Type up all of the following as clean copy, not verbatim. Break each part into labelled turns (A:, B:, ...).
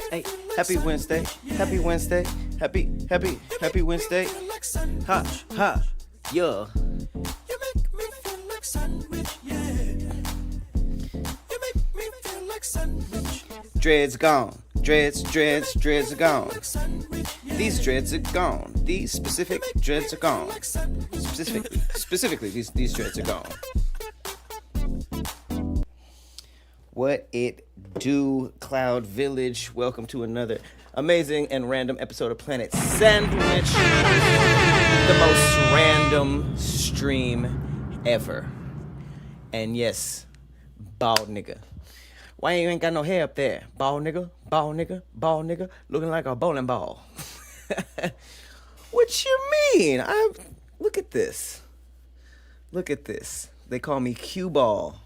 A: Hey, happy Wednesday, happy Wednesday, happy Wednesday. Ha, ha, yeah. Dreads gone, dreads are gone. These dreads are gone. These specific dreads are gone. Specifically, these dreads are gone. What it do, Cloud Village? Welcome to another amazing and random episode of Planet Sandwich, the most random stream ever. And yes, bald nigga. Why you ain't got no hair up there? Bald nigga, bald nigga, bald nigga, looking like a bowling ball. What you mean? Look at this. Look at this. They call me cue ball.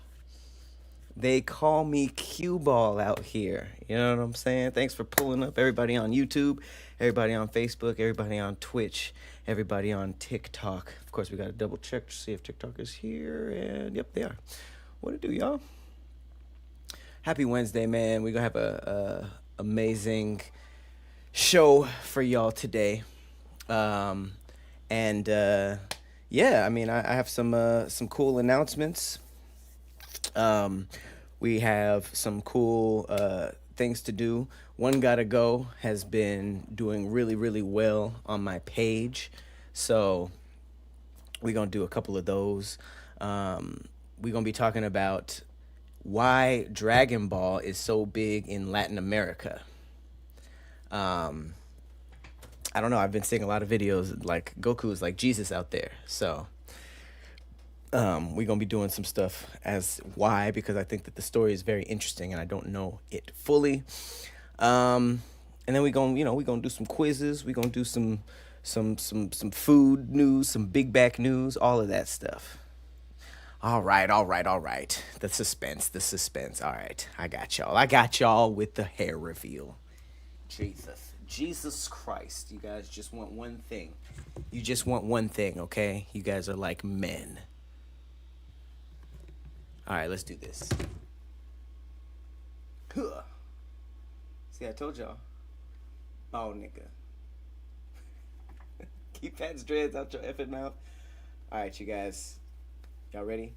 A: They call me cue ball out here. You know what I'm saying? Thanks for pulling up, everybody on YouTube, everybody on Facebook, everybody on Twitch, everybody on TikTok. Of course, we got to double check to see if TikTok is here. And yep, they are. What it do, y'all? Happy Wednesday, man. We're going to have a amazing show for y'all today. Yeah, I mean, I have some cool announcements. We have some cool things to do. One Gotta Go has been doing really, really well on my page. So we're going to do a couple of those. We're going to be talking about why Dragon Ball is so big in Latin America. I don't know. I've been seeing a lot of videos like Goku is like Jesus out there. So we're going to be doing some stuff as why, because I think that the story is very interesting and I don't know it fully. And then we're going to do some quizzes. We're going to do some food news, some big back news, all of that stuff. All right. The suspense. All right. I got y'all with the hair reveal. Jesus Christ. You guys just want one thing. You just want one thing, okay? You guys are like men. All right, let's do this. See, I told y'all. Oh, nigga. Keep Pat's dreads out your effing mouth. All right, you guys. Y'all ready?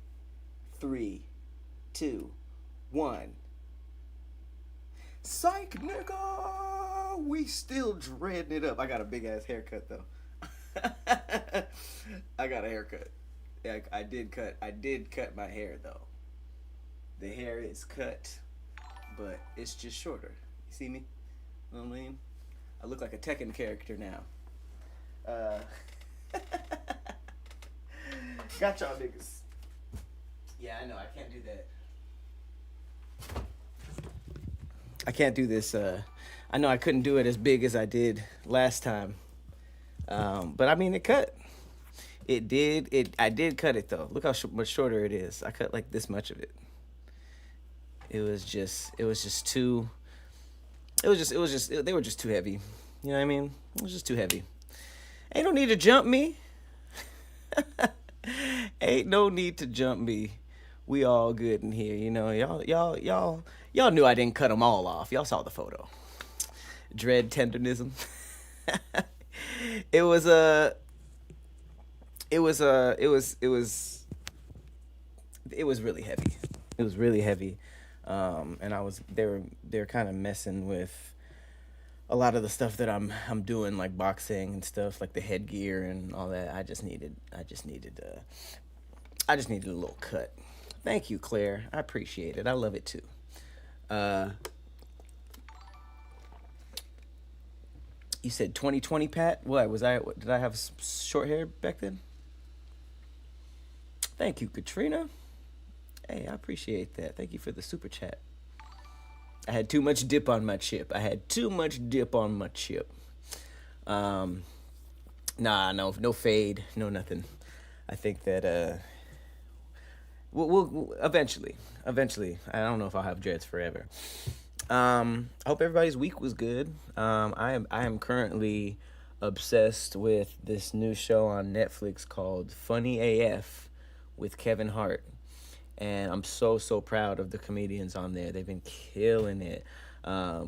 A: 3, 2, 1. Psych, nigga! We still dreading it up. I got a big-ass haircut, though. I got a haircut. Yeah, I did cut my hair, though. The hair is cut, but it's just shorter. You see me? You know what I mean? I look like a Tekken character now. Got y'all niggas. Yeah, I know. I can't do that. I can't do this. I know I couldn't do it as big as I did last time. But I mean, it cut. It did. I did cut it though. Look how much shorter it is. I cut like this much of it. They were just too heavy. You know what I mean? It was just too heavy. Ain't no need to jump me. Ain't no need to jump me. We all good in here, you know. Y'all knew I didn't cut them all off. Y'all saw the photo. Dread tenderism. It was really heavy. It was really heavy. And they're kind of messing with a lot of the stuff that I'm doing, like boxing and stuff, like the headgear and all that. I just needed a little cut. Thank you, Claire. I appreciate it. I love it too. You said 2020, Pat. What was I? Did I have short hair back then? Thank you, Katrina. Hey, I appreciate that. Thank you for the super chat. I had too much dip on my chip. I had too much dip on my chip. Um, nah, no fade, no nothing. I think that we'll eventually. I don't know if I'll have dreads forever. I hope everybody's week was good. I am currently obsessed with this new show on Netflix called Funny AF with Kevin Hart, and I'm so proud of the comedians on there. They've been killing it.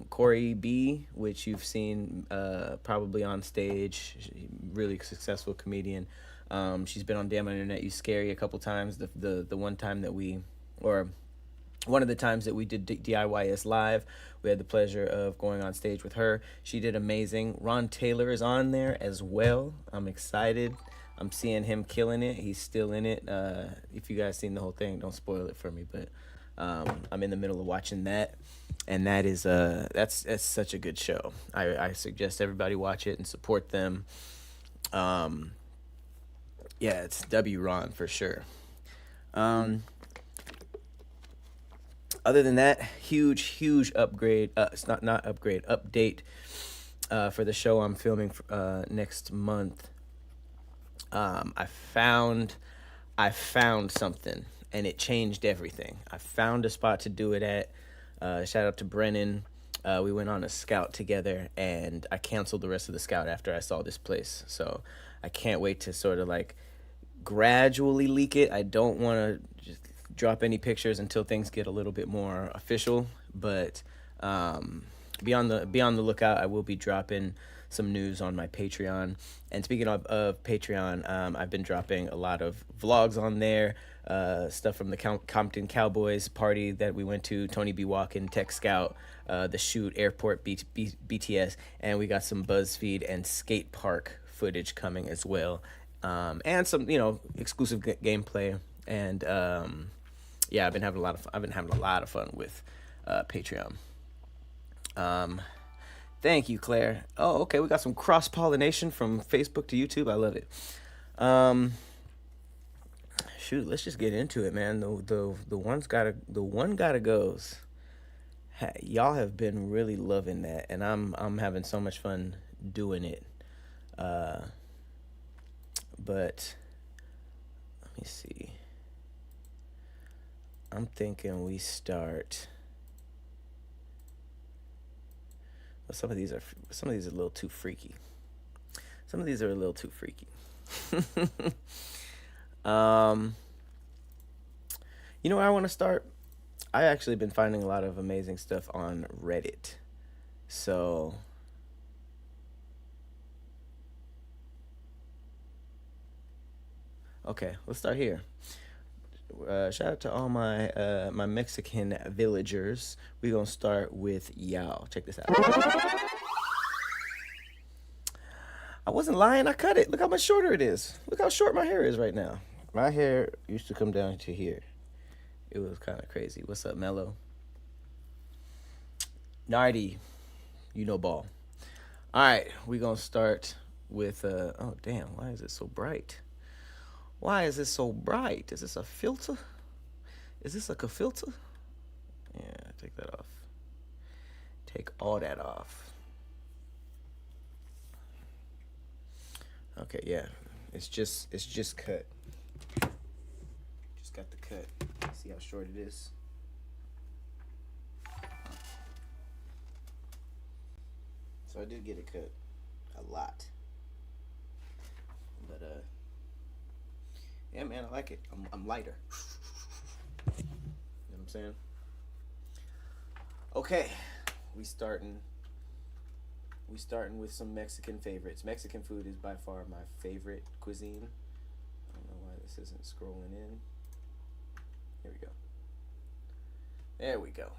A: Corey B, which you've seen probably on stage, really successful comedian. She's been on Damn Internet You Scary a couple times. The one time that we, or one of the times that we did DIYS live, we had the pleasure of going on stage with her. She did amazing. Ron Taylor is on there as well. I'm excited. I'm seeing him killing it. He's still in it. If you guys seen the whole thing, don't spoil it for me. But I'm in the middle of watching that, and that is that's such a good show. I suggest everybody watch it and support them. Yeah, it's W Ron for sure. Other than that, huge upgrade. It's not upgrade, update for the show I'm filming next month. I found something, and it changed everything. I found a spot to do it at. Shout out to Brennan. We went on a scout together, and I canceled the rest of the scout after I saw this place. So I can't wait to sort of like gradually leak it. I don't want to just drop any pictures until things get a little bit more official, but be on the lookout. I will be dropping some news on my Patreon. And speaking of Patreon, I've been dropping a lot of vlogs on there, stuff from the Compton Cowboys party that we went to, Tony B. Walken, Tech Scout, the shoot, Airport BTS, and we got some BuzzFeed and skate park footage coming as well, and some exclusive gameplay. And yeah, I've been having a lot of fun with Patreon. Thank you, Claire. Oh, okay, we got some cross-pollination from Facebook to YouTube. I love it. Shoot, let's just get into it, man. The one gotta goes. Y'all have been really loving that, and I'm having so much fun doing it. But let me see. I'm thinking we start. Well, some of these are a little too freaky. You know where I want to start? I actually been finding a lot of amazing stuff on Reddit. So okay, let's start here. Shout out to all my my Mexican villagers. We're gonna start with Yao. Check this out. I wasn't lying. I cut it. Look how much shorter it is. Look how short my hair is right now. My hair used to come down to here. It was kind of crazy. What's up, Mello? Nardi, ball. All right, we're gonna start with oh damn, why is it so bright? Why is this so bright? Is this a filter? Is this like a filter? Yeah, take that off. Take all that off. Okay, yeah. It's just cut. Just got the cut. See how short it is? So I did get it cut. A lot. But yeah, man, I like it. I'm lighter. You know what I'm saying? Okay, we starting with some Mexican favorites. Mexican food is by far my favorite cuisine. I don't know why this isn't scrolling in. Here we go. There we go.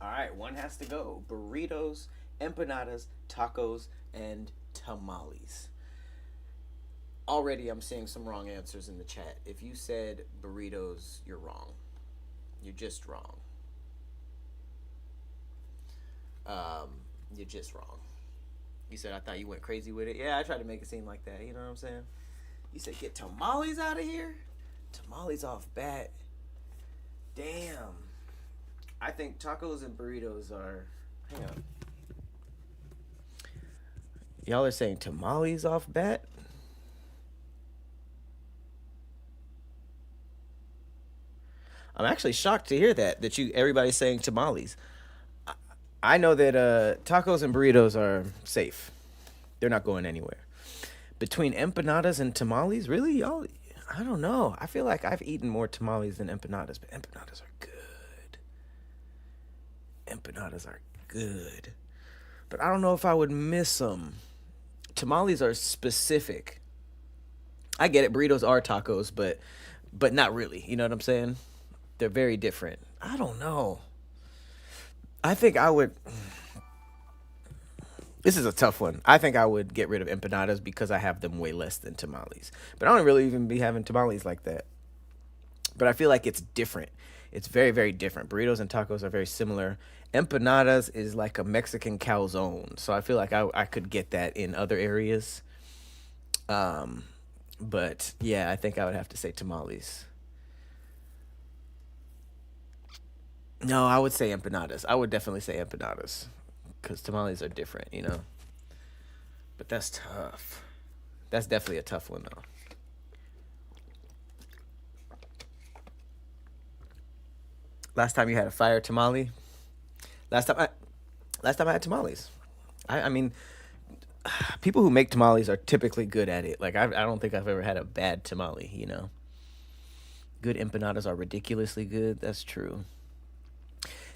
A: All right, one has to go. Burritos, empanadas, tacos, and tamales. Already I'm seeing some wrong answers in the chat. If you said burritos, you're wrong. You're just wrong. You're just wrong. You said I thought you went crazy with it. Yeah, I tried to make it seem like that. You know what I'm saying? You said get tamales out of here. Tamales off bat. Damn. I think tacos and burritos are. Hang on. Y'all are saying tamales off bat? I'm actually shocked to hear that you everybody's saying tamales. I know that tacos and burritos are safe. They're not going anywhere. Between empanadas and tamales, really, y'all? I don't know. I feel like I've eaten more tamales than empanadas, but empanadas are good. Empanadas are good, but I don't know if I would miss them. Tamales are specific. I get it. Burritos are tacos, but not really. You know what I'm saying? They're very different. I don't know. I think I would. This is a tough one. I think I would get rid of empanadas because I have them way less than tamales. But I don't really even be having tamales like that. But I feel like it's different. It's very, very different. Burritos and tacos are very similar. Empanadas is like a Mexican calzone. So I feel like I could get that in other areas. But yeah, I think I would have to say tamales. No, I would say empanadas. I would definitely say empanadas because tamales are different, you know. But that's tough. That's definitely a tough one though. Last time you had a fire tamale? Last time I last time I had tamales. I mean, people who make tamales are typically good at it. Like I don't think I've ever had a bad tamale, you know. Good empanadas are ridiculously good. That's true.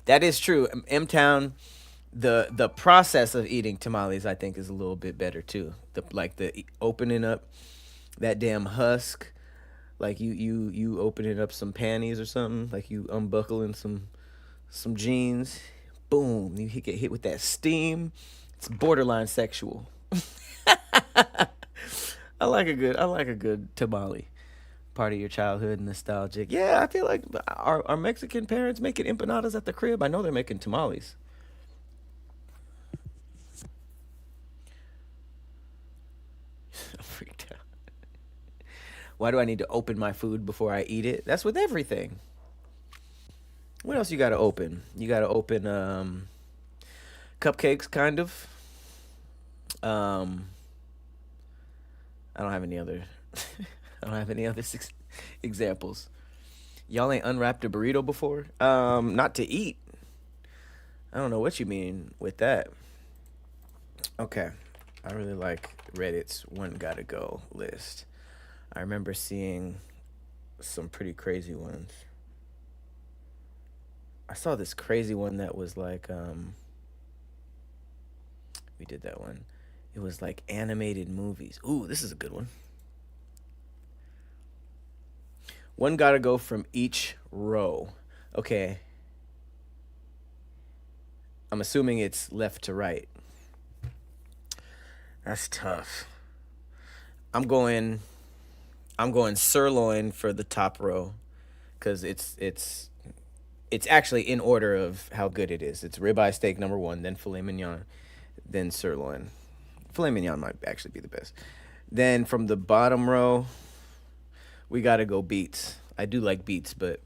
A: That is true. M Town, the process of eating tamales, I think, is a little bit better too. The opening up that damn husk, like you opening up some panties or something, like you unbuckling some jeans. Boom, you get hit with that steam. It's borderline sexual. I like a good tamale. Part of your childhood, nostalgic. Yeah, I feel like our Mexican parents making empanadas at the crib. I know they're making tamales. I'm freaked out. Why do I need to open my food before I eat it? That's with everything. What else you got to open? You got to open cupcakes, kind of. Um, I don't have any other. I don't have any other examples. Y'all ain't unwrapped a burrito before? Not to eat. I don't know what you mean with that. Okay. I really like Reddit's one gotta go list. I remember seeing some pretty crazy ones. I saw this crazy one that was like we did that one. It was like animated movies. Ooh, this is a good one. One gotta go from each row. Okay. I'm assuming it's left to right. That's tough. I'm going I'm going sirloin for the top row cuz it's actually in order of how good it is. It's ribeye steak number 1, then filet mignon, then sirloin. Filet mignon might actually be the best. Then from the bottom row, we got to go beets. I do like beets, but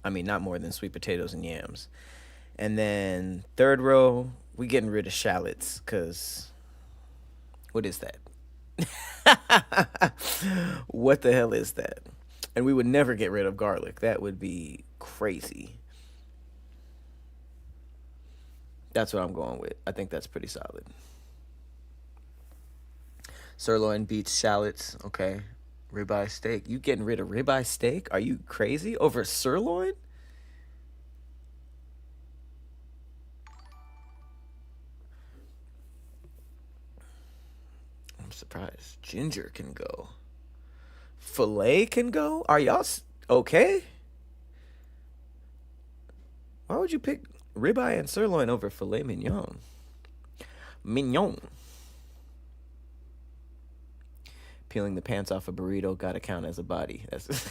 A: I mean, not more than sweet potatoes and yams. And then third row, we getting rid of shallots because what is that? What the hell is that? And we would never get rid of garlic. That would be crazy. That's what I'm going with. I think that's pretty solid. Sirloin, beets, shallots. Okay. Ribeye steak. You getting rid of ribeye steak? Are you crazy? Over sirloin? I'm surprised. Ginger can go. Filet can go? Are y'all okay? Why would you pick ribeye and sirloin over filet mignon? Mignon. Peeling the pants off a burrito gotta count as a body. That's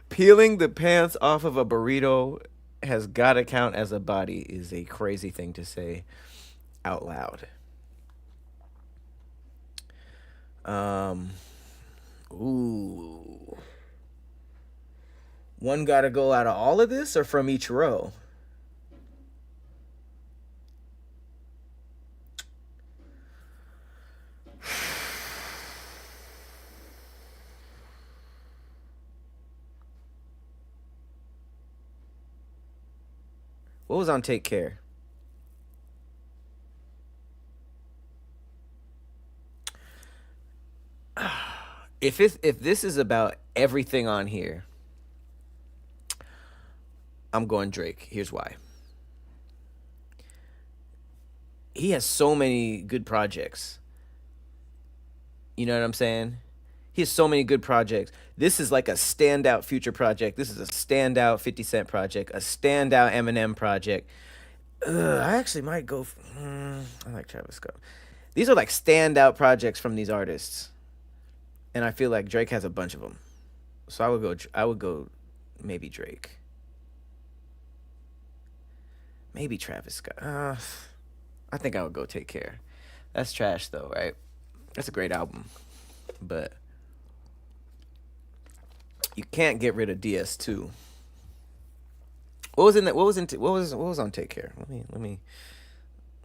A: peeling the pants off of a burrito has gotta count as a body is a crazy thing to say out loud. Um, ooh. One gotta go out of all of this or from each row? What was on Take Care? If this is about everything on here, I'm going Drake. Here's why. He has so many good projects. You know what I'm saying? He has so many good projects. This is like a standout Future project. This is a standout 50 Cent project, a standout Eminem project. I actually might go. I like Travis Scott. These are like standout projects from these artists, and I feel like Drake has a bunch of them. So I would go. I would go. Maybe Drake. Maybe Travis Scott. I think I would go Take Care. That's trash though, right? That's a great album, but you can't get rid of DS2. What was in that? What was on Take Care? Let me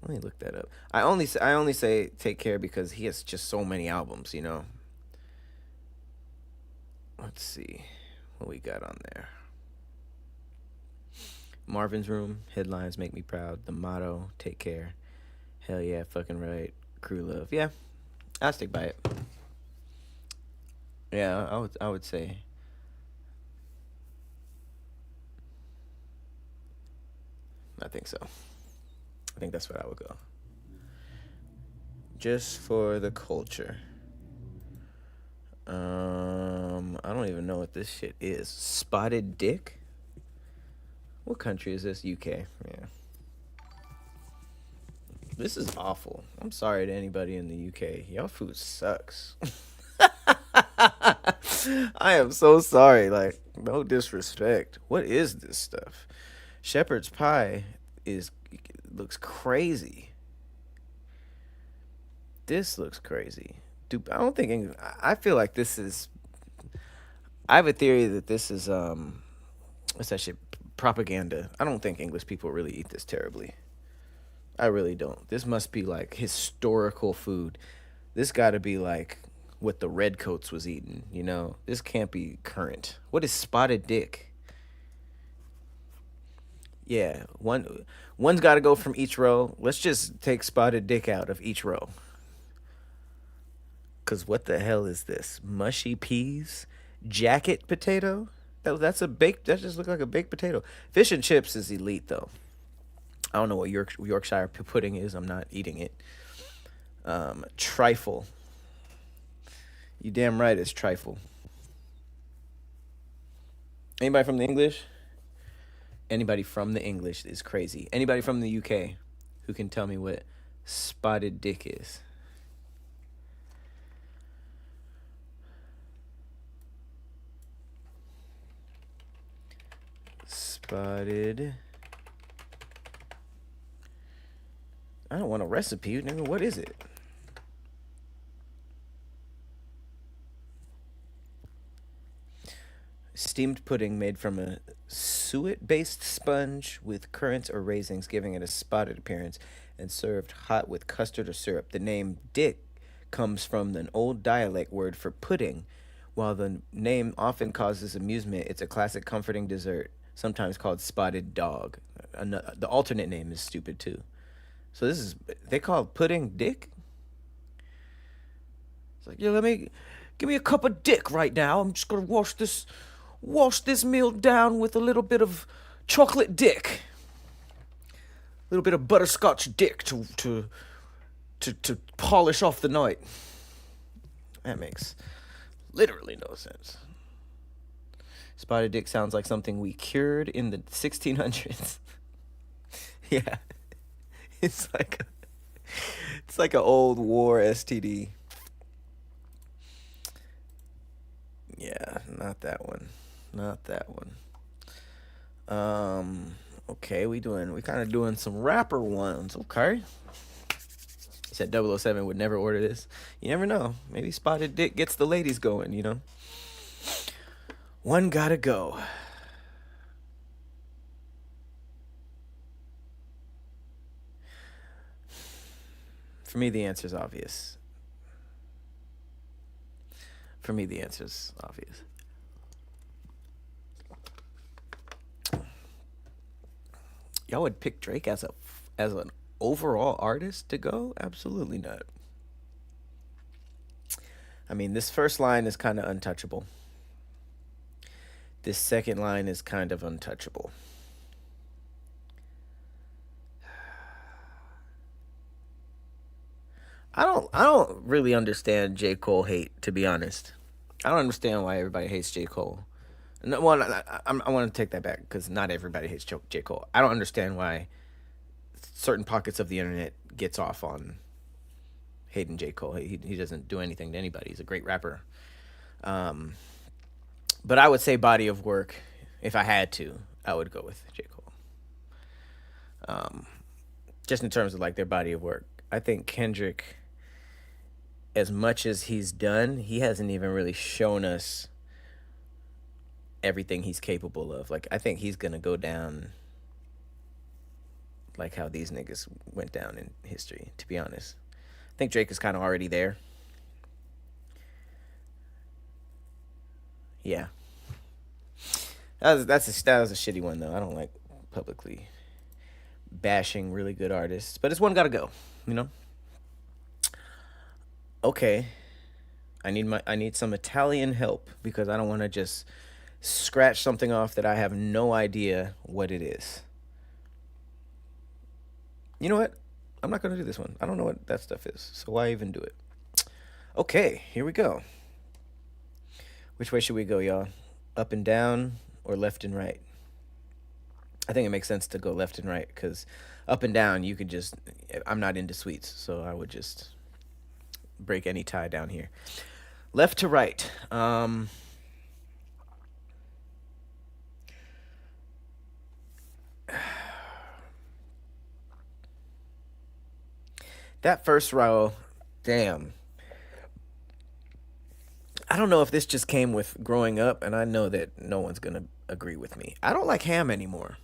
A: look that up. I only say Take Care because he has just so many albums. You know. Let's see what we got on there. Marvin's Room, Headlines Make Me Proud, The Motto, Take Care, Hell Yeah, Fucking Right, Crew Love. Yeah, I'll stick by it. Yeah, I would say. I think so. I think that's where I would go. Just for the culture. I don't even know what this shit is. Spotted Dick? What country is this? UK. Yeah. This is awful. I'm sorry to anybody in the UK. Y'all food sucks. I am so sorry. Like, no disrespect. What is this stuff? Shepherd's pie is looks crazy. This looks crazy. Dude, I don't think I feel like this is. I have a theory that this is what's that shit? Propaganda. I don't think English people really eat this terribly. I really don't. This must be like historical food. This got to be like what the redcoats was eating, you know? This can't be current. What is spotted dick? Yeah, one's got to go from each row. Let's just take spotted dick out of each row. Cuz what the hell is this? Mushy peas? Jacket potato? That's a baked that just looks like a baked potato. Fish and chips is elite though. I don't know what Yorkshire pudding is. I'm not eating it. Trifle. You damn right it's trifle. Anybody from the English? Anybody from the English is crazy. Anybody from the UK who can tell me what spotted dick is? Spotted. I don't want a recipe. Nigga, what is it? Steamed pudding made from a suet-based sponge with currants or raisins, giving it a spotted appearance, and served hot with custard or syrup. The name dick comes from an old dialect word for pudding. While the name often causes amusement, it's a classic comforting dessert, sometimes called spotted dog. The alternate name is stupid too. So this is they call pudding dick. It's like, yeah, let me give me a cup of dick right now. I'm just gonna wash this meal down with a little bit of chocolate dick, a little bit of butterscotch dick to polish off the night. That makes literally no sense. Spotted dick sounds like something we cured in the 1600s. Yeah, it's like it's like an old war STD. Yeah, not that one. Not that one. Okay, we kind of doing some rapper ones. Okay. He said 007 would never order this. You never know. Maybe Spotted Dick gets the ladies going, you know? One gotta go. For me, the answer's obvious. For me, the answer's obvious. Y'all would pick Drake as an overall artist to go? Absolutely not. I mean, this first line is kind of untouchable. This second line is kind of untouchable. I don't really understand J. Cole hate, to be honest. I don't understand why everybody hates J. Cole. No, well, I want to take that back because not everybody hates J. Cole. I don't understand why certain pockets of the internet gets off on hating J. Cole. He doesn't do anything to anybody. He's a great rapper. But I would say body of work. If I had to, I would go with J. Cole. Just in terms of like their body of work. I think Kendrick, as much as he's done, he hasn't even really shown us everything he's capable of. Like, I think he's gonna go down like how these niggas went down in history, to be honest. I think Drake is kind of already there. Yeah. That was a shitty one though. I don't like publicly bashing really good artists, but it's one gotta go, you know? Okay. I need some Italian help because I don't want to just scratch something off that I have no idea what it is. You know what? I'm not going to do this one. I don't know what that stuff is. So why even do it? Okay, here we go. Which way should we go, y'all? Up and down or left and right? I think it makes sense to go left and right because up and down, you could just. I'm not into sweets, so I would just break any tie down here. Left to right. That first row, damn. I don't know if this just came with growing up, and I know that no one's going to agree with me. I don't like ham anymore.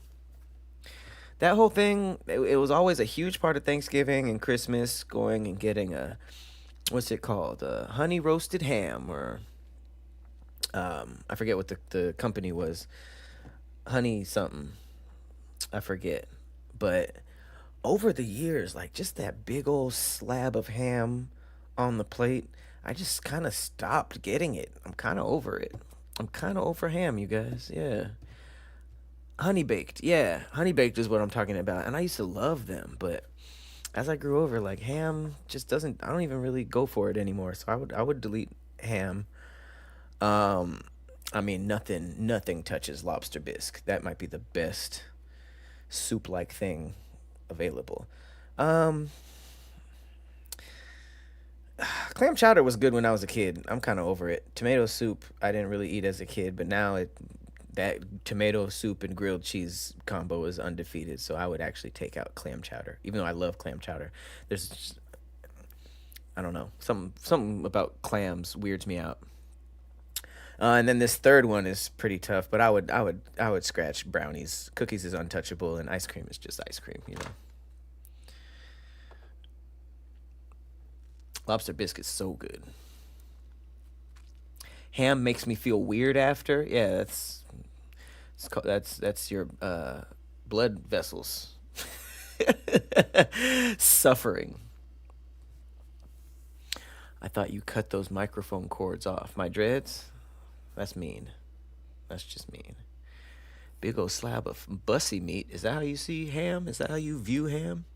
A: That whole thing, it was always a huge part of Thanksgiving and Christmas, going and getting a, what's it called? A honey roasted ham, or I forget what the company was. Honey something. I forget. But over the years, like just that big old slab of ham on the plate, I just kind of stopped getting it. I'm kind of over it. I'm kind of over ham, you guys. Yeah. Honey baked. Yeah. Honey baked is what I'm talking about. And I used to love them, but as I grew over, like ham just doesn't, I don't even really go for it anymore. So I would delete ham. I mean, nothing touches lobster bisque. That might be the best soup-like thing available. Um, Clam chowder was good when I was a kid. I'm kind of over it. Tomato soup, I didn't really eat as a kid, but now that tomato soup and grilled cheese combo is undefeated. So I would actually take out clam chowder, even though I love clam chowder. There's, just, I don't know, something about clams weirds me out. And then this third one is pretty tough, but I would scratch brownies. Cookies is untouchable, and ice cream is just ice cream, you know. Lobster bisque is so good. Ham makes me feel weird after. Yeah, that's your blood vessels suffering. I thought you cut those microphone cords off. My dreads? That's mean. That's just mean. Big old slab of bussy meat. Is that how you see ham? Is that how you view ham?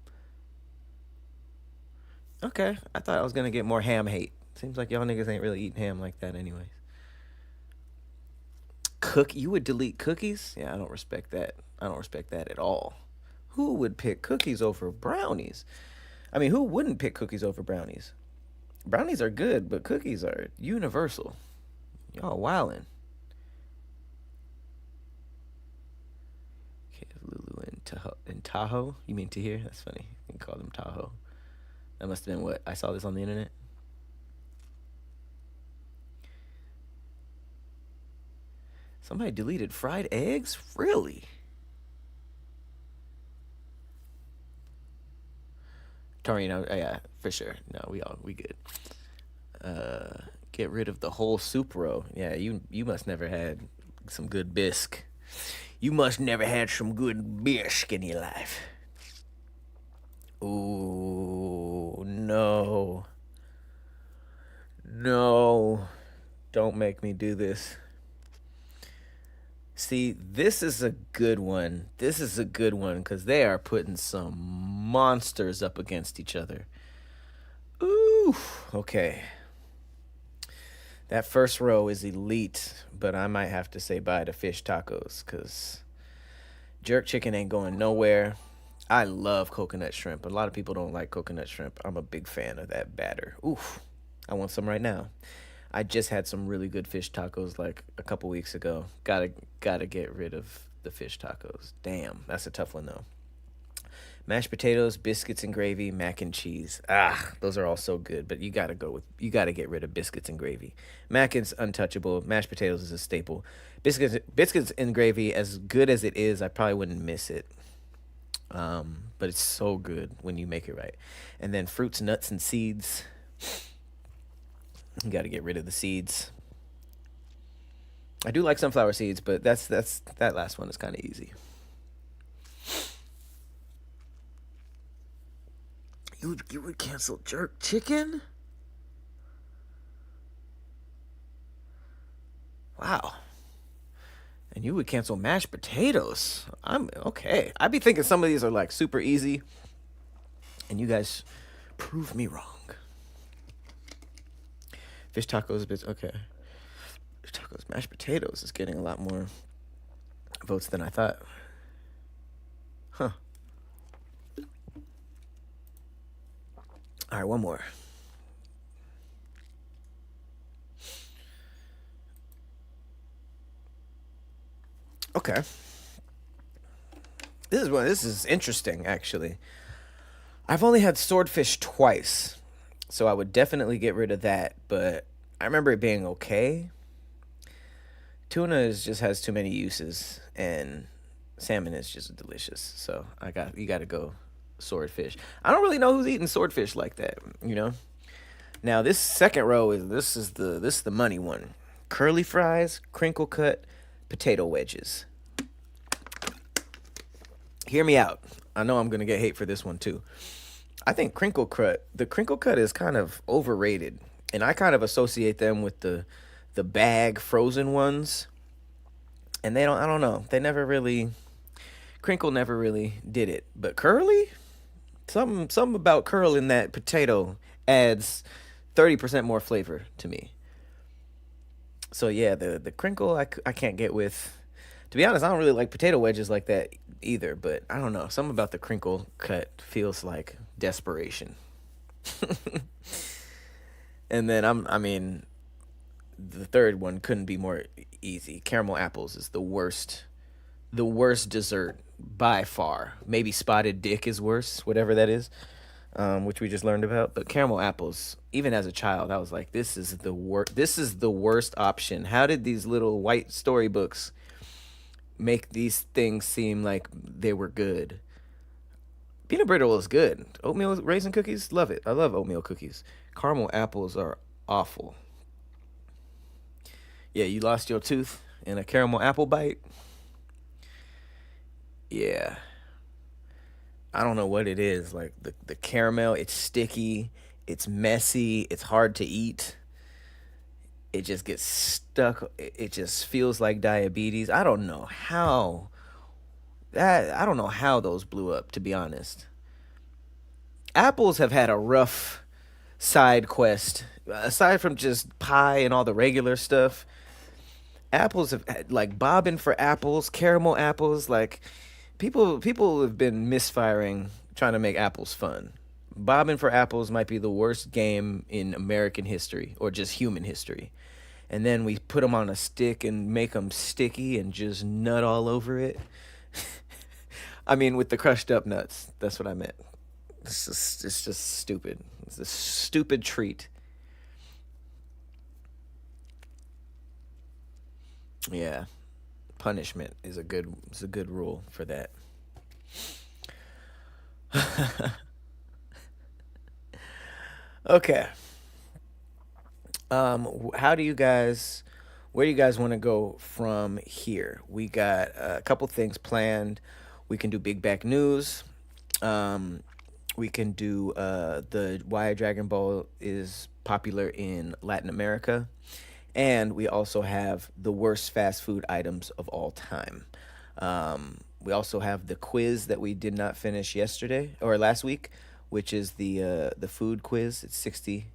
A: Okay. I thought I was gonna get more ham hate. Seems like y'all niggas ain't really eating ham like that anyways. You would delete cookies? Yeah, I don't respect that. I don't respect that at all. Who would pick cookies over brownies? I mean, who wouldn't pick cookies over brownies? Brownies are good, but cookies are universal. Y'all wildin'. Okay, Lulu and In Tahoe? You mean to hear? That's funny. You can call them Tahoe. That must have been what I saw this on the internet. Somebody deleted fried eggs? Really? Torino, yeah, for sure. No, we good. Get rid of the whole soup row. Yeah, you must never had some good bisque. You must never had some good bisque in your life. Ooh, no. No. Don't make me do this. See, this is a good one. This is a good one because they are putting some monsters up against each other. Ooh, okay. That first row is elite, but I might have to say bye to fish tacos because jerk chicken ain't going nowhere. I love coconut shrimp. A lot of people don't like coconut shrimp. I'm a big fan of that batter. Oof, I want some right now. I just had some really good fish tacos like a couple weeks ago. Gotta get rid of the fish tacos. Damn, that's a tough one though. Mashed potatoes, biscuits and gravy, mac and cheese. Those are all so good, but you gotta get rid of biscuits and gravy. Mac is untouchable. Mashed potatoes is a staple. Biscuits and gravy, as good as it is, I probably wouldn't miss it. But it's so good when you make it right. And then fruits, nuts, and seeds. You got to get rid of the seeds. I do like sunflower seeds, but that last one is kind of easy. You would cancel jerk chicken? Wow. And you would cancel mashed potatoes. I'm okay. I'd be thinking some of these are like super easy, and you guys prove me wrong. Fish tacos, bitch. Okay. Fish tacos, mashed potatoes is getting a lot more votes than I thought. Huh. All right, one more. Okay. This is interesting, actually. I've only had swordfish twice, so I would definitely get rid of that, but I remember it being okay. Tuna just has too many uses, and salmon is just delicious. So you got to go swordfish. I don't really know who's eating swordfish like that, you know. Now this second row is the money one. Curly fries, crinkle cut, potato wedges. Hear me out. I know I'm gonna get hate for this one too. I think the crinkle cut is kind of overrated, and I kind of associate them with the bag frozen ones. And I don't know. Crinkle never really did it. But curly, something about curl in that potato adds 30% more flavor to me. So yeah, the crinkle I can't get with. To be honest, I don't really like potato wedges like that either, but I don't know. Something about the crinkle cut feels like desperation. And then the third one couldn't be more easy. Caramel apples is the worst dessert by far. Maybe spotted dick is worse, whatever that is, which we just learned about. But caramel apples, even as a child, I was like, this is the worst option. How did these little white storybooks make these things seem like they were good? Peanut brittle is good. Oatmeal raisin cookies, love it. I love oatmeal cookies. Caramel apples are awful. Yeah, you lost your tooth in a caramel apple bite? Yeah. I don't know what it is. Like the caramel, it's sticky, it's messy, it's hard to eat. It just gets stuck. It just feels like diabetes. I don't know how those blew up, to be honest. Apples have had a rough side quest. Aside from just pie and all the regular stuff, apples have like bobbing for apples, caramel apples. Like people have been misfiring trying to make apples fun. Bobbing for apples might be the worst game in American history or just human history. And then we put them on a stick and make them sticky and just nut all over it. I mean, with the crushed up nuts. That's what I meant. It's just stupid. It's a stupid treat. Yeah, punishment is a good rule for that. Okay. How do you guys? Where do you guys want to go from here? We got a couple things planned. We can do Big Back News. Um, we can do the why Dragon Ball is popular in Latin America, and we also have the worst fast food items of all time. We also have the quiz that we did not finish yesterday or last week, which is the food quiz. It's 60,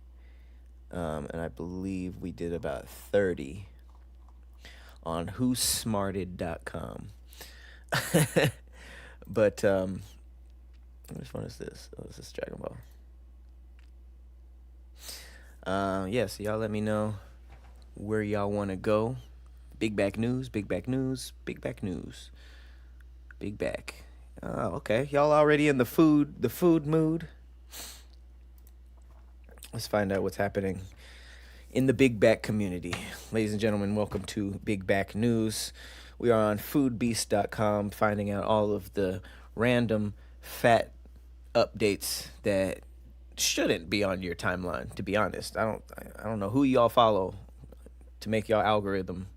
A: and I believe we did about 30 on whosmarted.com. But which one is this? Oh, this is Dragon Ball. Yeah, so y'all let me know where y'all want to go. Big Back News, Big Back News, Big Back News, Big Back. Oh, okay. Y'all already in the food mood. Let's find out what's happening in the Big Back community. Ladies and gentlemen, welcome to Big Back News. We are on foodbeast.com finding out all of the random fat updates that shouldn't be on your timeline, to be honest. I don't know who y'all follow to make y'all algorithm,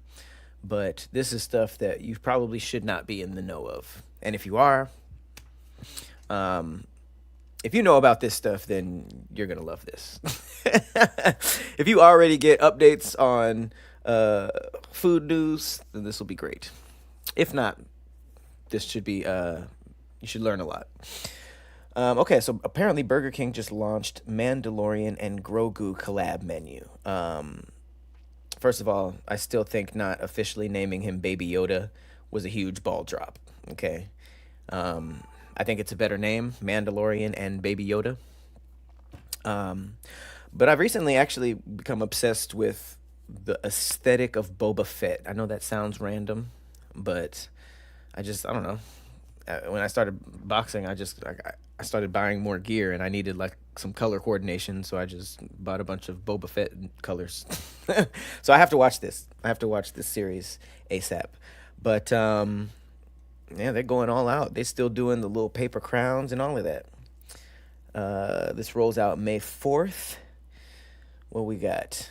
A: but this is stuff that you probably should not be in the know of. And if you are, um, if you know about this stuff, then you're gonna love this. If you already get updates on food news, then this will be great. If not, this should be you should learn a lot. Okay, so apparently Burger King just launched Mandalorian and Grogu collab menu. First of all, I still think not officially naming him Baby Yoda was a huge ball drop. Okay, I think it's a better name, Mandalorian and Baby Yoda. But I've recently actually become obsessed with the aesthetic of Boba Fett. I know that sounds random, but I don't know. When I started boxing, I started buying more gear, and I needed like some color coordination, so I just bought a bunch of Boba Fett colors. So I have to watch this. I have to watch this series ASAP. But yeah, they're going all out. They're still doing the little paper crowns and all of that. This rolls out May 4th. What we got?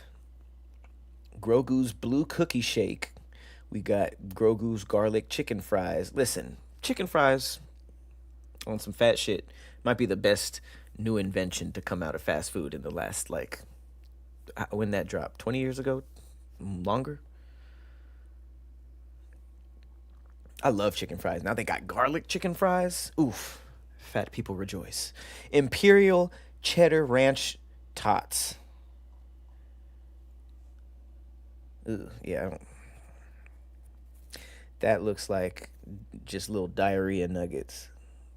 A: Grogu's Blue Cookie Shake. We got Grogu's Garlic Chicken Fries. Listen, chicken fries on some fat shit might be the best new invention to come out of fast food in the last, like, when that dropped? 20 years ago? Longer? I love chicken fries. Now they got garlic chicken fries. Oof. Fat people rejoice. Imperial Cheddar Ranch Tots. Ugh, yeah. That looks like just little diarrhea nuggets.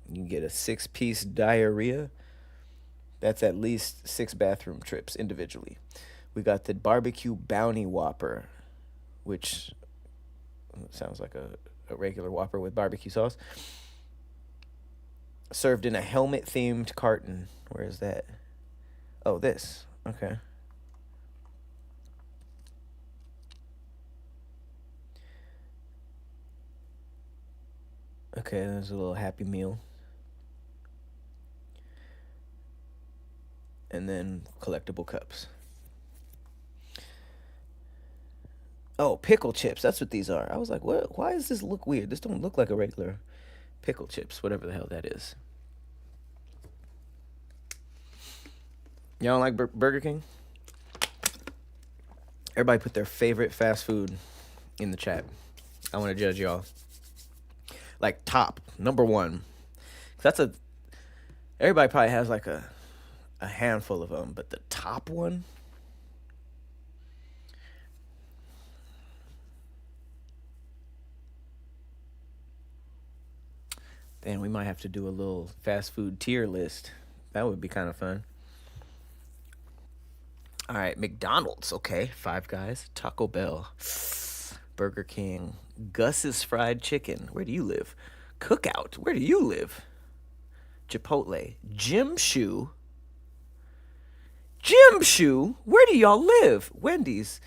A: You can get a 6-piece diarrhea. That's at least 6 bathroom trips individually. We got the barbecue bounty Whopper, which sounds like a regular Whopper with barbecue sauce. Served in a helmet-themed carton. Where is that? Oh, this. Okay. Okay, there's a little Happy Meal. And then collectible cups. Oh, pickle chips. That's what these are. I was like, what? Why does this look weird? This don't look like a regular pickle chips, whatever the hell that is. Y'all don't like Burger King? Everybody put their favorite fast food in the chat. I want to judge y'all. Like top, number one. That's a... Everybody probably has like a handful of them, but the top one... Then we might have to do a little fast food tier list. That would be kind of fun. All right, McDonald's, okay. Five Guys, Taco Bell, Burger King, Gus's Fried Chicken. Where do you live? Cookout. Where do you live? Chipotle. Gym Shoe. Gym Shoe? Where do y'all live? Wendy's.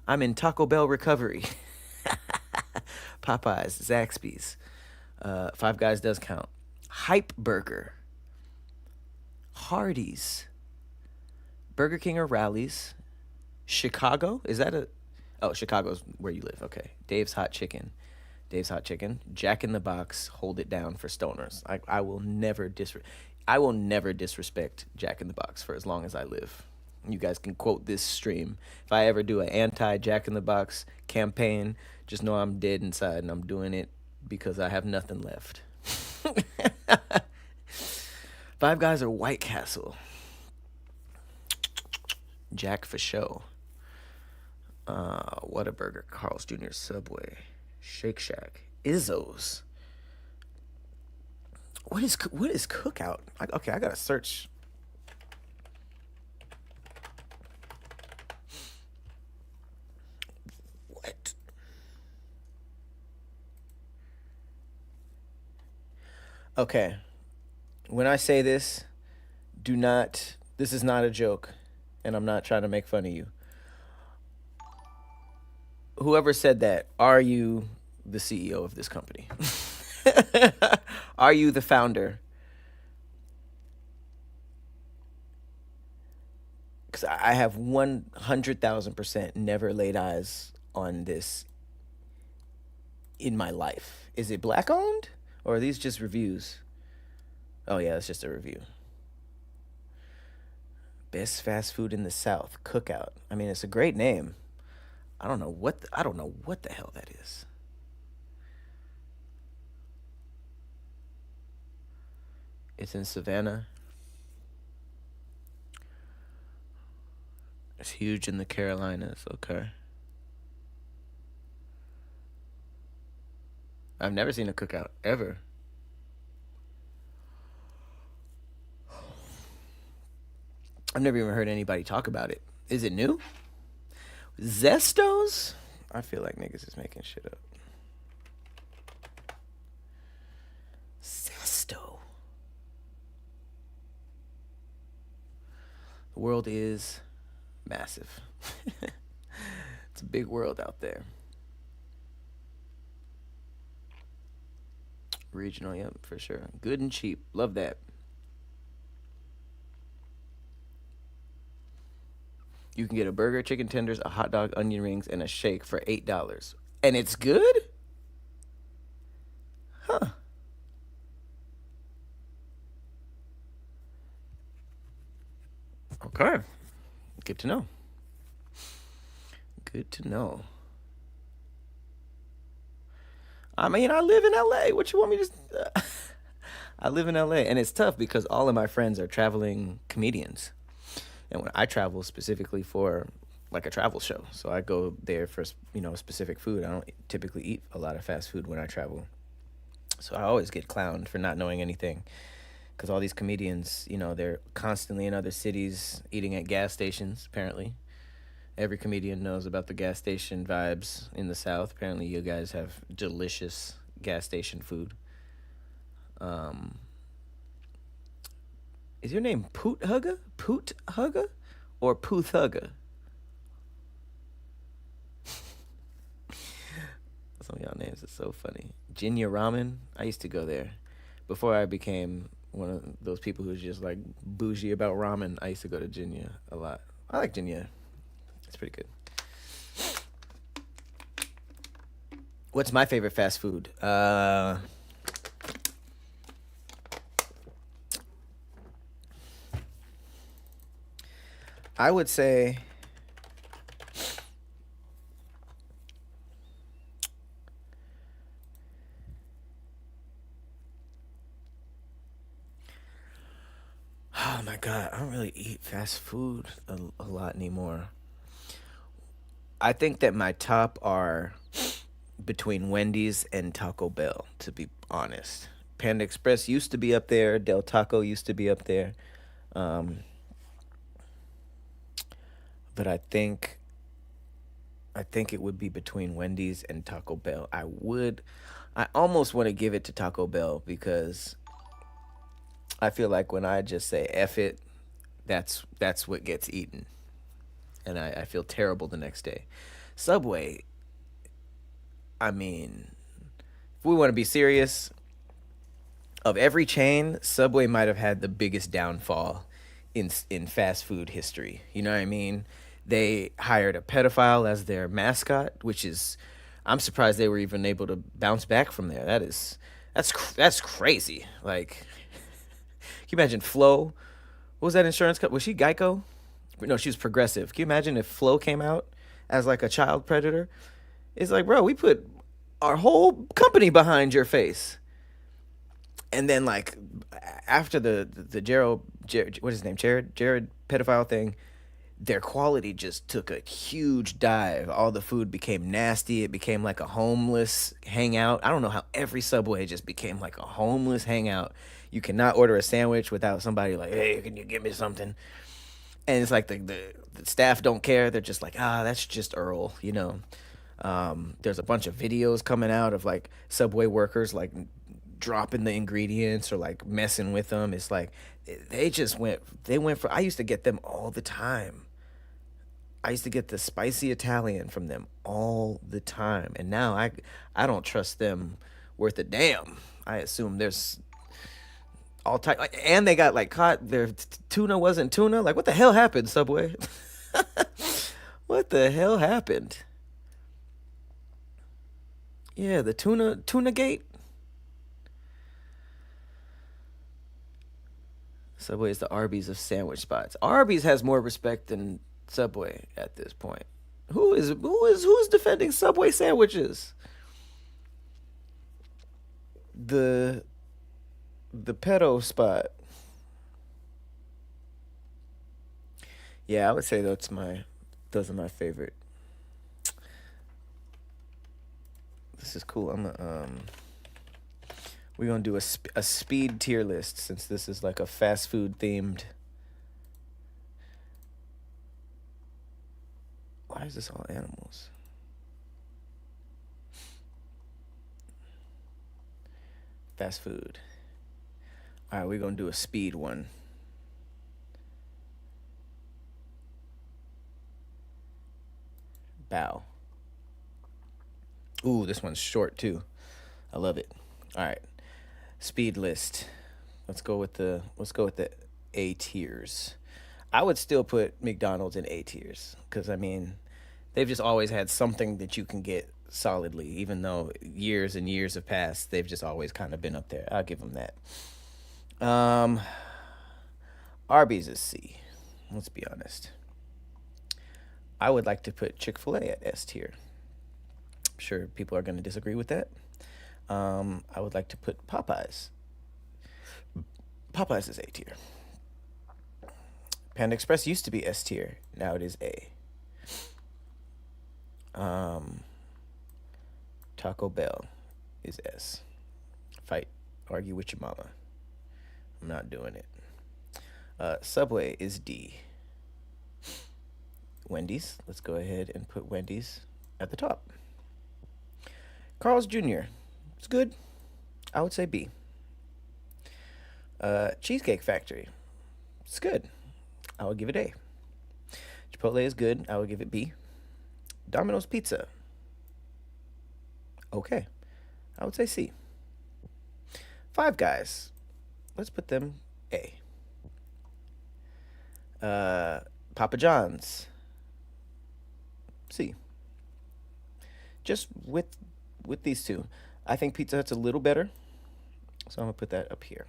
A: I'm in Taco Bell recovery. Popeyes. Zaxby's. Five Guys does count. Hype Burger. Hardee's. Burger King or Rally's. Chicago? Is that a... Oh, Chicago's where you live. Okay. Dave's Hot Chicken. Dave's Hot Chicken. Jack in the Box. Hold it down for stoners. I will never disrespect Jack in the Box for as long as I live. You guys can quote this stream. If I ever do an anti-Jack in the Box campaign, just know I'm dead inside and I'm doing it because I have nothing left. Five Guys or White Castle. Jack for show. Whataburger, Carl's Jr., Subway, Shake Shack, Izzo's. What is Cookout? Okay, I gotta search. What? Okay. When I say this, this is not a joke, and I'm not trying to make fun of you. Whoever said that, are you the CEO of this company? Are you the founder? Because I have 100,000% never laid eyes on this in my life. Is it black owned? Or are these just reviews? Oh, yeah, it's just a review. Best fast food in the South, Cookout. I mean, it's a great name. I don't know what the hell that is. It's in Savannah. It's huge in the Carolinas. Okay. I've never seen a Cookout ever. I've never even heard anybody talk about it. Is it new? Zestos? I feel like niggas is making shit up. Zesto. The world is massive. It's a big world out there. Regional, yep, for sure. Good and cheap. Love that. You can get a burger, chicken tenders, a hot dog, onion rings, and a shake for $8. And it's good? Huh. Okay. Good to know. Good to know. I mean, I live in LA. What you want me to... I live in LA, and it's tough because all of my friends are traveling comedians. And when I travel specifically for like a travel show, so I go there for, specific food. I don't typically eat a lot of fast food when I travel. So I always get clowned for not knowing anything because all these comedians, they're constantly in other cities eating at gas stations, apparently. Every comedian knows about the gas station vibes in the South. Apparently you guys have delicious gas station food. Is your name Poot Hugga? Poot Hugga? Or Pooth Hugga? Some of y'all names are so funny. Jinya Ramen. I used to go there. Before I became one of those people who's just like bougie about ramen, I used to go to Jinya a lot. I like Jinya. It's pretty good. What's my favorite fast food? I would say oh my God, I don't really eat fast food a lot anymore. I think that my top are between Wendy's and Taco Bell, to be honest. Panda Express used to be up there. Del Taco used to be up there. But I think I think it would be between Wendy's and Taco Bell. I almost want to give it to Taco Bell because I feel like when I just say F it, that's what gets eaten. And I feel terrible the next day. Subway, I mean, if we want to be serious, of every chain, Subway might have had the biggest downfall in fast food history. You know what I mean? They hired a pedophile as their mascot, which is I'm surprised they were even able to bounce back from there. That's crazy. Like, can you imagine Flo? What was that insurance company? Was she Geico? No, she was Progressive. Can you imagine if Flo came out as like a child predator? It's like, bro, we put our whole company behind your face. And then like after the Jared, what is his name, Jared pedophile thing, their quality just took a huge dive. All the food became nasty. It became like a homeless hangout. I don't know how every Subway just became like a homeless hangout. You cannot order a sandwich without somebody like, hey, can you give me something? And it's like the staff don't care. They're just like, that's just Earl, you know. There's a bunch of videos coming out of like Subway workers like dropping the ingredients or like messing with them. It's like they went for. I used to get them all the time. I used to get the spicy Italian from them all the time, and now I don't trust them worth a damn. I assume there's all type, and they got like caught. Their tuna wasn't tuna. Like, what the hell happened, Subway? What the hell happened? Yeah, the tuna gate. Subway is the Arby's of sandwich spots. Arby's has more respect than Subway at this point. Who's defending Subway sandwiches? The pedo spot. Yeah, I would say those are my favorite. This is cool. We're gonna do a speed tier list since this is like a fast food themed. Why is this all animals? Fast food. All right, we're gonna do a speed one. Bow. Ooh, this one's short too. I love it. All right, speed list. Let's go with the A tiers. I would still put McDonald's in A tiers because I mean, they've just always had something that you can get solidly, even though years and years have passed. They've just always kind of been up there. I'll give them that. Arby's is C. Let's be honest. I would like to put Chick-fil-A at S tier. I'm sure people are going to disagree with that. I would like to put Popeyes. Popeyes is A tier. Panda Express used to be S tier. Now it is A. Taco Bell is S. Argue with your mama. I'm not doing it. Subway is D. Wendy's. Let's go ahead and put Wendy's at the top. Carl's Jr. It's good. I would say B. Cheesecake Factory. It's good. I would give it A. Chipotle is good. I would give it B. Domino's Pizza. Okay. I would say C. Five Guys. Let's put them A. Papa John's. C. Just with these two. I think Pizza Hut's a little better, so I'm going to put that up here.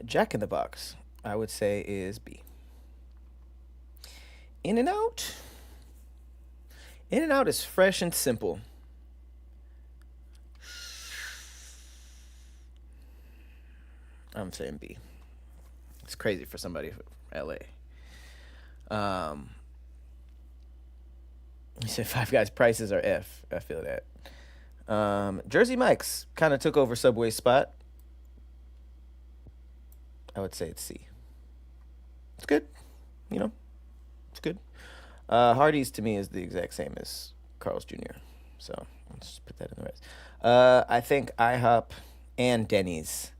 A: Jack in the Box, I would say, is B. In-N-Out. In-N-Out is fresh and simple. I'm saying B. It's crazy for somebody from LA. You said Five Guys prices are F. I feel that. Jersey Mike's kind of took over Subway's spot. I would say it's C. It's good. You know, it's good. Hardee's to me is the exact same as Carl's Jr. So let's just put that in the rest. I think IHOP and Denny's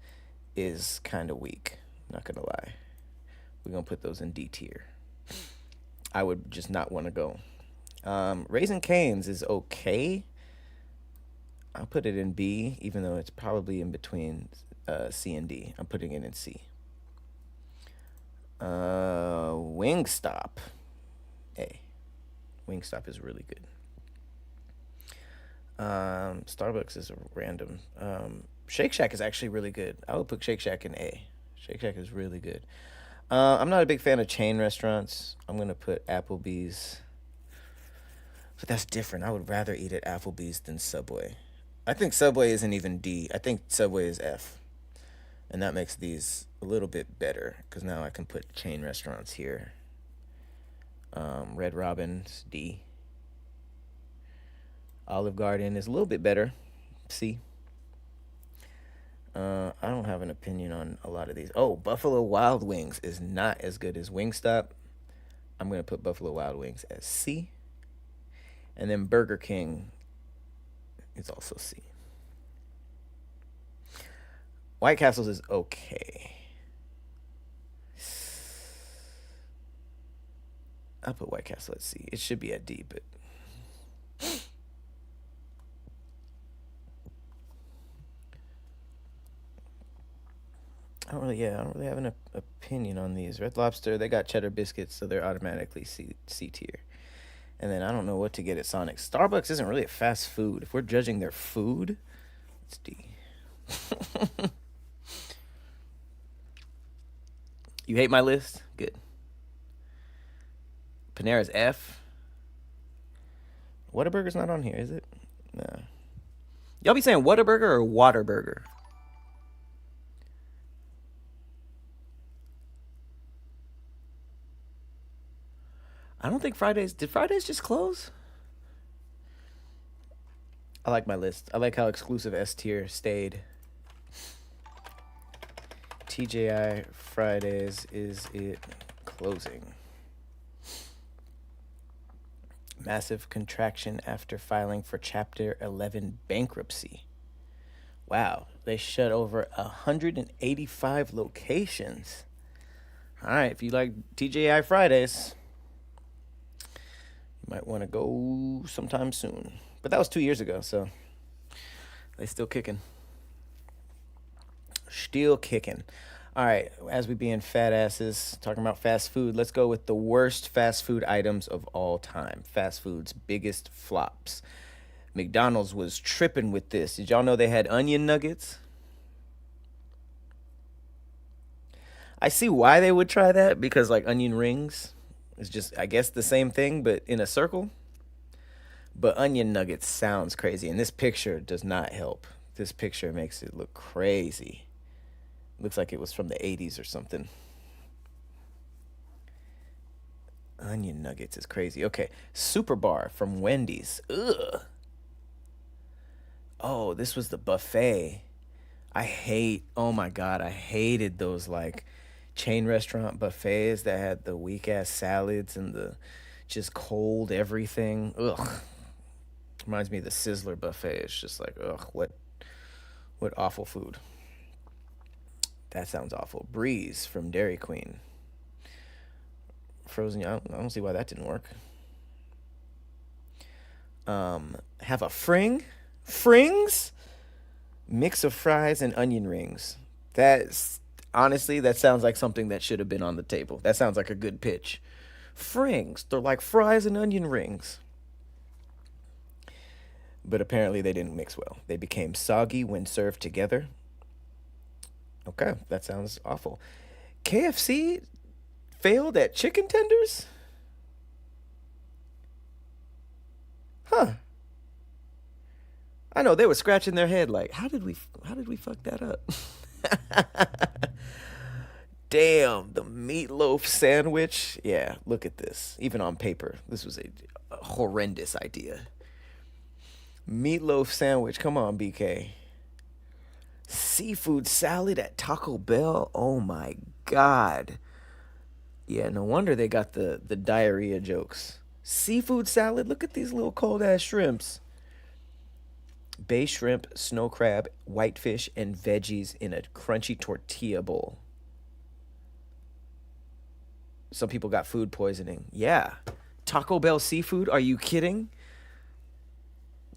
A: is kind of weak. Not gonna lie. We're gonna put those in D tier. I would just not want to go. Raising Cane's is okay. I'll put it in B, even though it's probably in between C and D. I'm putting it in C. Wingstop, A. Wingstop is really good. Starbucks is a random. Shake Shack is actually really good. I would put Shake Shack in A. Shake Shack is really good. I'm not a big fan of chain restaurants. I'm gonna put Applebee's, but that's different. I would rather eat at Applebee's than Subway. I think Subway isn't even D. I think Subway is F, and that makes these a little bit better because now I can put chain restaurants here. Red Robin's D. Olive Garden is a little bit better. C. I don't have an opinion on a lot of these. Oh, Buffalo Wild Wings is not as good as Wingstop. I'm going to put Buffalo Wild Wings as C. And then Burger King is also C. White Castle's is okay. I'll put White Castle at C. It should be at D, but I don't really have an opinion on these. Red Lobster, they got cheddar biscuits, so they're automatically C tier. And then I don't know what to get at Sonic. Starbucks isn't really a fast food. If we're judging their food, it's D. You hate my list? Good. Panera's F. Whataburger's not on here, is it? No. Y'all be saying Whataburger or Waterburger? I don't think Fridays... Did Fridays just close? I like my list. I like how exclusive S tier stayed. TJI Fridays, is it closing? Massive contraction after filing for Chapter 11 bankruptcy. Wow, they shut over 185 locations. All right, if you like TJI Fridays, you might want to go sometime soon. But that was 2 years ago, so they still kicking. Still kicking. All right, as we being fat asses, talking about fast food, let's go with the worst fast food items of all time. Fast food's biggest flops. McDonald's was tripping with this. Did y'all know they had onion nuggets? I see why they would try that, because like onion rings is just, I guess, the same thing, but in a circle. But onion nuggets sounds crazy, and this picture does not help. This picture makes it look crazy. Looks like it was from the 80s or something. Onion nuggets is crazy. Okay, Super Bar from Wendy's. Ugh. Oh, this was the buffet. Oh my God, I hated those like chain restaurant buffets that had the weak ass salads and the just cold everything. Ugh. Reminds me of the Sizzler buffet. It's just like, ugh, what awful food. That sounds awful. Breeze from Dairy Queen. Frozen. I don't see why that didn't work. Have a frings, mix of fries and onion rings. Honestly, that sounds like something that should have been on the table. That sounds like a good pitch. Frings. They're like fries and onion rings. But apparently they didn't mix well. They became soggy when served together. Okay, that sounds awful. KFC failed at chicken tenders? Huh. I know they were scratching their head like, how did we fuck that up? Damn, the meatloaf sandwich. Yeah, look at this. Even on paper, this was a horrendous idea. Meatloaf sandwich. Come on, BK. Seafood salad at Taco Bell. Oh my God. Yeah, no wonder they got the diarrhea jokes. Seafood salad. Look at these little cold ass shrimps. Bay shrimp, snow crab, whitefish, and veggies in a crunchy tortilla bowl. Some people got food poisoning. Yeah. Taco Bell seafood? Are you kidding?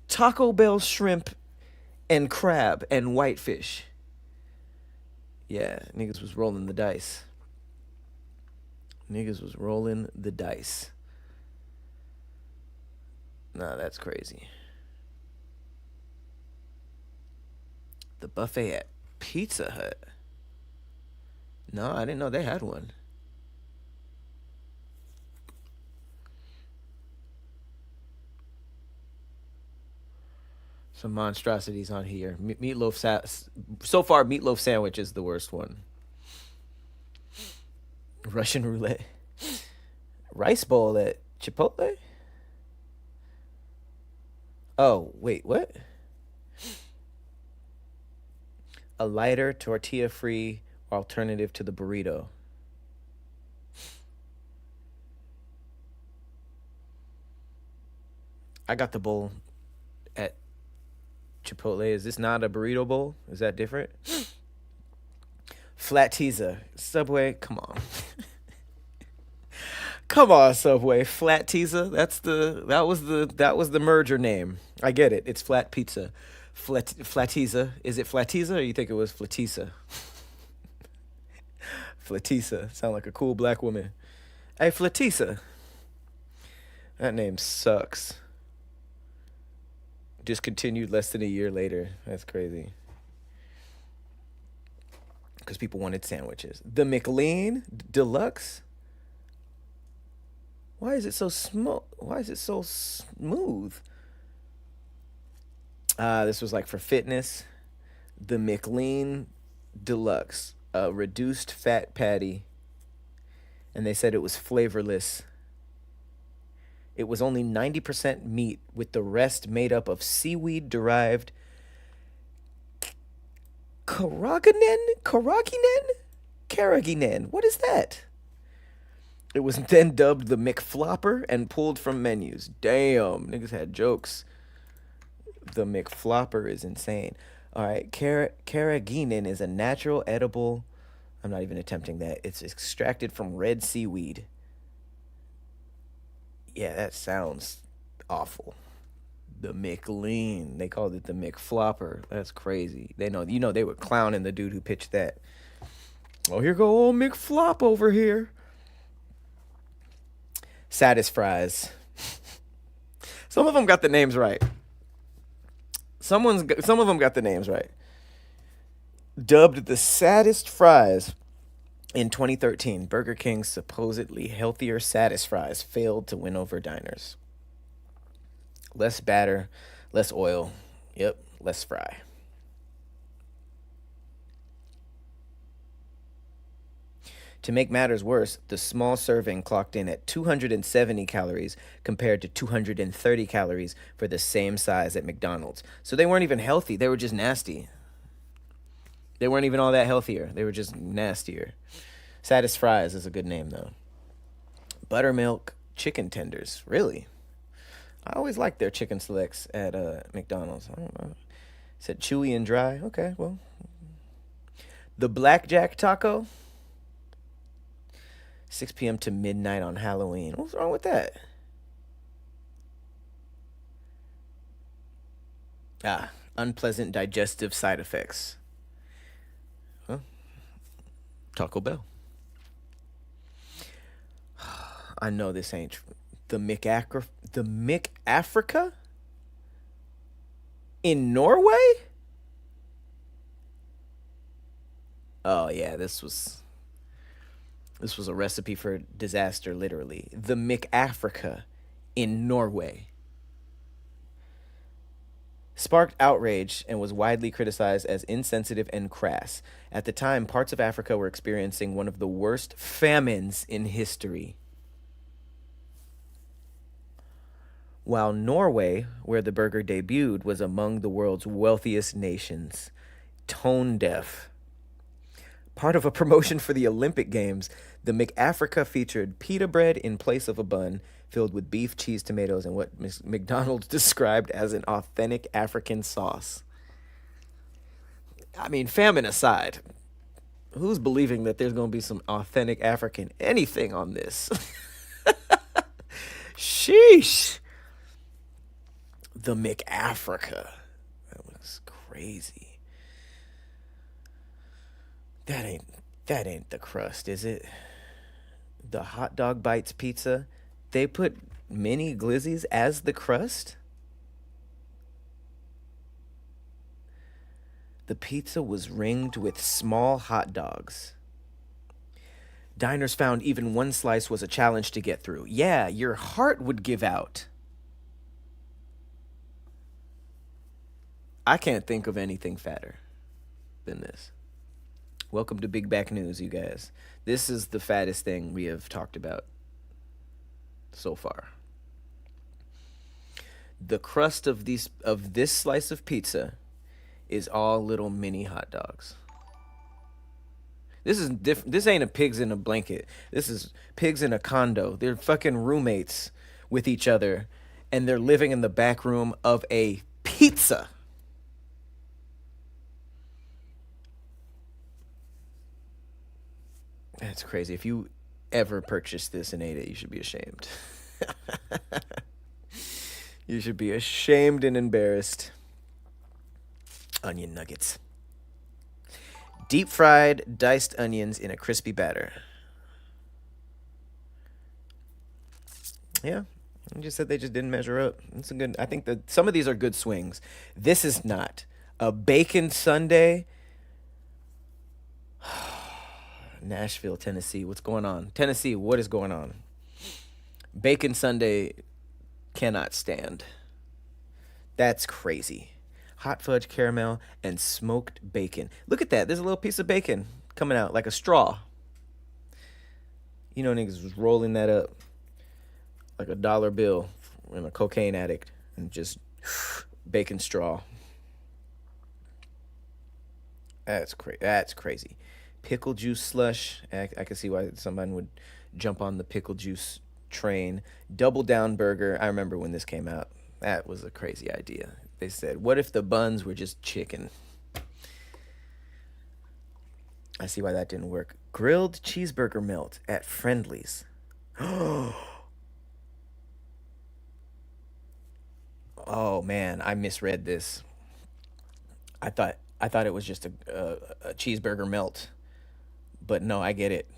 A: Taco Bell shrimp and crab and whitefish. Yeah, niggas was rolling the dice. Niggas was rolling the dice. Nah, that's crazy. The buffet at Pizza Hut. No, I didn't know they had one. Some monstrosities on here. So far, meatloaf sandwich is the worst one. Russian roulette. Rice bowl at Chipotle? Oh, wait, what? A lighter, tortilla-free alternative to the burrito. I got the bowl at Chipotle. Is this not a burrito bowl? Is that different? Flat Teaser. Subway, come on. Come on, Subway. Flat Teaser. That was the merger name. I get it. It's Flat Pizza. Flatisa. Is it Flatisa or you think it was Flatisa? Flatisa. Sound like a cool black woman. Hey, Flatisa. That name sucks. Discontinued less than a year later. That's crazy. Because people wanted sandwiches. The McLean Deluxe. Why is it so smooth? This was like for fitness. The McLean Deluxe, a reduced fat patty, and they said it was flavorless. It was only 90% meat, with the rest made up of seaweed-derived carrageenan. What is that? It was then dubbed the McFlopper and pulled from menus. Damn, niggas had jokes. The McFlopper is insane. All right, carrageenan is a natural edible. I'm not even attempting that. It's extracted from red seaweed. Yeah, that sounds awful. The McLean. They called it the McFlopper. That's crazy. They were clowning the dude who pitched that. Oh, here go old McFlop over here. Satis Fries. Some of them got the names right. Some of them got the names right. Dubbed the saddest fries in 2013, Burger King's supposedly healthier Satis Fries failed to win over diners. Less batter, less oil. Yep, less fry. To make matters worse, the small serving clocked in at 270 calories compared to 230 calories for the same size at McDonald's. So they weren't even healthy. They were just nasty. They weren't even all that healthier. They were just nastier. Satis Fries is a good name, though. Buttermilk chicken tenders. Really? I always liked their chicken selects at McDonald's. I don't know. It said chewy and dry. Okay, well. The Blackjack Taco. 6 p.m. to midnight on Halloween. What's wrong with that? Unpleasant digestive side effects. Huh? Taco Bell. I know this ain't true. The McAfrica? In Norway? Oh, yeah, this was a recipe for disaster, literally. The McAfrica in Norway. Sparked outrage and was widely criticized as insensitive and crass. At the time, parts of Africa were experiencing one of the worst famines in history. While Norway, where the burger debuted, was among the world's wealthiest nations. Tone deaf. Part of a promotion for the Olympic Games, the McAfrica featured pita bread in place of a bun filled with beef, cheese, tomatoes, and what McDonald's described as an authentic African sauce. I mean, famine aside, who's believing that there's going to be some authentic African anything on this? Sheesh. The McAfrica. That looks crazy. That ain't the crust, is it? The hot dog bites pizza. They put mini glizzies as the crust? The pizza was ringed with small hot dogs. Diners found even one slice was a challenge to get through. Yeah, your heart would give out. I can't think of anything fatter than this. Welcome to Big Back News, you guys. This is the fattest thing we have talked about so far. The crust of this slice of pizza is all little mini hot dogs. This is this ain't a pigs in a blanket. This is pigs in a condo. They're fucking roommates with each other, and they're living in the back room of a pizza. That's crazy. If you ever purchased this and ate it, you should be ashamed. You should be ashamed and embarrassed. Onion nuggets. Deep fried diced onions in a crispy batter. Yeah, I just said they just didn't measure up. It's a good. I think that some of these are good swings. This is not a bacon sundae. Nashville, Tennessee. What's going on? Tennessee, what is going on? Bacon sundae cannot stand. That's crazy. Hot fudge caramel and smoked bacon. Look at that. There's a little piece of bacon coming out like a straw. You know, niggas was rolling that up like a dollar bill and a cocaine addict and just bacon straw. That's crazy. Pickle juice slush. I can see why someone would jump on the pickle juice train. Double down burger. I remember when this came out. That was a crazy idea. They said, what if the buns were just chicken? I see why that didn't work. Grilled cheeseburger melt at Friendly's. Oh man, I misread this. I thought it was just a cheeseburger melt. But no, I get it.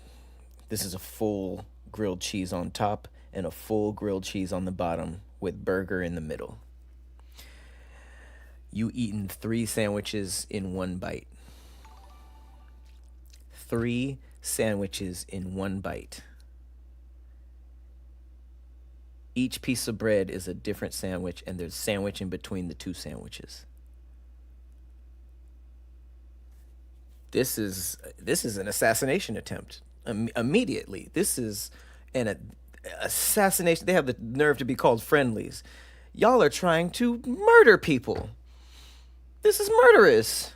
A: This is a full grilled cheese on top and a full grilled cheese on the bottom with burger in the middle. You eaten 3 sandwiches in one bite. 3 sandwiches in one bite. Each piece of bread is a different sandwich, and there's sandwich in between the 2 sandwiches. This is an assassination attempt. Immediately, this is an assassination. They have the nerve to be called Friendlies. Y'all are trying to murder people. This is murderous.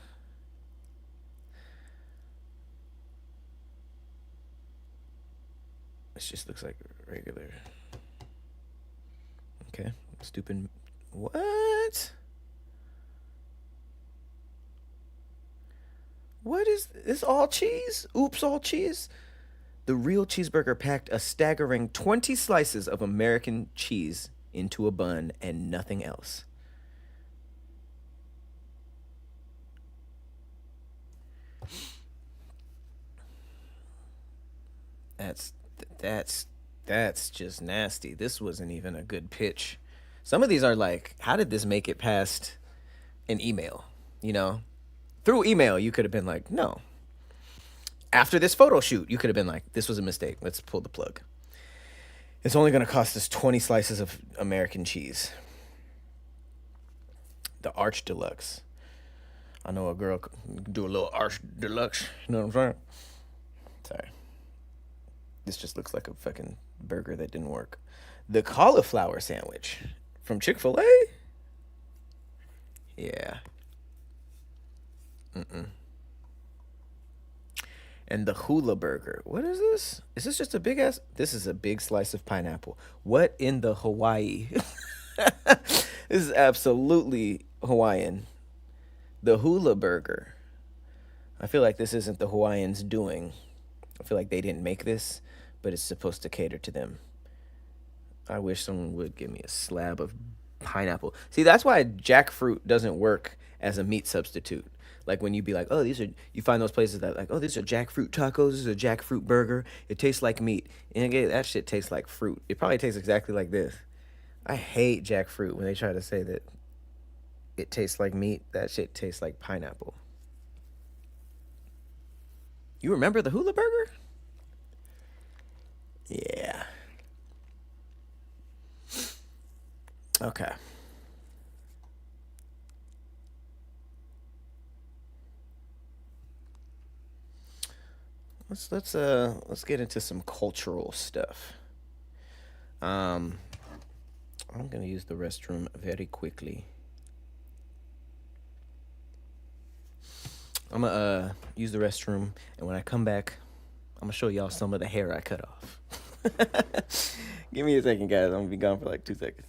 A: This just looks like regular. Okay, stupid. What? What is this? All cheese? Oops, all cheese? The real cheeseburger packed a staggering 20 slices of American cheese into a bun and nothing else. That's just nasty. This wasn't even a good pitch. Some of these are like, how did this make it past an email? You know? Through email, you could have been like, no. After this photo shoot, you could have been like, this was a mistake. Let's pull the plug. It's only going to cost us 20 slices of American cheese. The Arch Deluxe. I know a girl could do a little Arch Deluxe. You know what I'm saying? Sorry. This just looks like a fucking burger that didn't work. The cauliflower sandwich from Chick-fil-A? Yeah. And the hula burger. What is this? Is this just a big ass? This is a big slice of pineapple. What in the Hawaii? This is absolutely Hawaiian. The hula burger. I feel like this isn't the Hawaiians doing. I feel like they didn't make this, but it's supposed to cater to them. I wish someone would give me a slab of pineapple. See, that's why jackfruit doesn't work as a meat substitute. Like when you be like, oh, these are, you find those places that like, oh, these are jackfruit tacos, this is a jackfruit burger. It tastes like meat. And again, that shit tastes like fruit. It probably tastes exactly like this. I hate jackfruit when they try to say that it tastes like meat. That shit tastes like pineapple. You remember the hula burger? Yeah. Okay. Let's get into some cultural stuff. Um, I'm gonna use the restroom very quickly. I'm gonna use the restroom, and when I come back, I'm gonna show y'all some of the hair I cut off. Give me a second, guys. I'm gonna be gone for like 2 seconds.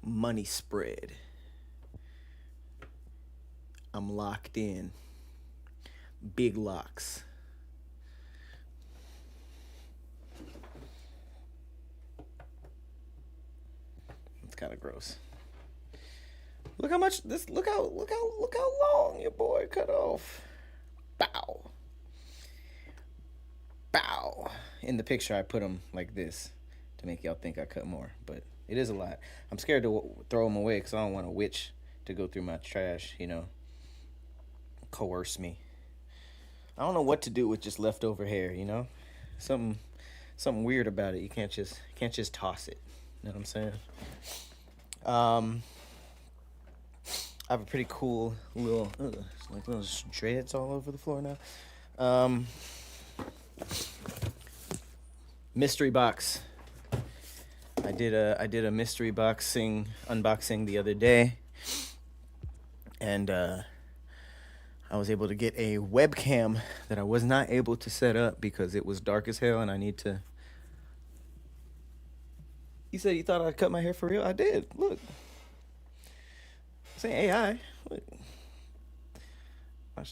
A: Money spread. I'm locked in. Big locks. It's kind of gross. Look how much this. Look how long your boy cut off. Bow. Bow. In the picture, I put him like this to make y'all think I cut more, but it is a lot. I'm scared to throw them away because I don't want a witch to go through my trash, coerce me. I don't know what to do with just leftover hair. Something something weird about it. You can't just toss it. You know what I'm saying? Um, I have a pretty cool little it's like little dreads all over the floor now. Um, mystery box. I did a mystery unboxing the other day, and I was able to get a webcam that I was not able to set up because it was dark as hell, and I need to. You said you thought I'd cut my hair for real? I did. Look, say AI. Look.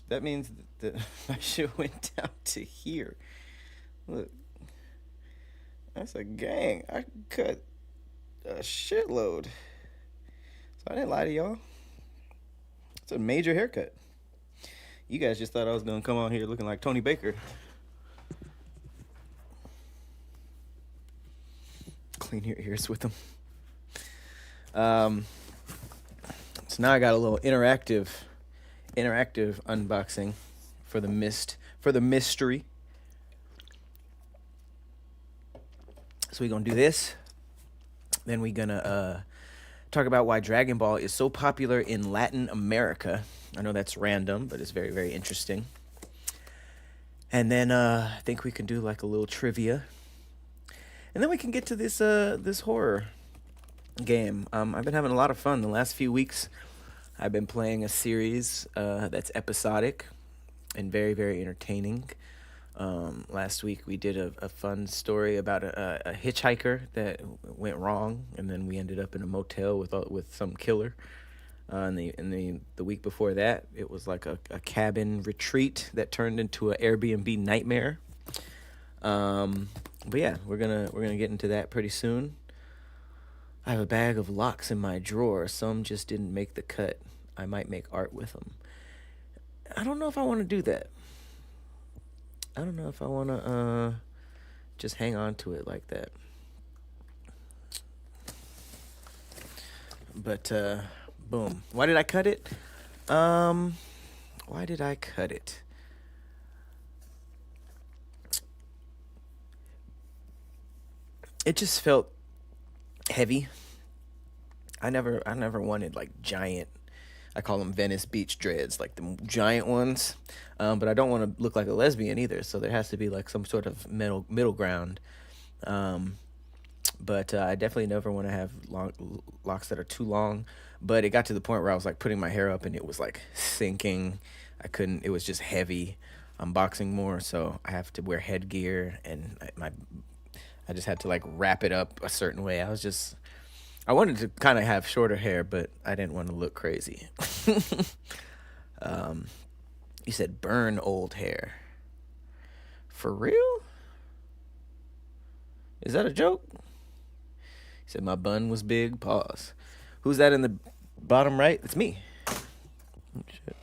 A: That means that my shit went down to here. Look, that's a gang. I cut a shitload. So I didn't lie to y'all. It's a major haircut. You guys just thought I was gonna come on here looking like Tony Baker. Clean your ears with them. So now I got a little interactive unboxing for the mystery. So we're gonna do this. Then we're gonna talk about why Dragon Ball is so popular in Latin America. I know that's random, but it's very, very interesting. And then I think we can do like a little trivia. And then we can get to this horror game. I've been having a lot of fun the last few weeks. I've been playing a series that's episodic and very, very entertaining. Last week we did a fun story about a hitchhiker that went wrong, and then we ended up in a motel with some killer. And the week before that, it was like a cabin retreat that turned into an Airbnb nightmare. But yeah, we're gonna get into that pretty soon. I have a bag of locks in my drawer. Some just didn't make the cut. I might make art with them. I don't know if I want to do that. I don't know if I want to just hang on to it like that. But boom. Why did I cut it? Why did I cut it? It just felt heavy. I never wanted like giant. I call them Venice Beach dreads, like the giant ones. But I don't want to look like a lesbian either, so there has to be like some sort of middle ground. But I definitely never want to have locks that are too long. But it got to the point where I was like putting my hair up and it was like sinking. I couldn't. It was just heavy. I'm boxing more, so I have to wear headgear, and I just had to like wrap it up a certain way. I wanted to kind of have shorter hair, but I didn't want to look crazy. You said burn old hair. For real? Is that a joke? You said my bun was big. Pause. Who's that in the bottom right? It's me. Oh, shit.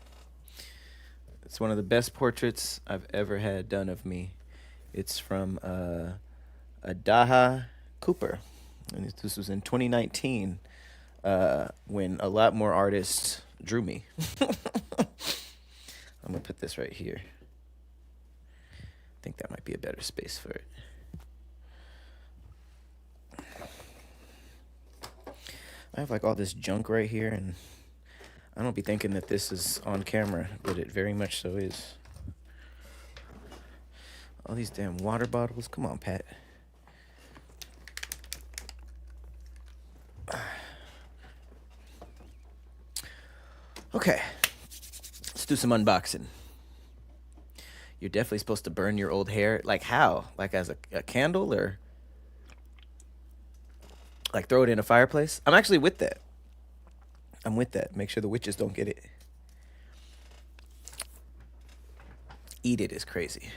A: It's one of the best portraits I've ever had done of me. It's from Adaha Cooper. And this was in 2019 when a lot more artists drew me. I'm going to put this right here. I think that might be a better space for it. I have like all this junk right here, and I don't be thinking that this is on camera, but it very much so is. All these damn water bottles. Come on, Pat. Okay. Let's do some unboxing. You're definitely supposed to burn your old hair. Like how? Like as a candle, or like throw it in a fireplace? I'm actually with that. I'm with that. Make sure the witches don't get it. Eat it is crazy.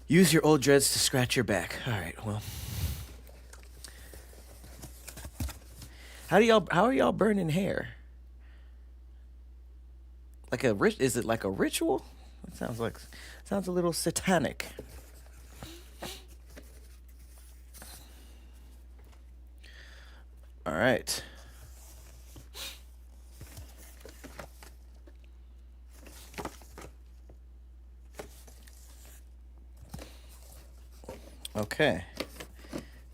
A: Use your old dreads to scratch your back. All right, well. How are y'all burning hair? Like is it like a ritual? It sounds a little satanic. All right. Okay.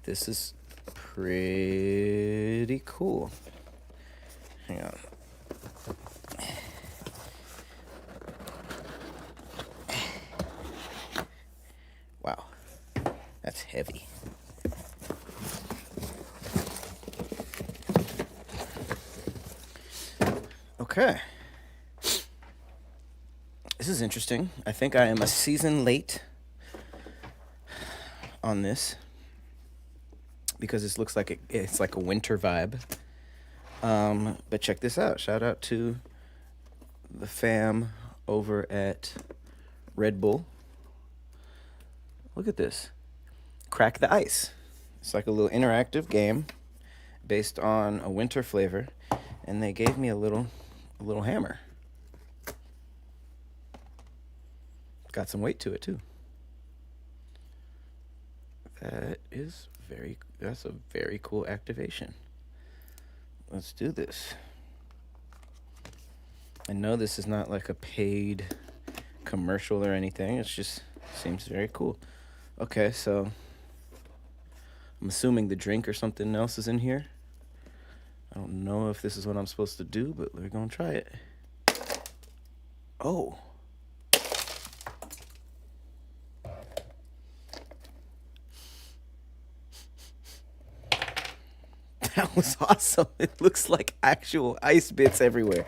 A: This is pretty cool. Hang on. Wow. That's heavy. Okay. This is interesting. I think I am a season late on this because this looks like it's like a winter vibe. But check this out. Shout out to the fam over at Red Bull. Look at this. Crack the Ice. It's like a little interactive game based on a winter flavor, and they gave me a little hammer. Got some weight to it too. That's a very cool activation. Let's do this. I know this is not like a paid commercial or anything. It just seems very cool. Okay, so I'm assuming the drink or something else is in here. I don't know if this is what I'm supposed to do, but we're gonna try it. Oh. That was awesome. It looks like actual ice bits everywhere.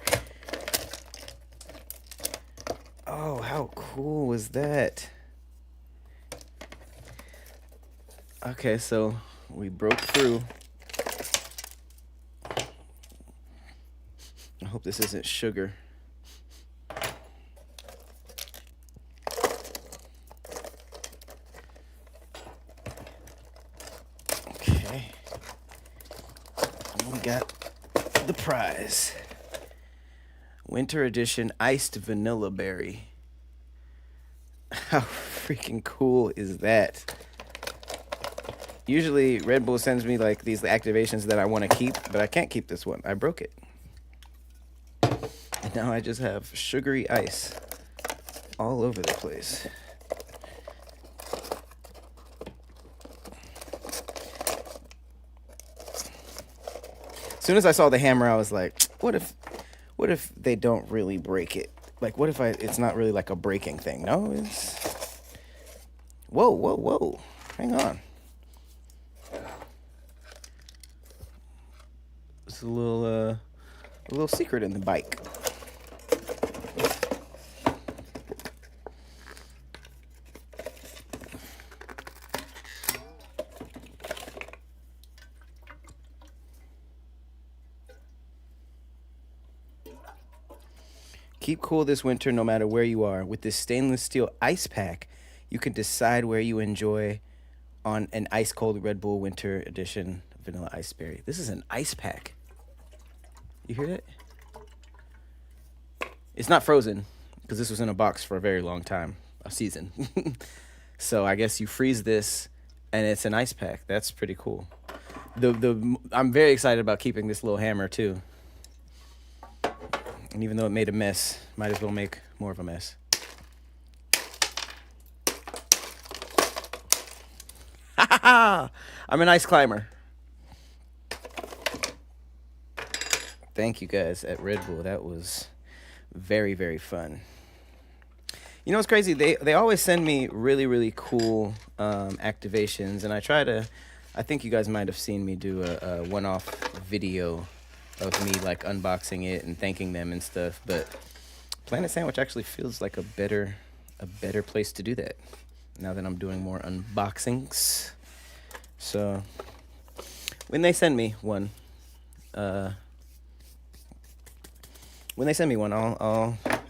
A: Oh, how cool was that? Okay, so we broke through. I hope this isn't sugar. Okay. We got the prize. Winter edition iced vanilla berry. How freaking cool is that? Usually Red Bull sends me like these activations that I want to keep, but I can't keep this one. I broke it. And now I just have sugary ice all over the place. As soon as I saw the hammer, I was like, what if they don't really break it? Like, what if it's not really like a breaking thing? No, it's... Whoa. Hang on. It's a little secret in the bike. Keep cool this winter no matter where you are. With this stainless steel ice pack, you can decide where you enjoy on an ice cold Red Bull Winter Edition Vanilla Ice Berry. This is an ice pack. You hear that? It's not frozen because this was in a box for a very long time, a season. So I guess you freeze this and it's an ice pack. That's pretty cool. I'm very excited about keeping this little hammer too. And even though it made a mess, might as well make more of a mess. I'm an ice climber. Thank you guys at Red Bull. That was very, very fun. You know what's crazy? They always send me really, really cool activations, and I try to. I think you guys might have seen me do a one-off video of me like unboxing it and thanking them and stuff. But Planet Sandwich actually feels like a better place to do that now that I'm doing more unboxings. So when they send me one, I'll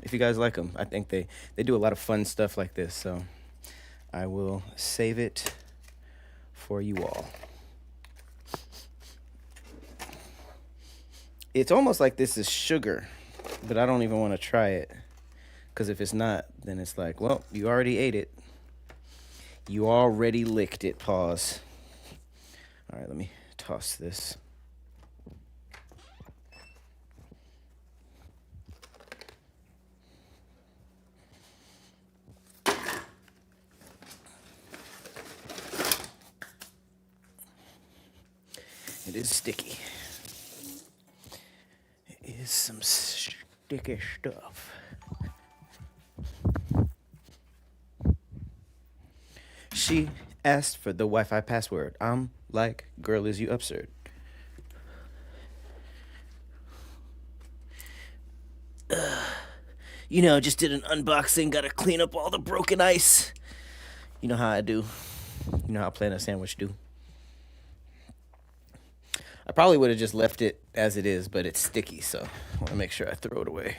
A: if you guys like them. I think they do a lot of fun stuff like this, so I will save it for you all. It's almost like this is sugar, but I don't even want to try it, because if it's not, then it's like, well, you already ate it. You already licked it. Pause. All right, let me toss this. It is sticky. It is some sticky stuff. She asked for the Wi-Fi password. I'm like, girl, is you absurd? You know, just did an unboxing. Gotta clean up all the broken ice. You know how I do. You know how Planet Sandwich do. I probably would have just left it as it is, but it's sticky, so I want to make sure I throw it away.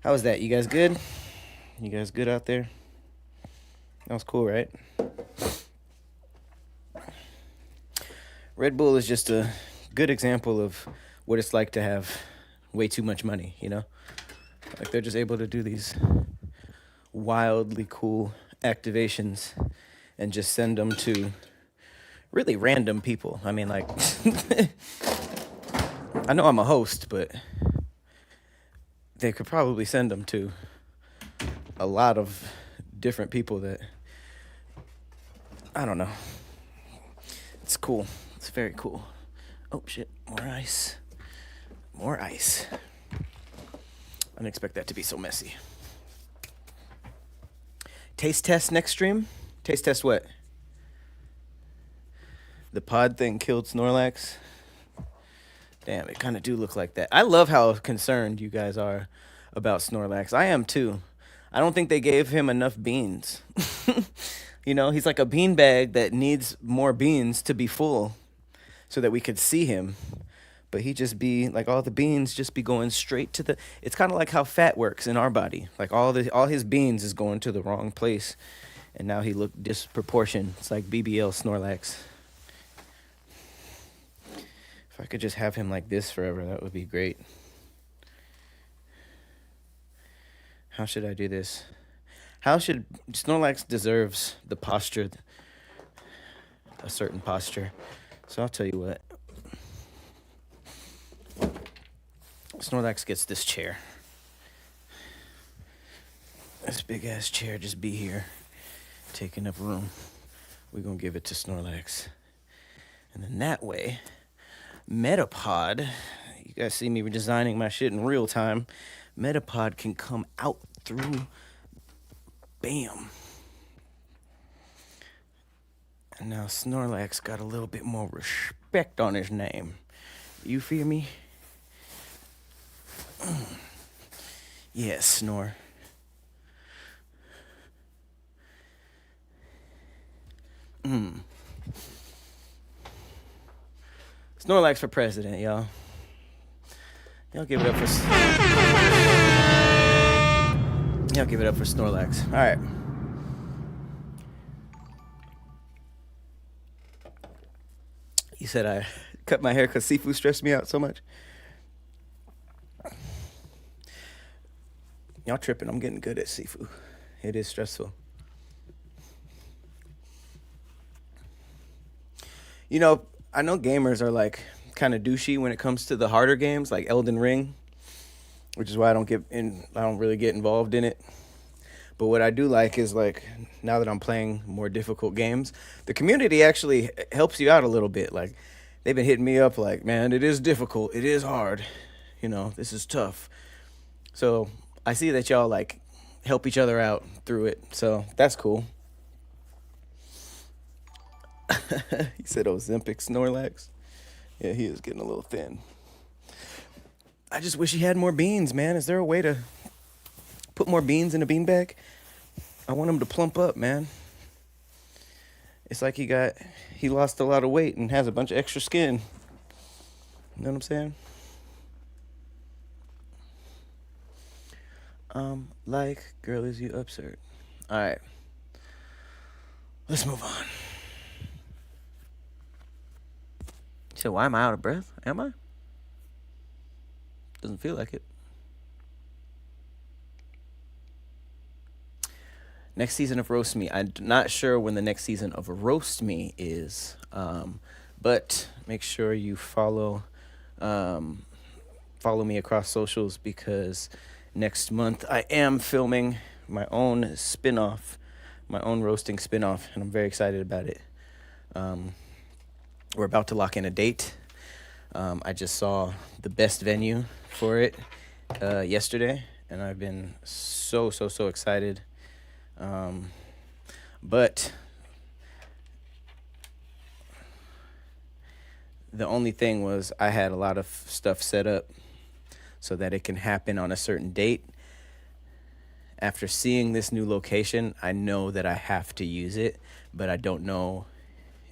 A: How was that? You guys good? You guys good out there? That was cool, right? Red Bull is just a good example of what it's like to have way too much money, you know? Like, they're just able to do these wildly cool activations and just send them to really random people. I mean, like, I know I'm a host, but they could probably send them to a lot of different people that, I don't know. It's cool. It's very cool. Oh, shit. More ice. More ice. I didn't expect that to be so messy. Taste test next stream? Taste test what? The pod thing killed Snorlax? Damn, it kind of do look like that. I love how concerned you guys are about Snorlax. I am too. I don't think they gave him enough beans. You know, he's like a beanbag that needs more beans to be full so that we could see him. But he just be like, all the beans just be going straight to the. It's kind of like how fat works in our body. Like all his beans is going to the wrong place, and now he looked disproportionate. It's like BBL Snorlax. If I could just have him like this forever, that would be great. How should I do this? How should Snorlax deserves the posture, a certain posture. So I'll tell you what. Snorlax gets this chair. This big ass chair just be here, taking up room. We're gonna give it to Snorlax. And then that way, Metapod, you guys see me redesigning my shit in real time. Metapod can come out through, bam. And now Snorlax got a little bit more respect on his name. You feel me? Yes, Snore. Snorlax for president, y'all. Y'all give it up for Snorlax. All right. You said I cut my hair because Sifu stressed me out so much. Y'all tripping. I'm getting good at Sifu. It is stressful. You know, I know gamers are like kind of douchey when it comes to the harder games like Elden Ring, which is why I don't really get involved in it. But what I do like is like now that I'm playing more difficult games, the community actually helps you out a little bit. Like they've been hitting me up like, man, it is difficult, it is hard, this is tough. So I see that y'all like help each other out through it. So that's cool. He said Ozempic Snorlax. Yeah, he is getting a little thin. I just wish he had more beans, man. Is there a way to put more beans in a beanbag? I want him to plump up, man. It's like he lost a lot of weight and has a bunch of extra skin. You know what I'm saying? Like, girl, is you absurd. All right. Let's move on. So why am I out of breath? Am I? Doesn't feel like it. Next season of Roast Me. I'm not sure when the next season of Roast Me is, but make sure you follow me across socials because next month I am filming my own spin-off, my own roasting spin-off, and I'm very excited about it. We're about to lock in a date. I just saw the best venue for it yesterday, and I've been so excited. But the only thing was I had a lot of stuff set up so that it can happen on a certain date. After seeing this new location, I know that I have to use it, but I don't know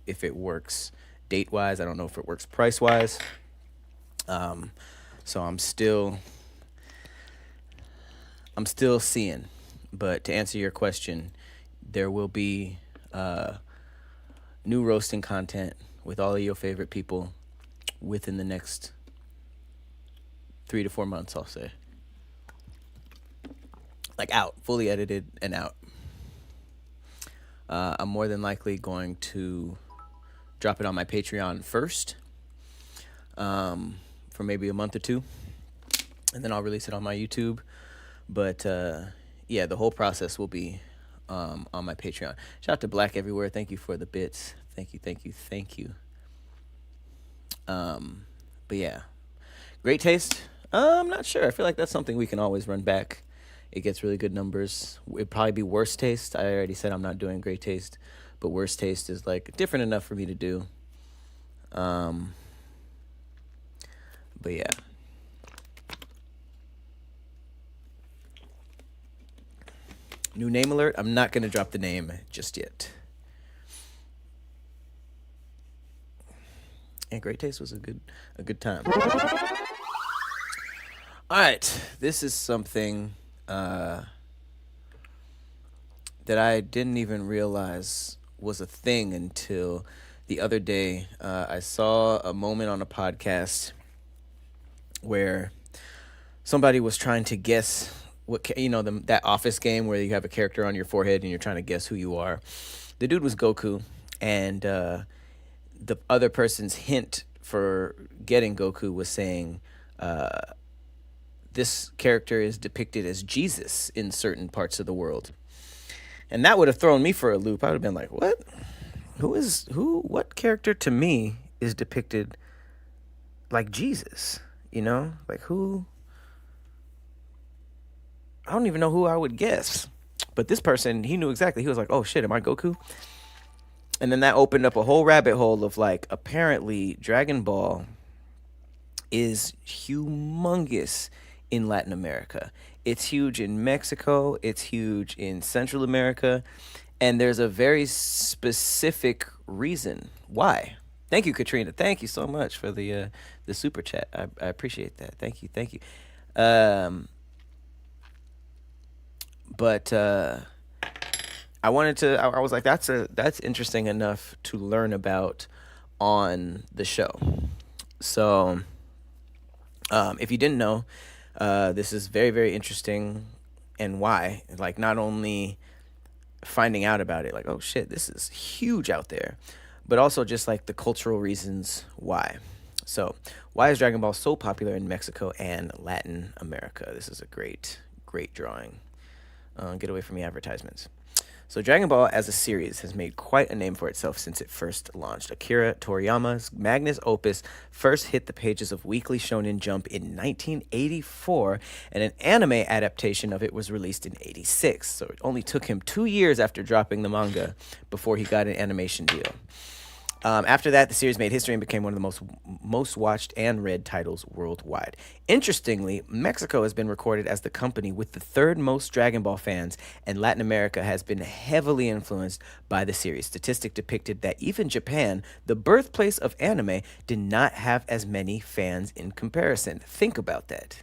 A: if it works date-wise. I don't know if it works price-wise. So I'm still seeing. But to answer your question, there will be new roasting content with all of your favorite people within the next 3 to 4 months, I'll say. Like out, fully edited and out. I'm more than likely going to drop it on my Patreon first for maybe a month or two, and then I'll release it on my YouTube. But yeah, the whole process will be on my Patreon. Shout out to Black Everywhere. Thank you for the bits. Thank you. But yeah, Great Taste. I'm not sure. I feel like that's something we can always run back. It gets really good numbers. It'd probably be Worst Taste. I already said I'm not doing Great Taste, but Worst Taste is like different enough for me to do. But yeah. New name alert. I'm not going to drop the name just yet. And Great Taste was a good time. All right, this is something that I didn't even realize was a thing until the other day. I saw a moment on a podcast where somebody was trying to guess what that Office game where you have a character on your forehead and you're trying to guess who you are. The dude was Goku, and the other person's hint for getting Goku was saying this character is depicted as Jesus in certain parts of the world. And that would have thrown me for a loop. I would have been like, what? What character to me is depicted like Jesus? Like who? I don't even know who I would guess. But this person, he knew exactly. He was like, oh shit, am I Goku? And then that opened up a whole rabbit hole of like, apparently Dragon Ball is humongous in Latin America. It's huge in Mexico. It's huge in Central America. And there's a very specific reason why. Thank you, Katrina. Thank you so much for the super chat. I appreciate that. Thank you. But I was like, that's interesting enough to learn about on the show. So if you didn't know, this is very, very interesting. And why? Like, not only finding out about it, like, oh shit, this is huge out there, but also just like the cultural reasons why. So why is Dragon Ball so popular in Mexico and Latin America? This is a great drawing. Get away from me, advertisements. So Dragon Ball as a series has made quite a name for itself since it first launched. Akira Toriyama's magnus opus first hit the pages of Weekly Shonen Jump in 1984, and an anime adaptation of it was released in 86. So it only took him 2 years after dropping the manga before he got an animation deal. After that, the series made history and became one of the most watched and read titles worldwide. Interestingly, Mexico has been recorded as the country with the third most Dragon Ball fans, and Latin America has been heavily influenced by the series. Statistic depicted that even Japan, the birthplace of anime, did not have as many fans in comparison. Think about that.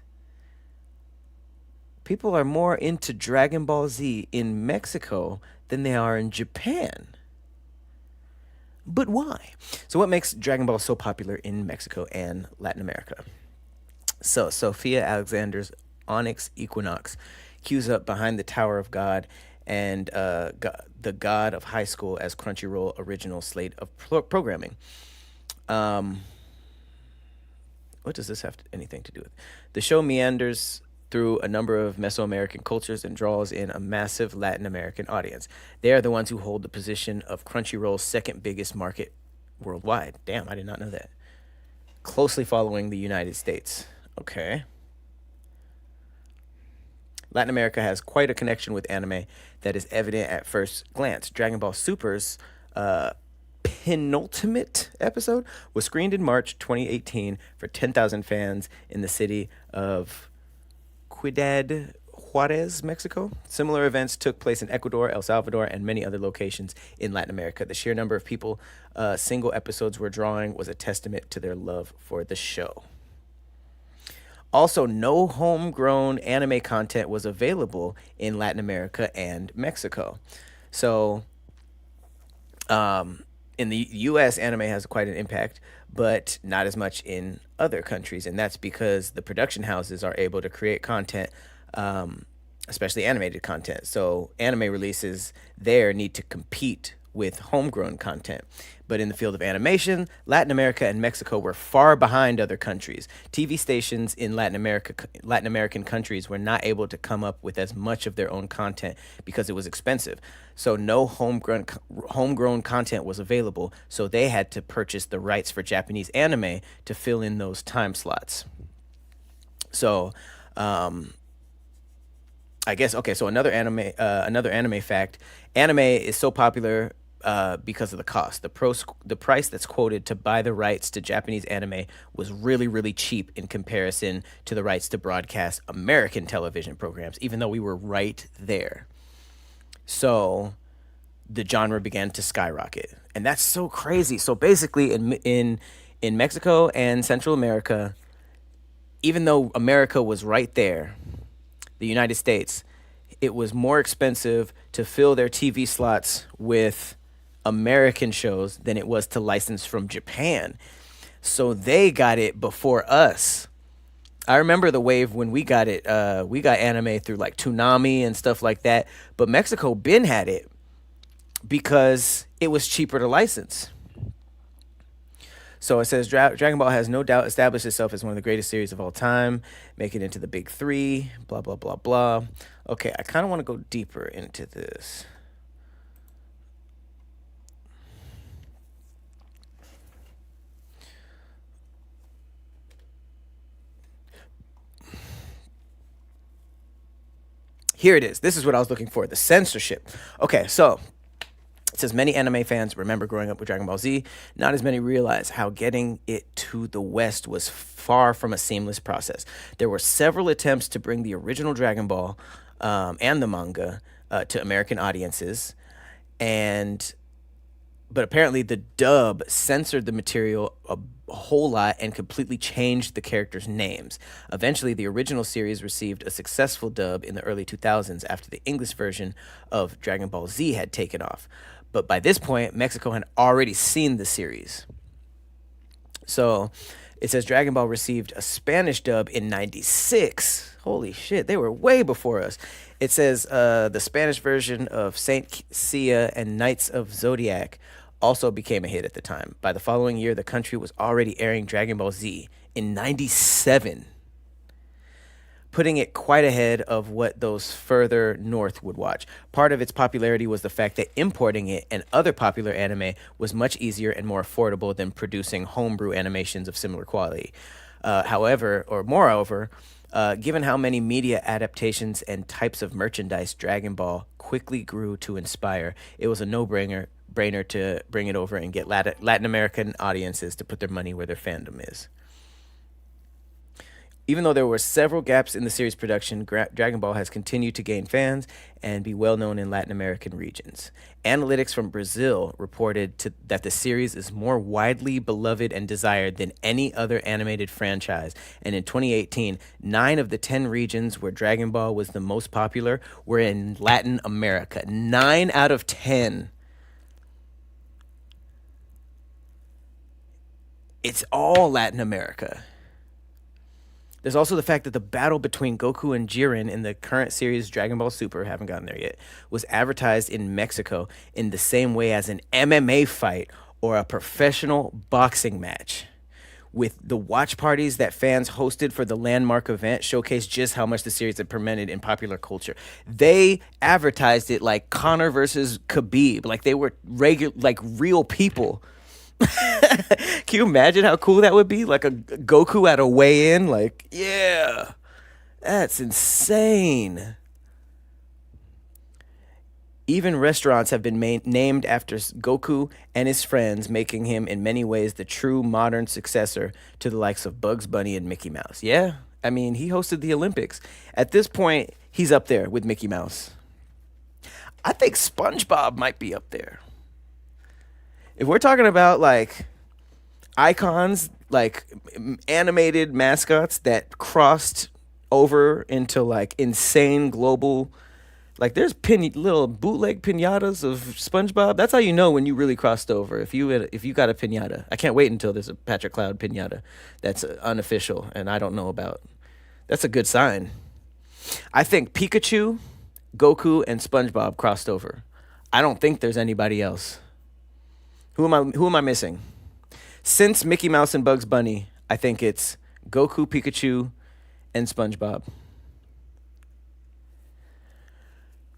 A: People are more into Dragon Ball Z in Mexico than they are in Japan. But why? So what makes Dragon Ball so popular in Mexico and Latin America? So Sophia Alexander's Onyx Equinox queues up behind the Tower of God and the God of High School as Crunchyroll original slate of programming. What does this have anything to do with? The show meanders through a number of Mesoamerican cultures and draws in a massive Latin American audience. They are the ones who hold the position of Crunchyroll's second biggest market worldwide. Damn, I did not know that. Closely following the United States. Okay. Latin America has quite a connection with anime that is evident at first glance. Dragon Ball Super's penultimate episode was screened in March 2018 for 10,000 fans in the city of Ciudad Juarez, Mexico. Similar events took place in Ecuador, El Salvador, and many other locations in Latin America. The sheer number of people single episodes were drawing was a testament to their love for the show. Also, no homegrown anime content was available in Latin America and Mexico. So, in the U.S., anime has quite an impact, but not as much in other countries. And that's because the production houses are able to create content, especially animated content. So anime releases there need to compete with homegrown content. But in the field of animation, Latin America and Mexico were far behind other countries. TV stations in Latin American countries were not able to come up with as much of their own content because it was expensive. So no homegrown content was available, so they had to purchase the rights for Japanese anime to fill in those time slots. So I guess, okay, so another anime fact, anime is so popular because of the cost. The price that's quoted to buy the rights to Japanese anime was really, really cheap in comparison to the rights to broadcast American television programs, even though we were right there. So the genre began to skyrocket. And that's so crazy. So basically in Mexico and Central America, even though America was right there, the United States, it was more expensive to fill their TV slots with American shows than it was to license from Japan. So they got it before us. I remember the wave when we got it. We got anime through like Toonami and stuff like that. But Mexico been had it because it was cheaper to license. So it says Dragon Ball has no doubt established itself as one of the greatest series of all time, making it into the big three, blah, blah, blah, blah. Okay, I kind of want to go deeper into this. Here it is. This is what I was looking for, the censorship. Okay, so it says many anime fans remember growing up with Dragon Ball Z. Not as many realize how getting it to the West was far from a seamless process. There were several attempts to bring the original Dragon Ball and the manga to American audiences, but apparently the dub censored the material a whole lot and completely changed the characters' names. Eventually, the original series received a successful dub in the early 2000s after the English version of Dragon Ball Z had taken off. But by this point, Mexico had already seen the series. So it says Dragon Ball received a Spanish dub in 96. Holy shit, they were way before us. It says the Spanish version of Saint Seiya and Knights of Zodiac also became a hit at the time. By the following year, the country was already airing Dragon Ball Z in 97. putting it quite ahead of what those further north would watch. Part of its popularity was the fact that importing it and other popular anime was much easier and more affordable than producing homebrew animations of similar quality. Moreover, given how many media adaptations and types of merchandise Dragon Ball quickly grew to inspire, it was a no-brainer to bring it over and get Latin American audiences to put their money where their fandom is. Even though there were several gaps in the series' production, Dragon Ball has continued to gain fans and be well known in Latin American regions. Analytics from Brazil reported that the series is more widely beloved and desired than any other animated franchise. And in 2018, 9 of the 10 regions where Dragon Ball was the most popular were in Latin America. 9 out of 10. It's all Latin America. There's also the fact that the battle between Goku and Jiren in the current series Dragon Ball Super, haven't gotten there yet, was advertised in Mexico in the same way as an MMA fight or a professional boxing match. With the watch parties that fans hosted for the landmark event showcased just how much the series had fermented in popular culture. They advertised it like Conor versus Khabib, like they were real people. Can you imagine how cool that would be? Like a Goku at a weigh-in? Like, yeah, that's insane. Even restaurants have been named after Goku and his friends, making him in many ways the true modern successor to the likes of Bugs Bunny and Mickey Mouse. Yeah, I mean, he hosted the Olympics. At this point, he's up there with Mickey Mouse. I think SpongeBob might be up there. If we're talking about like icons, like animated mascots that crossed over into like insane global, like there's little bootleg piñatas of SpongeBob. That's how you know when you really crossed over. If you got a piñata, I can't wait until there's a Patrick Cloud piñata that's unofficial and I don't know about. That's a good sign. I think Pikachu, Goku, and SpongeBob crossed over. I don't think there's anybody else. Who am I missing? Since Mickey Mouse and Bugs Bunny, I think it's Goku, Pikachu, and SpongeBob.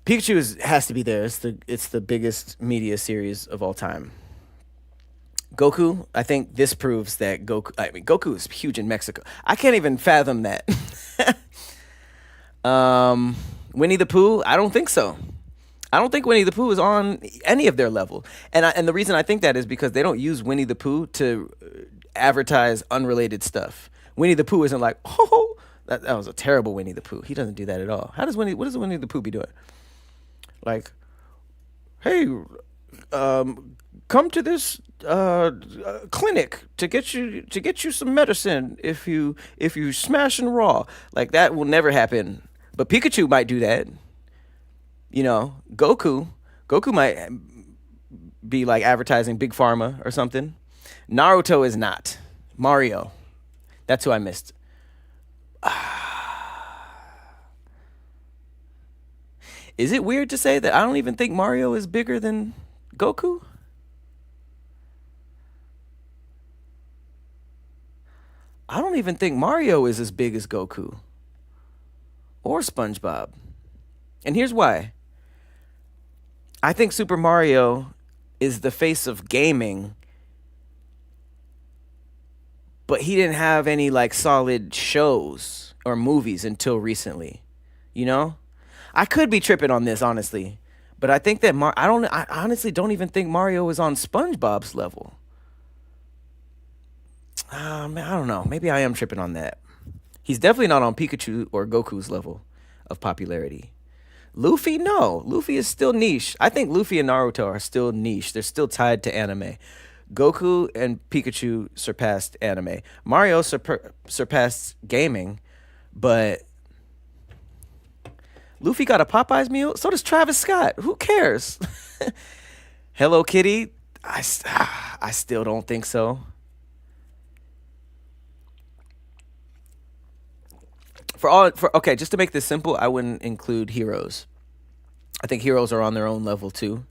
A: Pikachu has to be there. It's the biggest media series of all time. Goku, I think this proves that Goku is huge in Mexico. I can't even fathom that. Winnie the Pooh, I don't think so. I don't think Winnie the Pooh is on any of their level. And the reason I think that is because they don't use Winnie the Pooh to advertise unrelated stuff. Winnie the Pooh isn't like, oh, that was a terrible Winnie the Pooh. He doesn't do that at all. What does Winnie the Pooh be doing? Like, hey, come to this clinic to get you some medicine if you smash and raw. Like that will never happen. But Pikachu might do that. You know, Goku might be like advertising Big Pharma or something. Naruto is not. Mario. That's who I missed. Is it weird to say that I don't even think Mario is bigger than Goku? I don't even think Mario is as big as Goku or SpongeBob. And here's why. I think Super Mario is the face of gaming, but he didn't have any like solid shows or movies until recently. You know? I could be tripping on this, honestly, but I think that I honestly don't even think Mario is on SpongeBob's level. Man, I don't know. Maybe I am tripping on that. He's definitely not on Pikachu or Goku's level of popularity. Luffy, no. Luffy is still niche. I think Luffy and Naruto are still niche. They're still tied to anime. Goku and Pikachu surpassed anime. Mario surpassed gaming, but Luffy got a Popeyes meal. So does Travis Scott. Who cares? Hello Kitty. I still don't think so. Okay, just to make this simple, I wouldn't include Heroes. I think Heroes are on their own level too.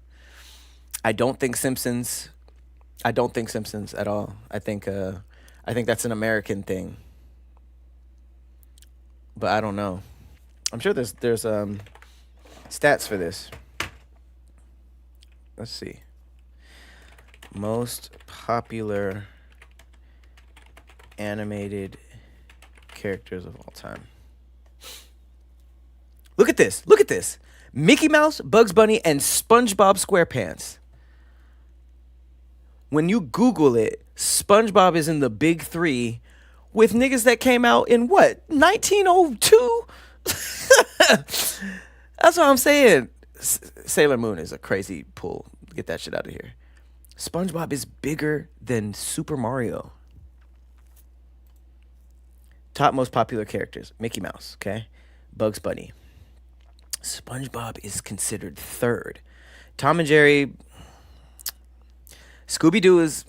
A: I don't think Simpsons at all. I think that's an American thing. but I don't know. I'm sure there's stats for this. Let's see. Most popular animated characters of all time. Look at this. Look at this. Mickey Mouse, Bugs Bunny, and SpongeBob SquarePants. When you Google it, SpongeBob is in the big three with niggas that came out in what? 1902? That's what I'm saying. Sailor Moon is a crazy pull. Get that shit out of here. SpongeBob is bigger than Super Mario. Top most popular characters. Mickey Mouse, okay? Bugs Bunny. SpongeBob is considered third. Tom and Jerry. Scooby-Doo is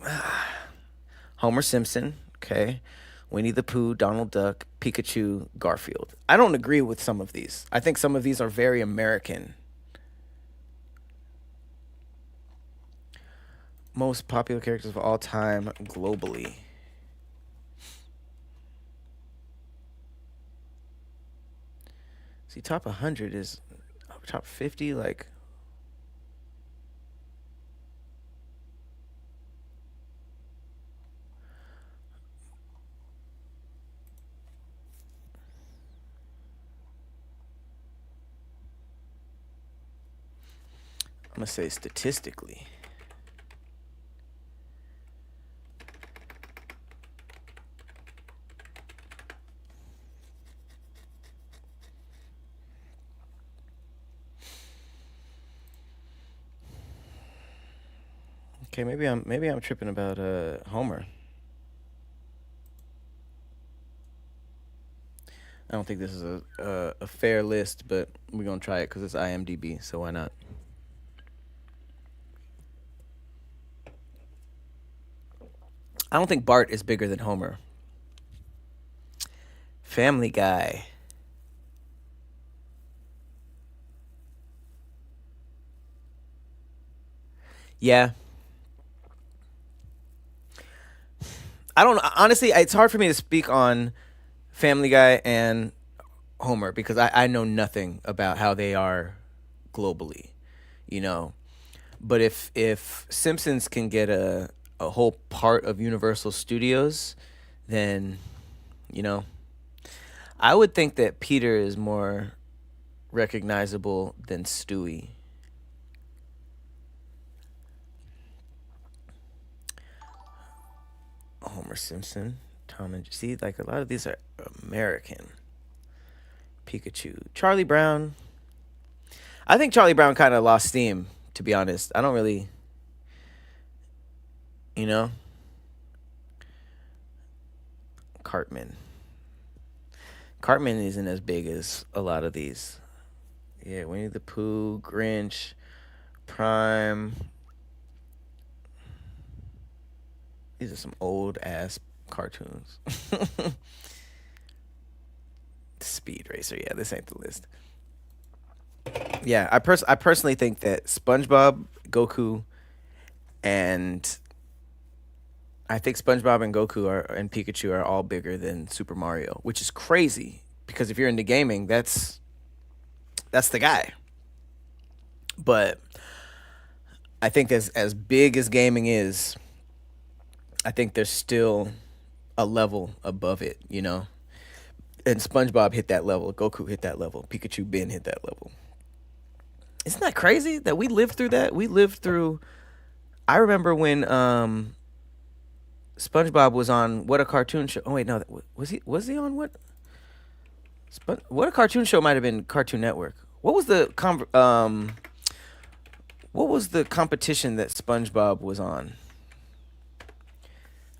A: Homer Simpson, okay? Winnie the Pooh, Donald Duck, Pikachu, Garfield. I don't agree with some of these. I think some of these are very American. Most popular characters of all time globally. See, top 100 is top 50, like. I'm going to say statistically. Okay, maybe I'm tripping about Homer. I don't think this is a fair list, but we're gonna try it because it's IMDb, so why not? I don't think Bart is bigger than Homer. Family Guy. Yeah. I don't honestly. It's hard for me to speak on Family Guy and Homer because I know nothing about how they are globally, you know. But if Simpsons can get a whole part of Universal Studios, then you know I would think that Peter is more recognizable than Stewie. Homer Simpson, Tom and see, like a lot of these are American. Pikachu, Charlie Brown. I think Charlie Brown kind of lost steam, to be honest. I don't really, you know, Cartman. Cartman isn't as big as a lot of these. Yeah, Winnie the Pooh, Grinch, Prime. These are some old ass cartoons. Speed Racer, yeah, this ain't the list. Yeah, I personally think that SpongeBob, Goku, and I think SpongeBob and Goku are and Pikachu are all bigger than Super Mario, which is crazy because if you're into gaming, that's the guy. But I think as big as gaming is, I think there's still a level above it, you know. And SpongeBob hit that level, Goku hit that level, Pikachu Ben hit that level. Isn't that crazy that we lived through that? We lived through. I remember when SpongeBob was on what a cartoon show. Oh wait, no, was he on what? What a cartoon show might have been Cartoon Network. What was the competition that SpongeBob was on?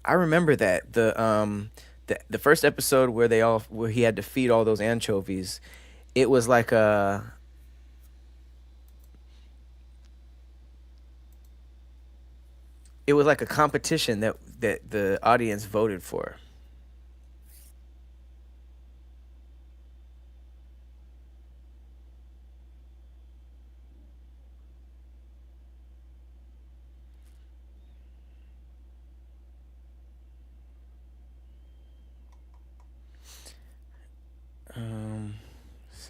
A: I remember that the first episode where he had to feed all those anchovies. It was like a competition that the audience voted for.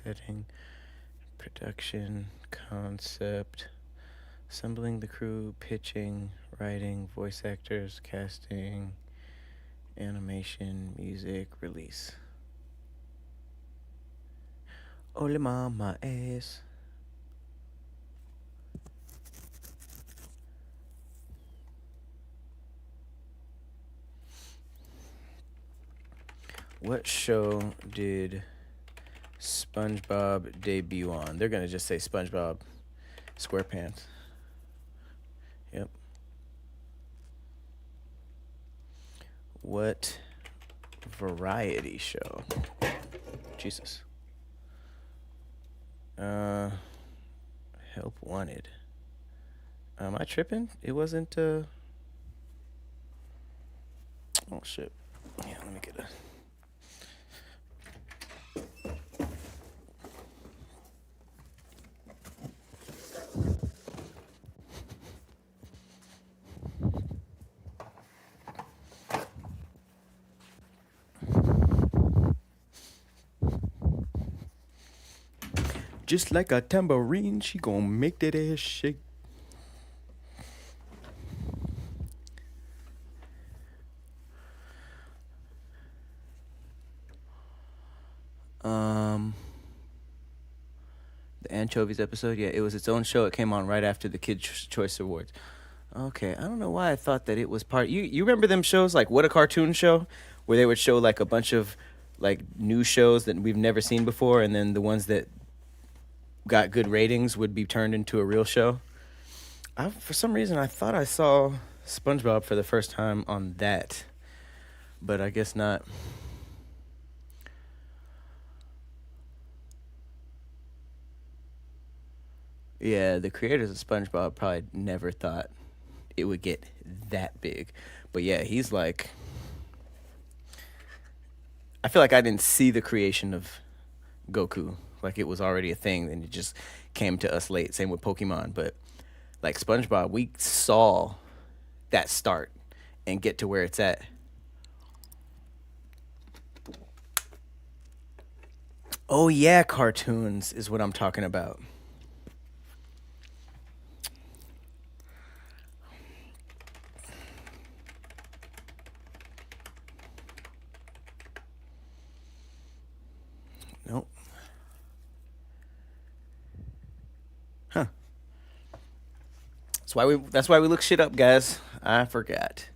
A: setting, production, concept, assembling the crew, pitching, writing, voice actors, casting, animation, music, release. Ole mama ass. What show did SpongeBob debut on? They're gonna just say SpongeBob SquarePants. Yep. What variety show? Jesus. Help wanted. Am I tripping? It wasn't. Oh shit. Yeah, let me get a. Just like a tambourine, she gon' make that ass shake. The Anchovies episode, yeah, it was its own show. It came on right after the Kids' Choice Awards. Okay, I don't know why I thought that it was part. You remember them shows like What a Cartoon Show, where they would show like a bunch of like new shows that we've never seen before, and then the ones that got good ratings would be turned into a real show. For some reason, I thought I saw SpongeBob for the first time on that, but I guess not. Yeah, the creators of SpongeBob probably never thought it would get that big. But yeah, he's like, I feel like I didn't see the creation of Goku. Like it was already a thing and it just came to us late. Same with Pokemon. But like SpongeBob, we saw that start and get to where it's at. Oh yeah, cartoons is what I'm talking about. Nope. Huh. That's why we look shit up, guys. I forgot.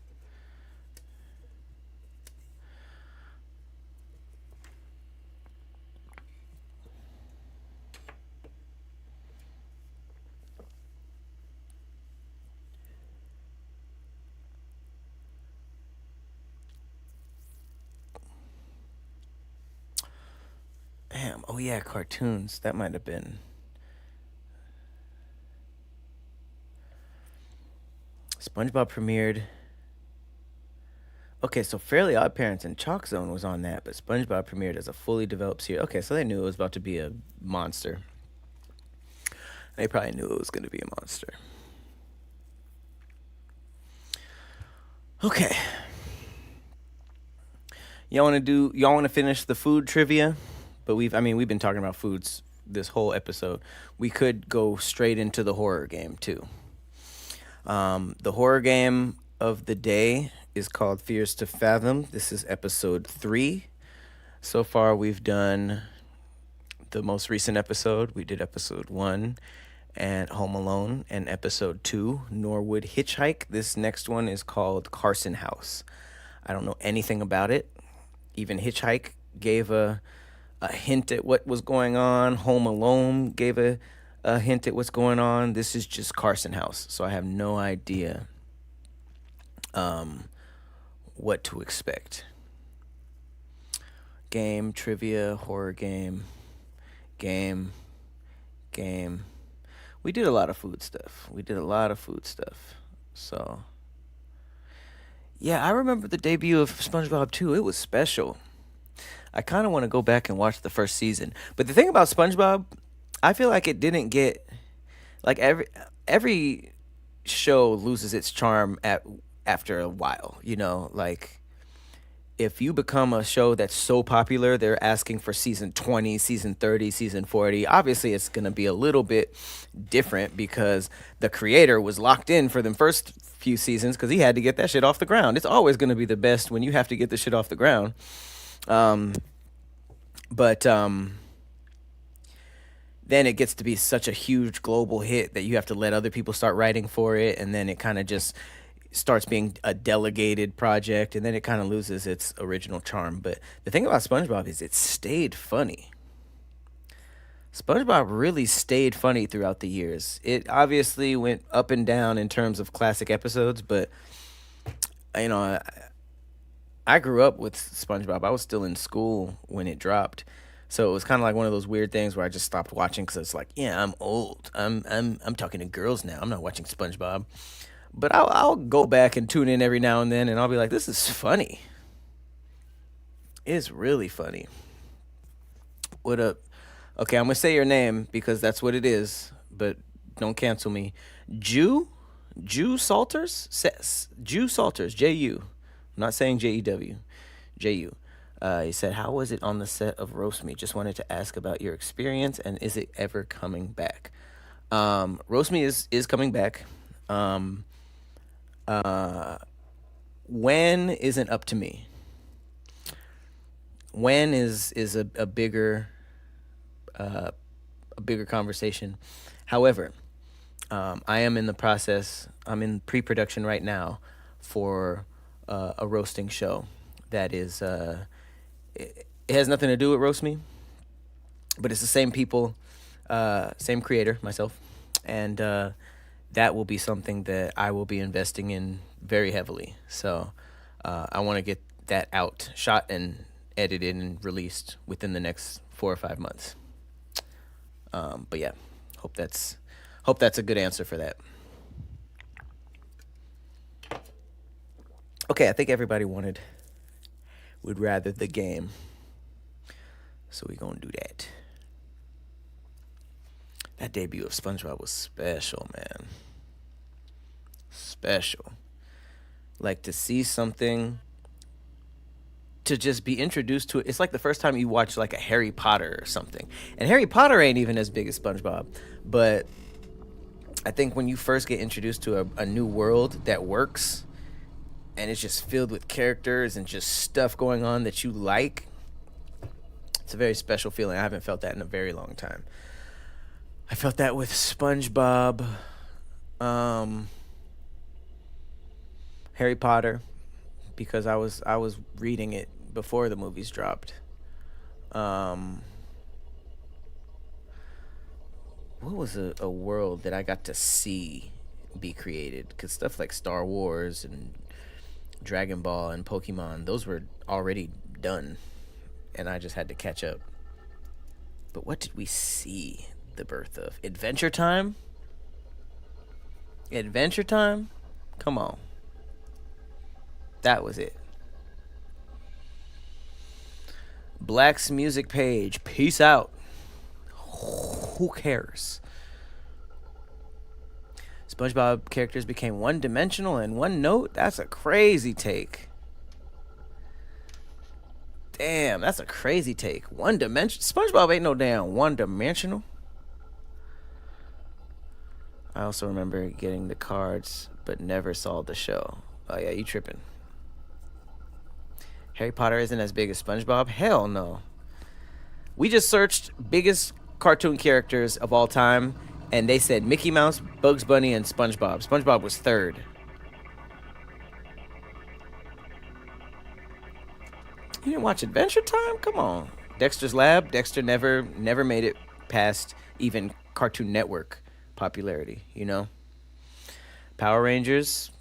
A: Damn. Oh yeah, cartoons. That might have been. SpongeBob premiered. Okay, so Fairly Odd Parents and Chalk Zone was on that, but SpongeBob premiered as a fully developed series. Okay, so they knew it was about to be a monster. They probably knew it was going to be a monster. Okay. Y'all want to finish the food trivia? But we've been talking about foods this whole episode. We could go straight into the horror game too. The horror game of the day is called Fears to Fathom. This is episode 3. So far, we've done the most recent episode. We did episode 1 and Home Alone, and episode 2, Norwood Hitchhike. This next one is called Carson House. I don't know anything about it. Even Hitchhike gave a hint at what was going on. Home Alone gave a hint at what's going on. This is just Carson House, so I have no idea what to expect. Game, trivia, horror game. We did a lot of food stuff. So, yeah, I remember the debut of SpongeBob too. It was special. I kind of want to go back and watch the first season. But the thing about SpongeBob, I feel like it didn't get like every show loses its charm after a while, like if you become a show that's so popular, they're asking for season 20, season 30, season 40. Obviously, it's going to be a little bit different because the creator was locked in for the first few seasons because he had to get that shit off the ground. It's always going to be the best when you have to get the shit off the ground. But then it gets to be such a huge global hit that you have to let other people start writing for it, and then it kind of just starts being a delegated project, and then it kind of loses its original charm. But the thing about SpongeBob is it stayed funny. SpongeBob really stayed funny throughout the years. It obviously went up and down in terms of classic episodes, but you know, I grew up with SpongeBob. I was still in school when it dropped. So it was kind of like one of those weird things where I just stopped watching because it's like, yeah, I'm old. I'm talking to girls now. I'm not watching SpongeBob. But I'll go back and tune in every now and then, and I'll be like, this is funny. It's really funny. What up? Okay, I'm gonna say your name because that's what it is, but don't cancel me. Jew Salters? Jew Salters, J-U. I'm not saying J-E-W. J-U. He said, how was it on the set of Roast Me? Just wanted to ask about your experience, and is it ever coming back? Roast Me is coming back. When isn't up to me. When is a bigger conversation. However, I am in the process. I'm in pre-production right now for a roasting show that is. It has nothing to do with Roast Me, but it's the same people, same creator, myself, and that will be something that I will be investing in very heavily. So I want to get that out, shot and edited and released within the next 4 or 5 months. But yeah, hope that's a good answer for that. Okay, I think everybody would rather the game. So we gonna do that. That debut of SpongeBob was special, man. Special. Like to see something, to just be introduced to it. It's like the first time you watch like a Harry Potter or something. And Harry Potter ain't even as big as SpongeBob. But I think when you first get introduced to a new world that works, and it's just filled with characters and just stuff going on that you like, it's a very special feeling. I haven't felt that in a very long time. I felt that with SpongeBob, Harry Potter, because I was reading it before the movies dropped. What was a world that I got to see be created? Because stuff like Star Wars and Dragon Ball and Pokemon, those were already done, and I just had to catch up. But what did we see the birth of? Adventure Time? Adventure Time? Come on. That was it. Black's music page. Peace out. Who cares? SpongeBob characters became one-dimensional and one note? That's a crazy take. Damn, that's a crazy take. One-dimensional? SpongeBob ain't no damn one-dimensional. I also remember getting the cards, but never saw the show. Oh yeah, you tripping. Harry Potter isn't as big as SpongeBob? Hell no. We just searched biggest cartoon characters of all time, and they said Mickey Mouse, Bugs Bunny, and SpongeBob. SpongeBob was third. You didn't watch Adventure Time? Come on. Dexter's Lab. Dexter never made it past even Cartoon Network popularity, you know? Power Rangers,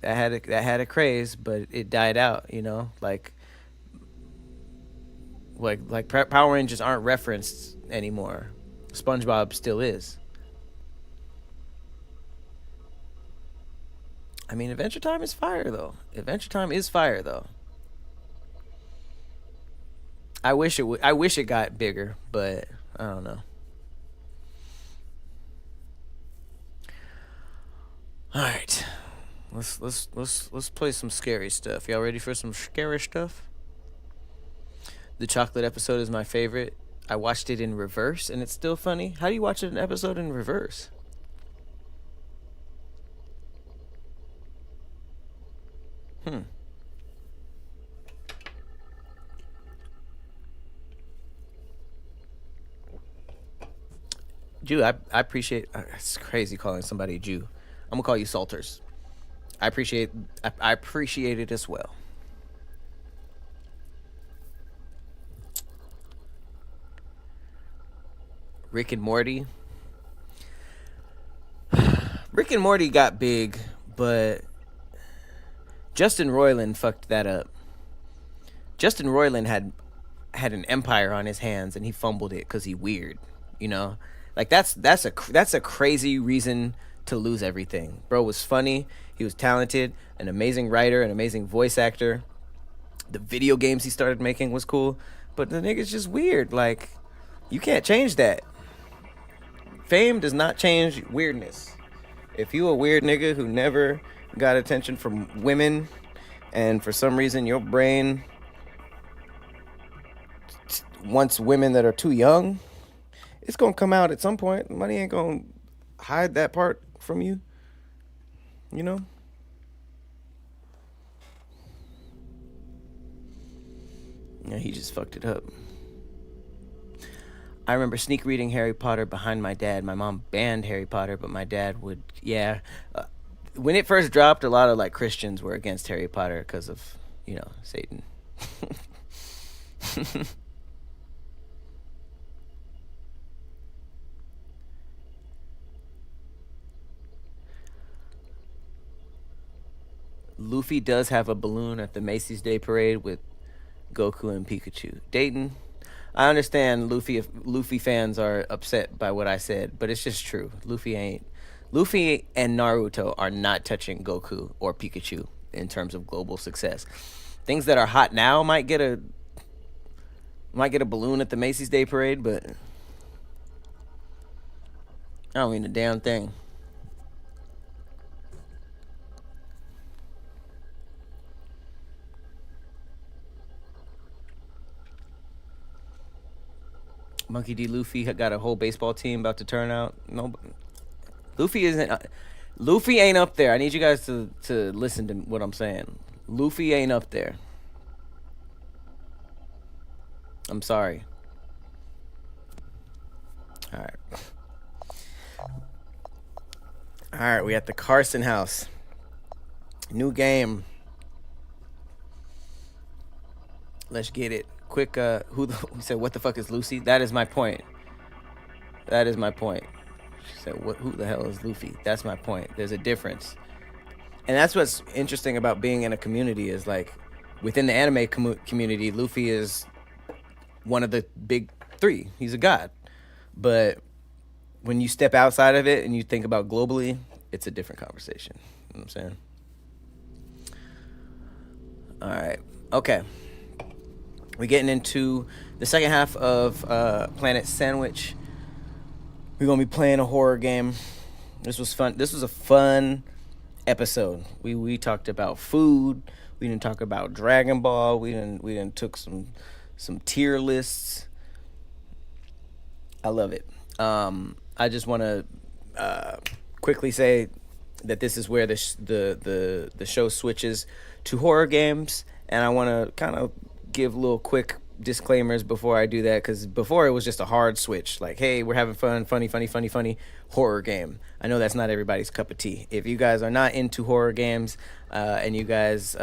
A: that had a craze, but it died out, you know? Like Power Rangers aren't referenced anymore. SpongeBob still is. I mean, Adventure Time is fire, though. I wish it got bigger, but I don't know. All right. Let's play some scary stuff. Y'all ready for some scary stuff? The chocolate episode is my favorite. I watched it in reverse and it's still funny. How do you watch an episode in reverse? Hmm. Jew, I appreciate. It's crazy calling somebody a Jew. I'm gonna call you Salters. I appreciate. I appreciate it as well. Rick and Morty. Rick and Morty got big, but Justin Roiland fucked that up. Justin Roiland had an empire on his hands, and he fumbled it because he weird. You know, like that's a crazy reason to lose everything. Bro was funny. He was talented, an amazing writer, an amazing voice actor. The video games he started making was cool, but the nigga's just weird. Like, you can't change that. Fame does not change weirdness. If you a weird nigga who never got attention from women, and for some reason your brain wants women that are too young, it's gonna come out at some point. Money ain't gonna hide that part from you. You know? Yeah, he just fucked it up. I remember sneak reading Harry Potter behind my dad. My mom banned Harry Potter, but my dad would, yeah. When it first dropped, a lot of like Christians were against Harry Potter because of, Satan. Luffy does have a balloon at the Macy's Day Parade with Goku and Pikachu. Dayton, I understand Luffy fans are upset by what I said, but it's just true. Luffy and Naruto are not touching Goku or Pikachu in terms of global success. Things that are hot now might get a balloon at the Macy's Day Parade, but I don't mean a damn thing. Monkey D. Luffy got a whole baseball team about to turn out. No, Luffy isn't. Luffy ain't up there. I need you guys to listen to what I'm saying. Luffy ain't up there. I'm sorry. All right. All right, we at the Carson house. New game. Let's get it. Quick, who said, what the fuck is Lucy? That is my point. That is my point. She said, who the hell is Luffy? That's my point. There's a difference. And that's what's interesting about being in a community is like, within the anime community, Luffy is one of the big three. He's a god. But when you step outside of it and you think about globally, it's a different conversation. You know what I'm saying? All right. Okay. We're getting into the second half of Planet Sandwich. We're going to be playing a horror game. This was fun. This was a fun episode. We talked about food. We didn't talk about Dragon Ball. We didn't took some tier lists. I love it. I just want to quickly say that this is where the show switches to horror games, and I want to kind of give little quick disclaimers before I do that, because before it was just a hard switch, like, hey, we're having fun, funny horror game. I know that's not everybody's cup of tea. If you guys are not into horror games and you guys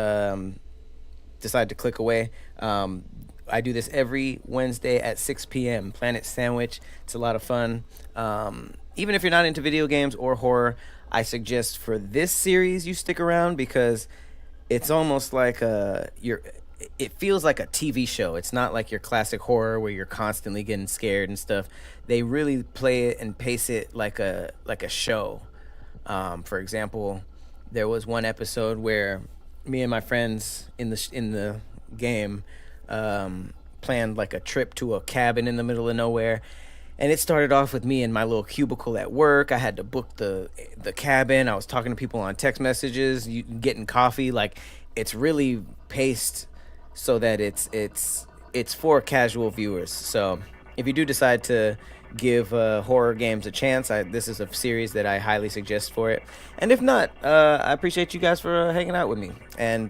A: decide to click away, I do this every Wednesday at 6 p.m. Planet Sandwich. It's a lot of fun. Even if you're not into video games or horror, I suggest for this series you stick around, because it's almost like it feels like a TV show. It's not like your classic horror where you're constantly getting scared and stuff. They really play it and pace it like a show. For example, there was one episode where me and my friends in the game planned like a trip to a cabin in the middle of nowhere, And it started off with me in my little cubicle at work. I had to book the cabin. I was talking to people on text messages, getting coffee. Like, it's really paced so that it's for casual viewers. So if you do decide to give horror games a chance, this is a series that I highly suggest for it. And if not, I appreciate you guys for hanging out with me. And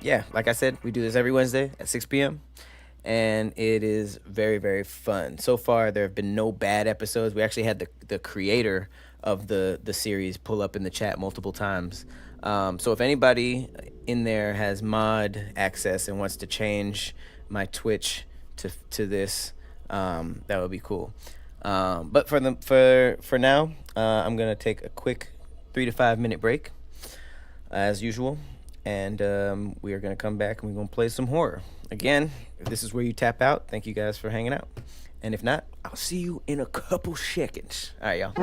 A: yeah, like I said, we do this every Wednesday at 6 p.m. And it is very, very fun. So far, there have been no bad episodes. We actually had the creator of the series pull up in the chat multiple times. So if anybody in there has mod access and wants to change my Twitch to this, that would be cool. But for now, I'm gonna take a quick 3 to 5 minute break, as usual, and we are gonna come back and we're gonna play some horror again. If this is where you tap out, thank you guys for hanging out, and if not, I'll see you in a couple seconds. All right, y'all.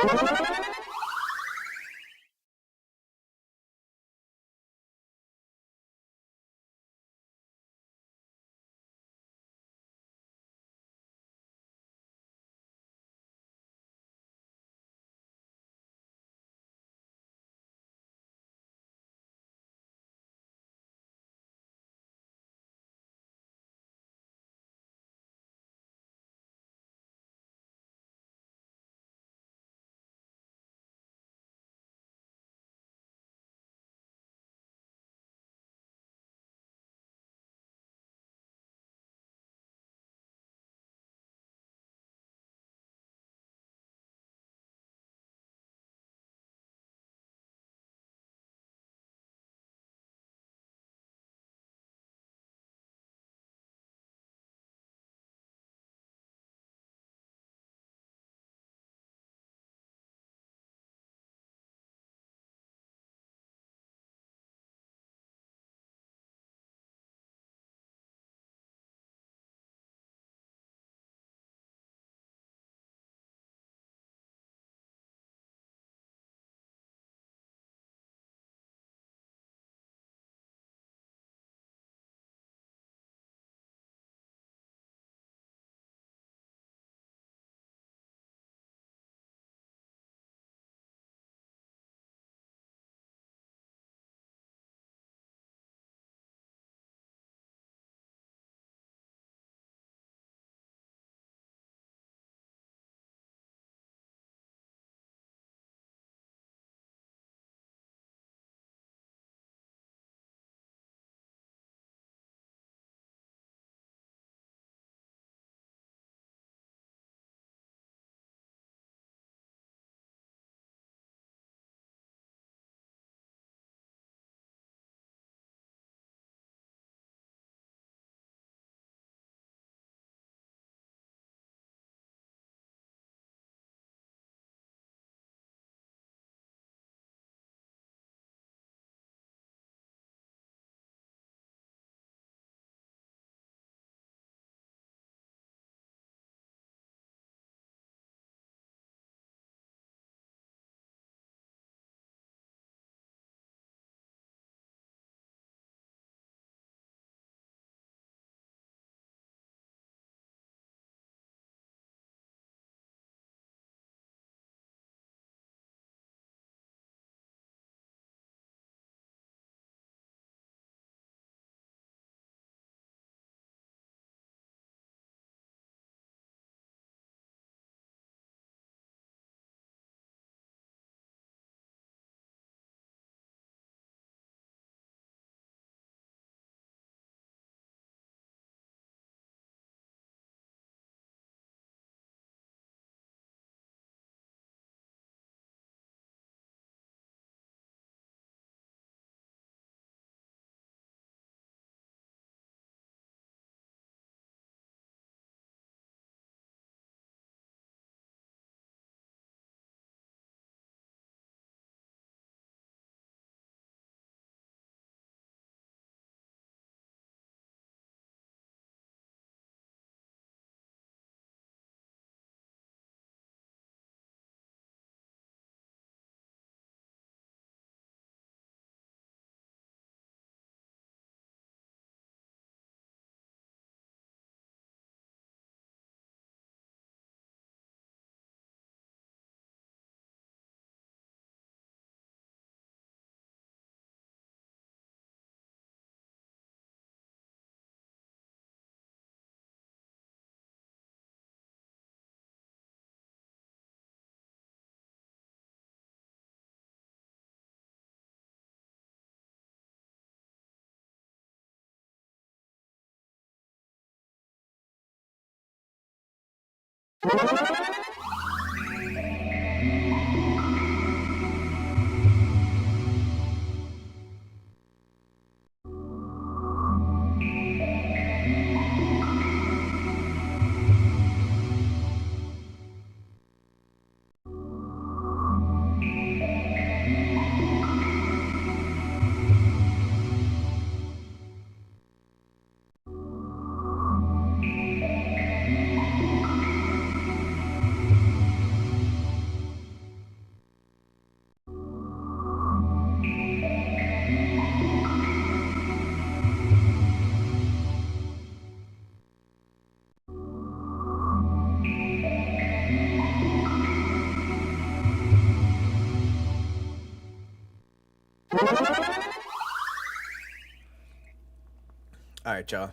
A: All right, y'all.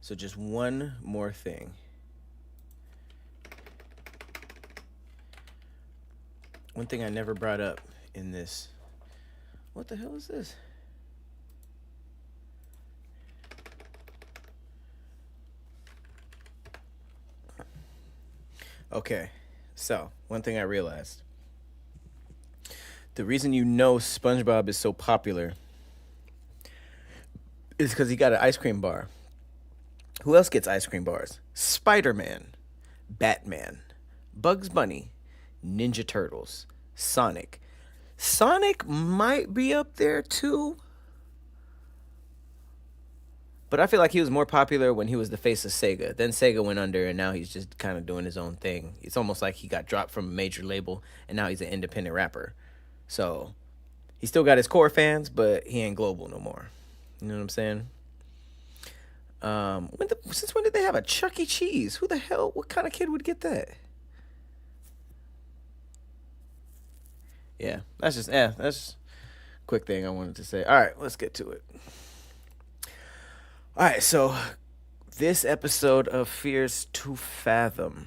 A: So just one more thing. One thing I never brought up in this. What the hell is this? Okay, so one thing I realized. The reason you know SpongeBob is so popular is because he got an ice cream bar. Who else gets ice cream bars? Spider-Man, Batman, Bugs Bunny, Ninja Turtles, Sonic. Sonic might be up there too. But I feel like he was more popular when he was the face of Sega. Then Sega went under, and now he's just kind of doing his own thing. It's almost like he got dropped from a major label, and now he's an independent rapper. So he still got his core fans, but he ain't global no more. You know what I'm saying? Since when did they have a Chuck E. Cheese? Who the hell? What kind of kid would get that? Yeah, that's a quick thing I wanted to say. All right, let's get to it. All right, so this episode of Fears to Fathom.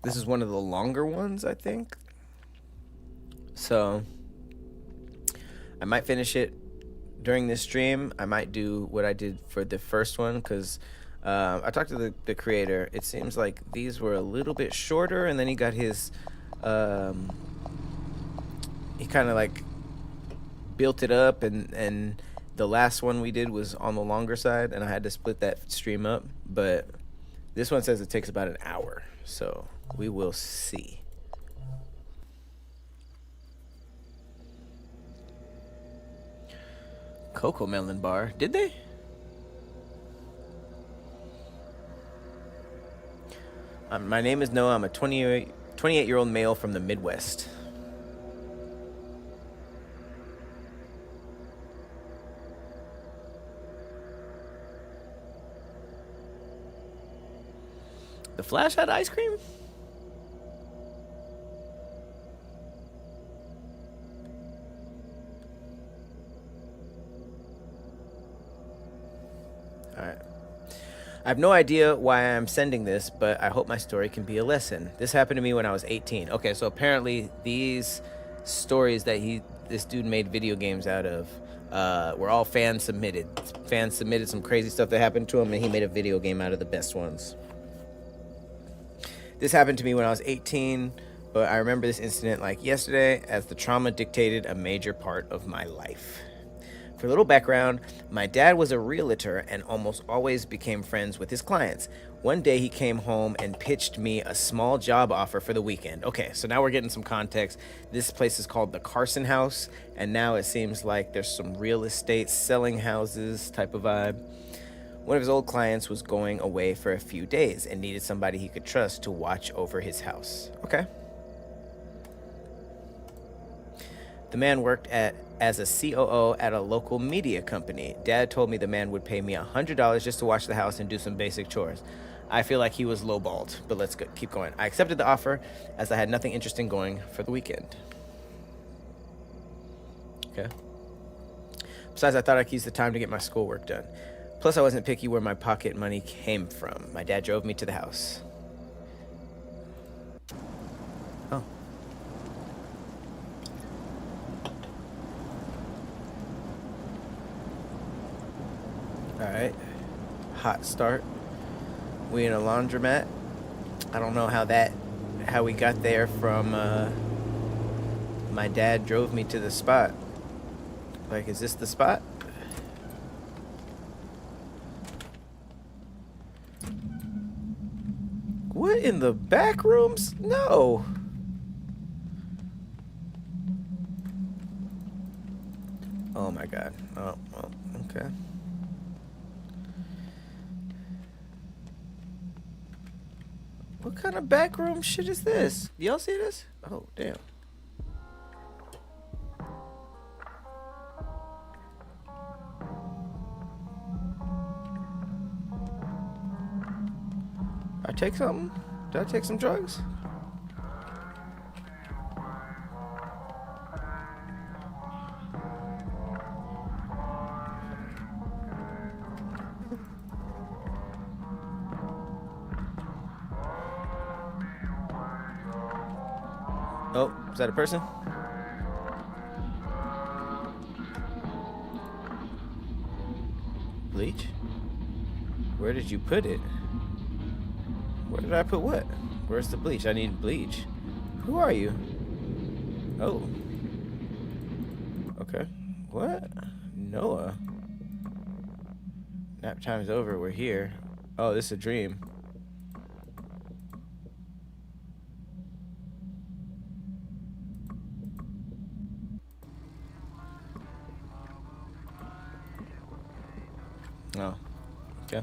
A: This is one of the longer ones, I think. So I might finish it during this stream. I might do what I did for the first one because I talked to the creator. It seems like these were a little bit shorter, and then he got his he kind of like built it up, and the last one we did was on the longer side, and I had to split that stream up. But this one says it takes about an hour, so we will see. Cocoa Melon Bar, did they? My name is Noah. I'm a 28-year-old male from the Midwest. The Flash had ice cream? Alright. I have no idea why I'm sending this, but I hope my story can be a lesson. This happened to me when I was 18. Okay, so apparently these stories that this dude made video games out of were all fan submitted. Fans submitted some crazy stuff that happened to him, and he made a video game out of the best ones. This happened to me when I was 18, but I remember this incident like yesterday, as the trauma dictated a major part of my life. For a little background, my dad was a realtor and almost always became friends with his clients. One day he came home and pitched me a small job offer for the weekend. Okay, so now we're getting some context. This place is called the Carson House, and now it seems like there's some real estate, selling houses type of vibe. One of his old clients was going away for a few days and needed somebody he could trust to watch over his house. Okay. The man worked as a COO at a local media company. Dad told me the man would pay me $100 just to watch the house and do some basic chores. I feel like he was lowballed, but let's keep going. I accepted the offer as I had nothing interesting going for the weekend. Okay. Besides, I thought I could use the time to get my schoolwork done. Plus, I wasn't picky where my pocket money came from. My dad drove me to the house. Oh. All right. Alright. Hot start. We in a laundromat. I don't know how we got there from, my dad drove me to the spot. Like, is this the spot? What, in the back rooms? No. Oh my god. Oh, well, okay. What kind of backroom shit is this? Y'all see this? Oh, damn. I take something? Did I take some drugs? Oh, is that a person? Bleach? Where did you put it? Where did I put what? Where's the bleach? I need bleach. Who are you? Oh. Okay. What? Noah. Nap time's over. We're here. Oh, this is a dream. Oh. Okay.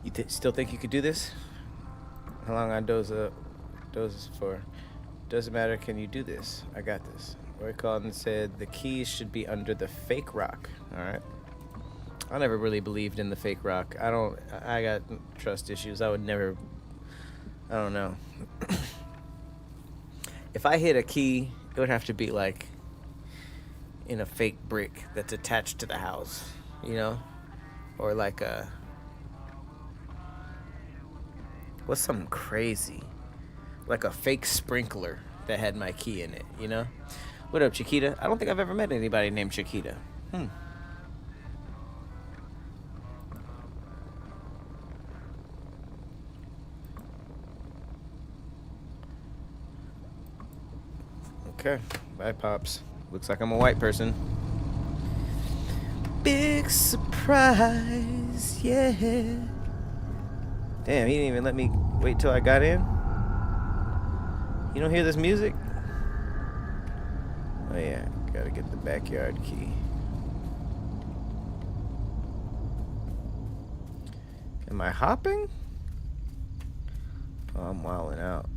A: You still think you could do this? How long I dozes for? Doesn't matter. Can you do this? I got this. Roy Collins said the keys should be under the fake rock. All right. I never really believed in the fake rock. I got trust issues. I would never. I don't know. If I hit a key, it would have to be like in a fake brick that's attached to the house, you know, or like what's something crazy, like a fake sprinkler that had my key in it, you know? What up, Chiquita? I don't think I've ever met anybody named Chiquita. Okay, bye, Pops. Looks like I'm a white person. Big surprise, yeah. Damn, he didn't even let me wait till I got in. You don't hear this music? Oh yeah, gotta get the backyard key. Am I hopping? Oh, I'm wilding out.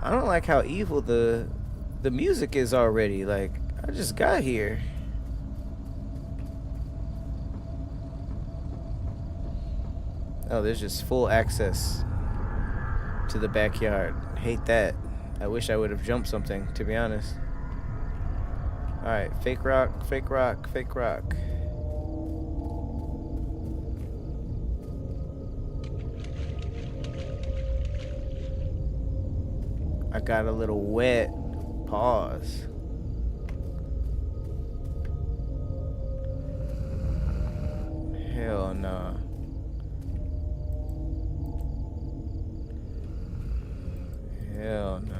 A: I don't like how evil the music is already. Like, I just got here. Oh, there's just full access to the backyard. Hate that. I wish I would have jumped something, to be honest. Alright, fake rock, fake rock, fake rock. I got a little wet. Pause. Hell nah. Hell nah.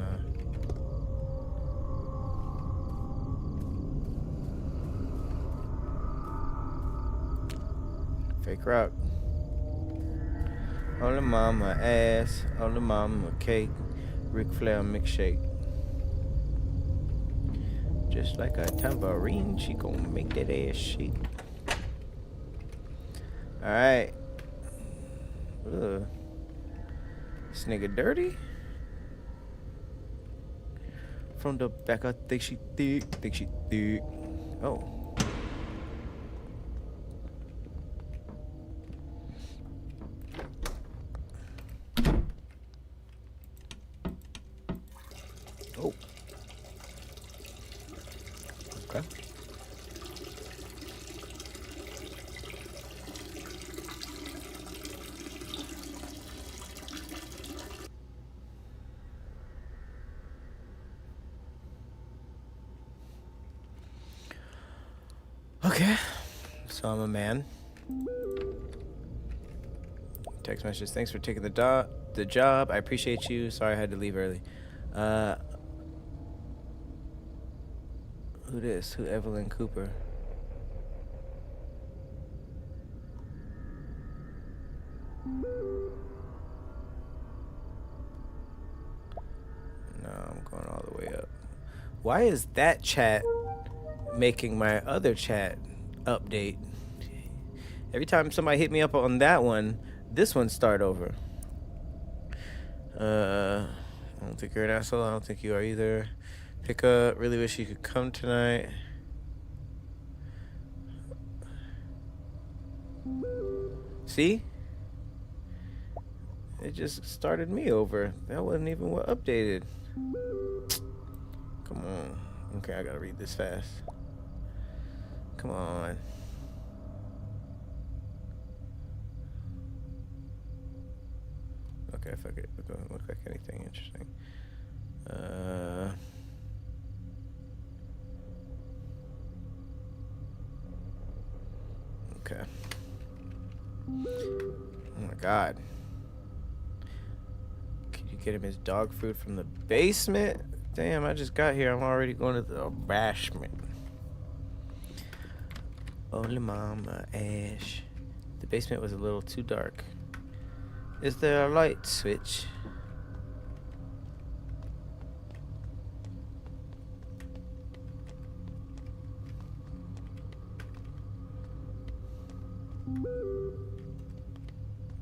A: Fake rock. On the mama ass, on the mama cake. Ric Flair milkshake. Just like a tambourine, she gon' make that ass shake. Alright. Ugh. This nigga dirty? From the back, I think she thick, Oh. Oh, Okay. So I'm a man. Text message. Thanks for taking the job. I appreciate you. Sorry I had to leave early. Who this? Who Evelyn Cooper? No, I'm going all the way up. Why is that chat making my other chat update? Every time somebody hit me up on that one, this one start over. I don't think you're an asshole. I don't think you are either. Pick up. Really wish you could come tonight. See? It just started me over. That wasn't even what updated. Come on. Okay, I gotta read this fast. Come on. Okay, fuck it. It doesn't look like anything interesting. Okay. Oh my god. Can you get him his dog food from the basement? Damn, I just got here. I'm already going to the bashment. Holy mama, Ash. The basement was a little too dark. Is there a light switch?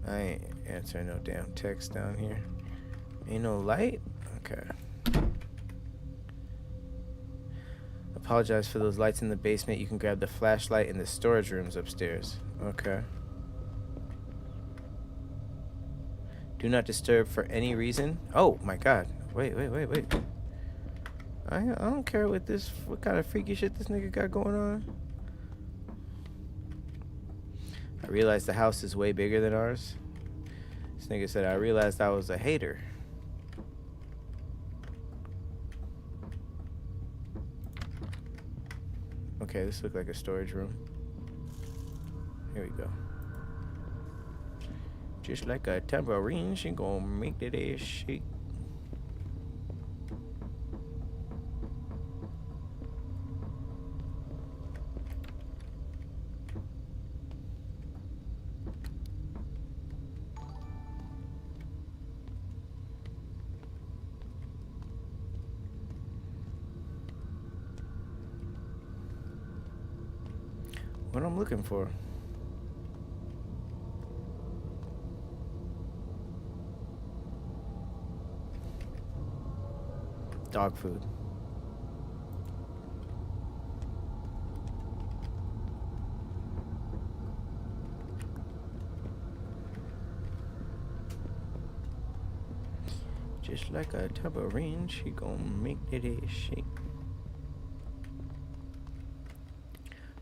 A: I ain't answering no damn text down here. Ain't no light? Okay. Apologize for those lights in the basement. You can grab the flashlight in the storage rooms upstairs. Okay. Do not disturb for any reason. Oh my god. Wait. I don't care what kind of freaky shit this nigga got going on. I realized the house is way bigger than ours. This nigga said, I realized I was a hater. Okay, this looks like a storage room. Here we go. Just like a tambourine, she gonna make that ass shake. What I'm looking for? Dog food. Just like a tambourine, she gonna make that ass shake.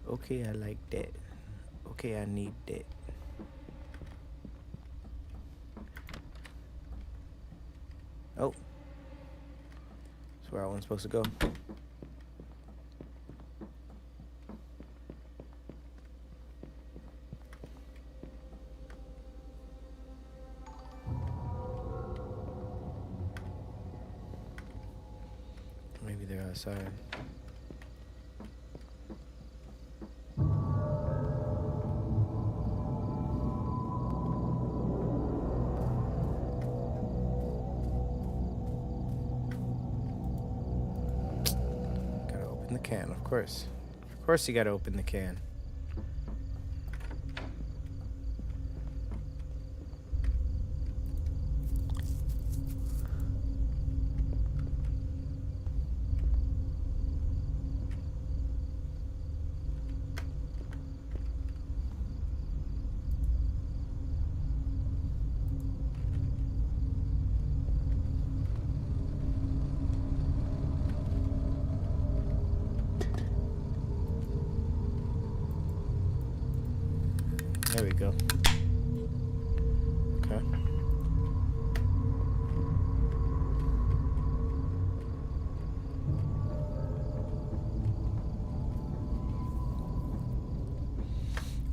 A: Okay, I like that. Okay, I need that. Oh. That's where I wasn't supposed to go. Maybe they're outside. The can, of course. Of course you gotta open the can. There we go. Okay.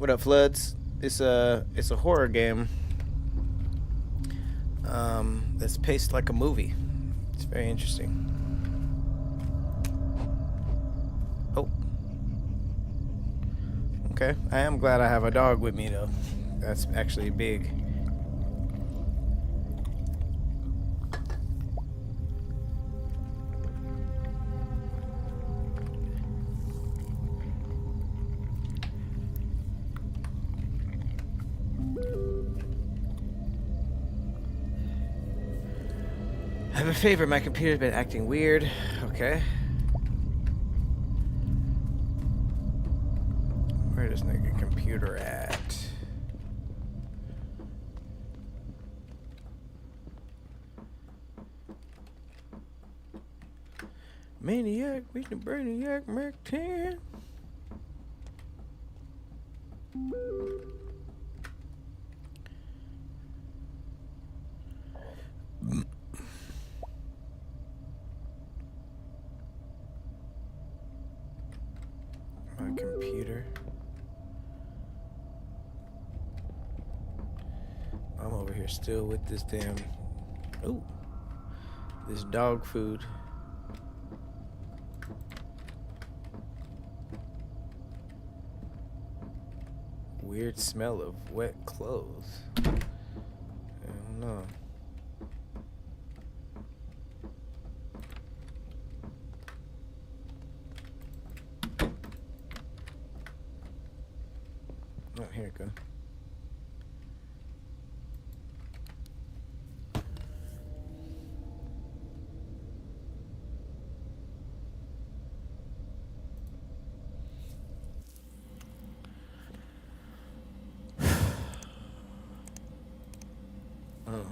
A: What up, Floods? It's a horror game. That's paced like a movie. It's very interesting. Oh. Okay. I am glad I have a dog with me though. That's actually big. I have a favor. My computer's been acting weird. Okay. Where is nigga computer at? Maniac, we the Brainiac, Mark 10. My computer. I'm over here still with this damn. Ooh. This dog food. Weird smell of wet clothes. I don't know. Oh, here it goes. Oh.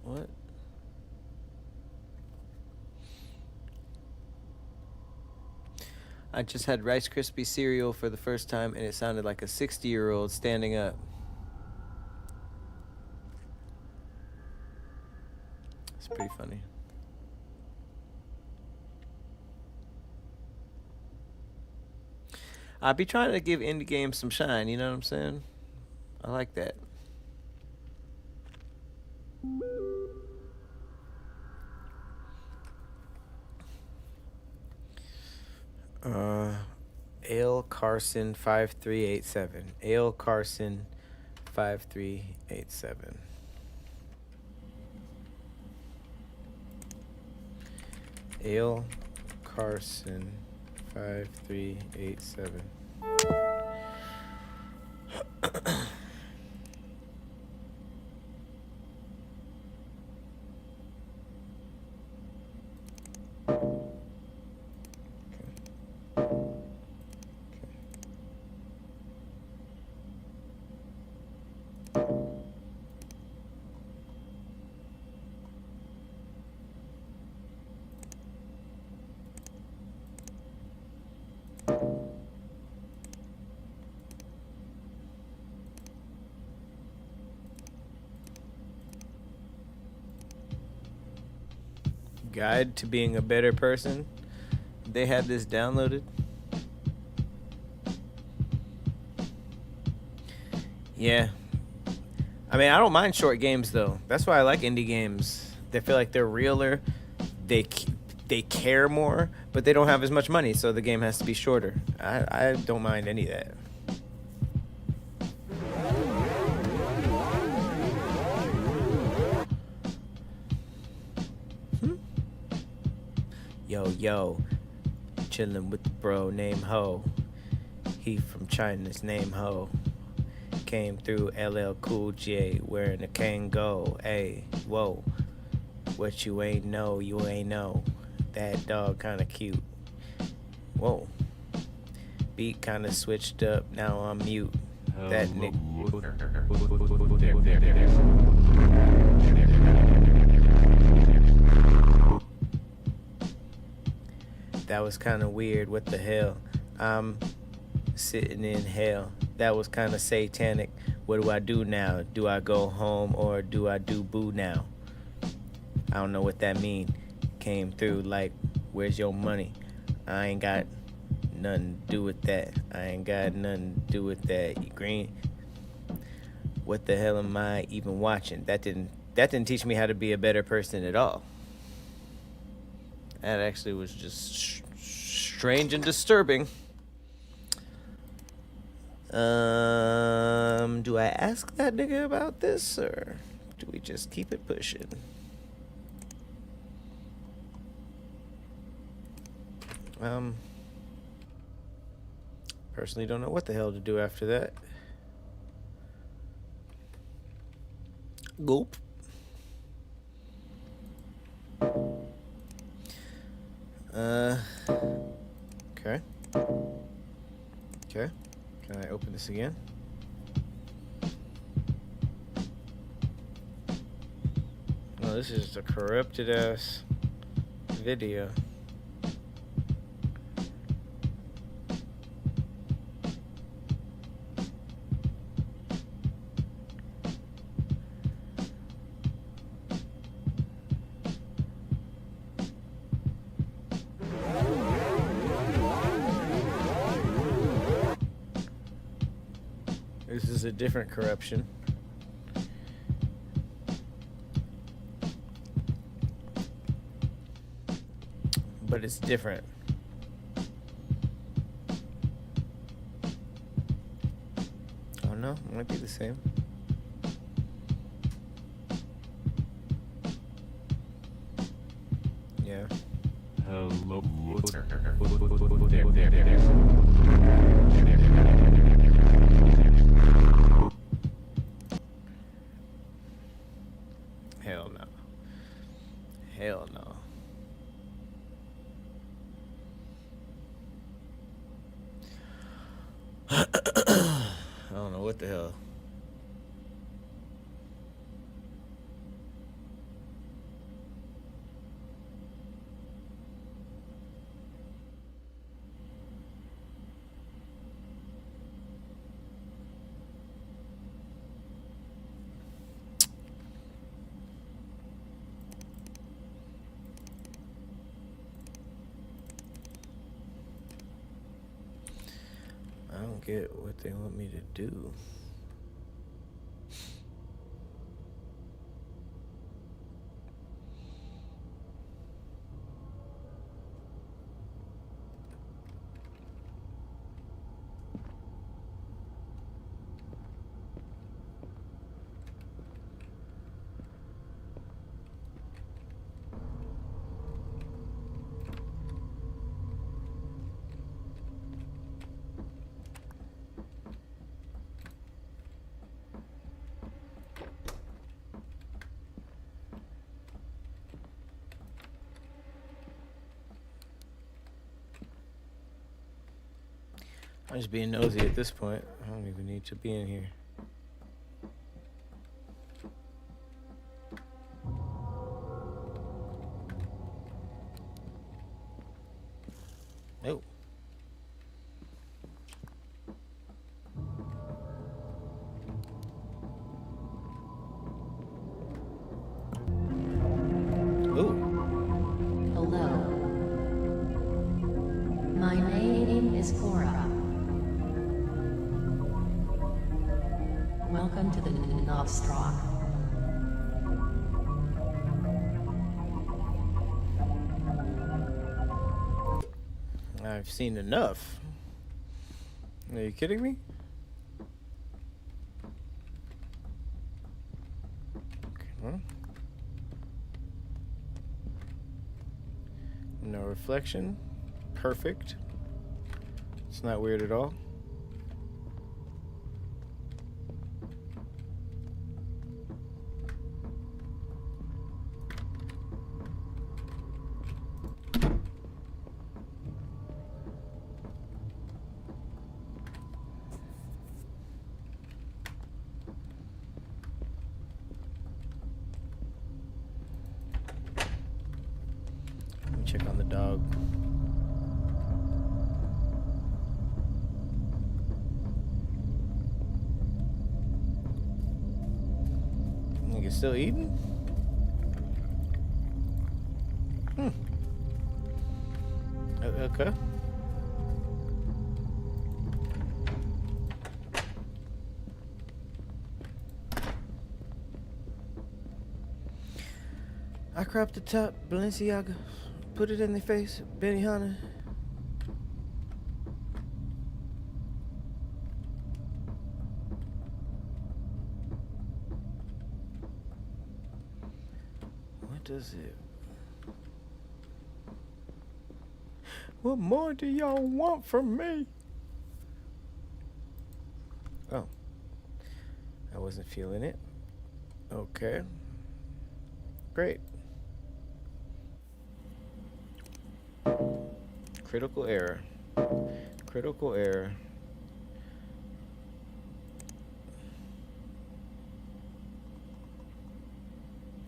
A: What? I just had Rice Krispie cereal for the first time and it sounded like a 60-year-old standing up. It's pretty funny. I'd be trying to give indie games some shine, you know what I'm saying? I like that. Ale Carson 5387. Ale Carson 5387. Ale Carson 5387. Guide to being a better person. They had this downloaded. Yeah. I mean, I don't mind short games though. That's why I like indie games. They feel like they're realer. They care more, but they don't have as much money, so the game has to be shorter. I don't mind any of that. Yo, chillin' with the bro named Ho. He from China's name Ho. Came through LL Cool J wearing a Kango. Hey, whoa. What you ain't know, you ain't know. That dog kinda cute. Whoa. Beat kinda switched up, now I'm mute. That nigga. That was kind of weird. What the hell? I'm sitting in hell. That was kind of satanic. What do I do now? Do I go home or do I do boo now? I don't know what that mean. came through like, where's your money? I ain't got nothing to do with that. I ain't got nothing to do with that. You green. What the hell am I even watching? That didn't teach me how to be a better person at all. That actually was just strange and disturbing. Do I ask that nigga about this, or do we just keep it pushing? Personally don't know what the hell to do after that. Gulp. Okay. Okay. Can I open this again? Oh, this is a corrupted ass video. This is a different corruption. But it's different. Oh no, it might be the same. Yeah.
B: Hello.
A: Hell no. Hell no. I don't know what the hell. I don't get what they want me to do. I'm just being nosy at this point. I don't even need to be in here. Nope. Ooh.
C: Hello. My name is Cora. Welcome to the Novstrock.
A: I've seen enough. Are you kidding me? Okay. No reflection. Perfect. It's not weird at all. Let me check on the dog. Nigga still eating? Okay. I cropped the top, Balenciaga. Put it in their face, Benihana. What does it... What more do y'all want from me? Oh. I wasn't feeling it. Okay. Great. Critical error. Critical error.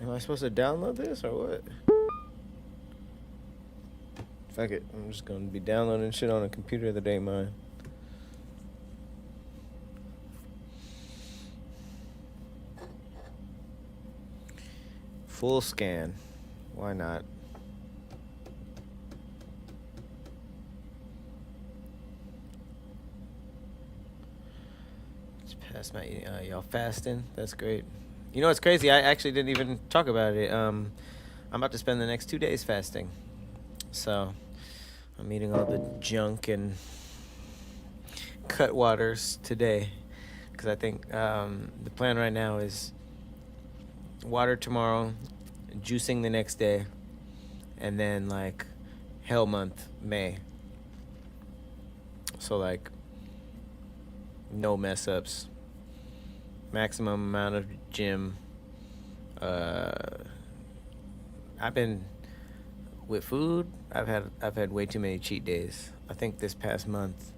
A: Am I supposed to download this or what? Fuck it. I'm just gonna be downloading shit on a computer that ain't mine. Full scan. Why not? Just past my y'all fasting. That's great. You know what's crazy? I actually didn't even talk about it. I'm about to spend the next 2 days fasting. So I'm eating all the junk and cut waters today. Because I think the plan right now is water tomorrow, juicing the next day, and then like hell month, May. So like no mess ups, maximum amount of gym. I've been with food. I've had way too many cheat days. I think this past month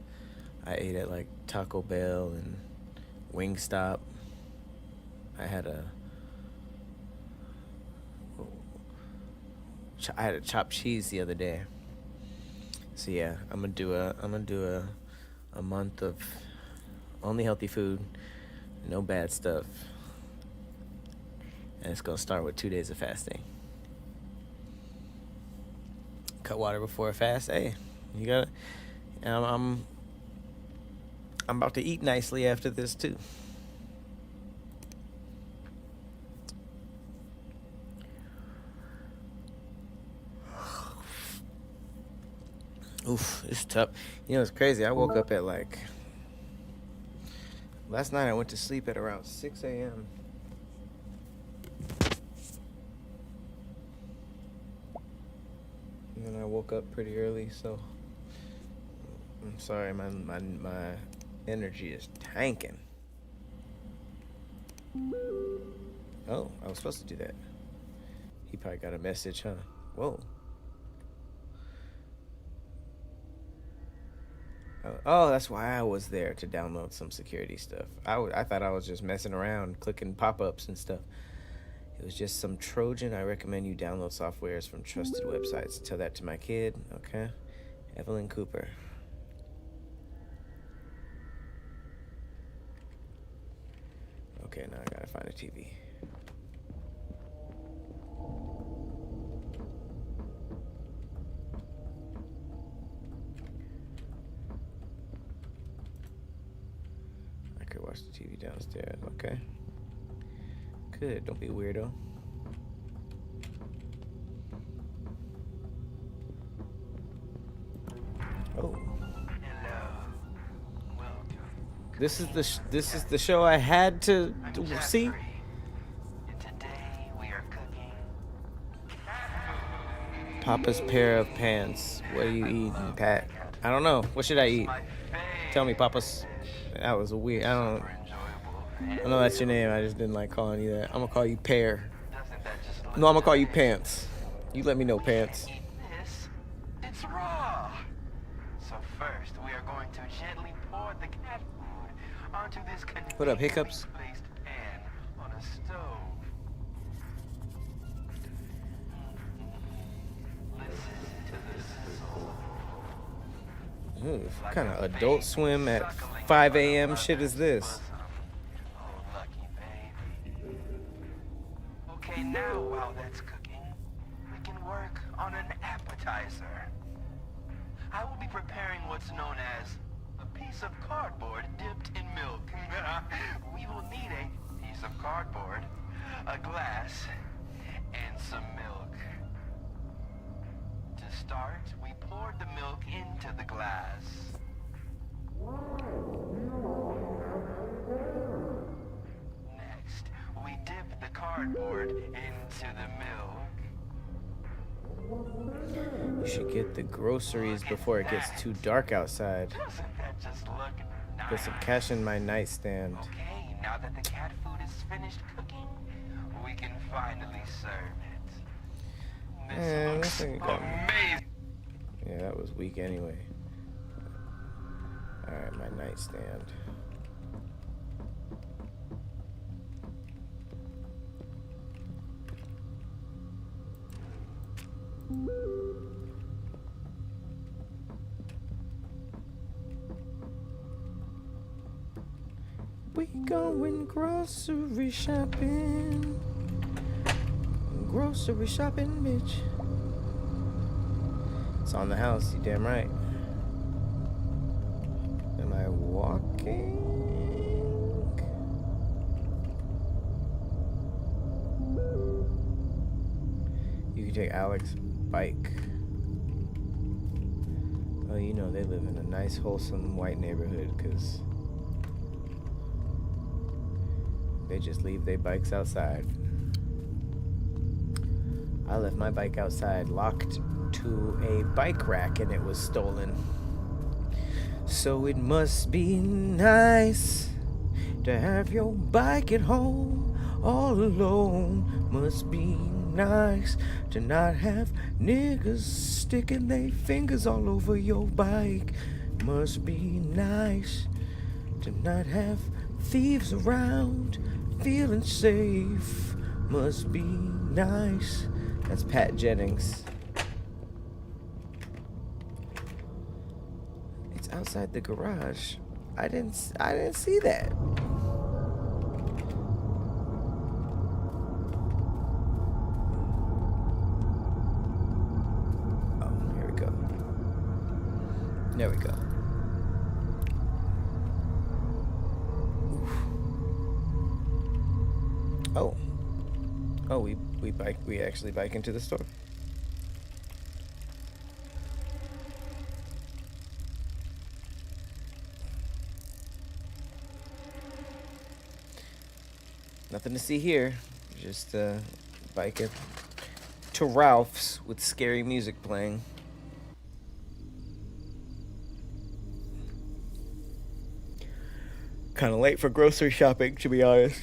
A: I ate at like Taco Bell and Wingstop. I had a chopped cheese the other day. So yeah, I'm gonna do a month of only healthy food, no bad stuff, and it's gonna start with 2 days of fasting. Cut water before a fast. Hey, you gotta. I'm about to eat nicely after this too. Oof, it's tough. You know, it's crazy. I woke up at like... Last night I went to sleep at around 6 a.m. And then I woke up pretty early, so... I'm sorry, my energy is tanking. Oh, I was supposed to do that. He probably got a message, huh? Whoa. Oh, that's why I was there, to download some security stuff. I thought I was just messing around, clicking pop-ups and stuff. It was just some Trojan. I recommend you download softwares from trusted websites. Tell that to my kid, okay? Evelyn Cooper. Okay, now I gotta find a TV. Watch the TV downstairs, okay? Good, don't be a weirdo. Oh. This is the show I had to see. Papa's pair of pants. What are you eating, Pat? I don't know. What should I eat? Tell me, Papa's. That was weird. I know that's your name. I just didn't like calling you that. I'm gonna call you Pear. No, I'm gonna call you Pants. You let me know, Pants.
B: It's raw. So first, we are going to gently pour the cat food onto this
A: What up, Hiccups?
B: placed pan on a stove. Listen to the sizzle.
A: Ooh, what kind of Adult Swim at 5 a.m. shit is this?
B: Oh, lucky baby. Okay, now while that's cooking, we can work on a preparing what's known as a piece of cardboard dipped in milk. We will need a piece of cardboard, a glass, and some milk. To start, we poured the milk into the glass. Next, we dip the cardboard into the milk.
A: You should get the groceries before it gets too dark outside.
B: Doesn't that just look nice?
A: Put some cash in my nightstand.
B: Okay, now that the cat food is finished cooking, we can finally serve it.
A: Man,
B: This
A: this thing
B: looks
A: got me.
B: amazing.
A: Yeah, that was weak anyway. Alright, my nightstand. We going grocery shopping. Grocery shopping, bitch. It's on the house, you damn right. Am I walking? You can take Alex's bike. Oh, you know they live in a nice, wholesome white neighborhood, because they just leave their bikes outside. I left my bike outside, locked to a bike rack, and it was stolen. So it must be nice to have your bike at home all alone. Must be nice to not have niggas sticking their fingers all over your bike. Must be nice to not have thieves around, feeling safe. Must be nice. That's Pat Jennings. It's outside the garage. I didn't see that. Oh, here we go. There we go. Oh. Oh, we actually bike into the store. Nothing to see here. Just biking to Ralph's with scary music playing. Kind of late for grocery shopping, to be honest.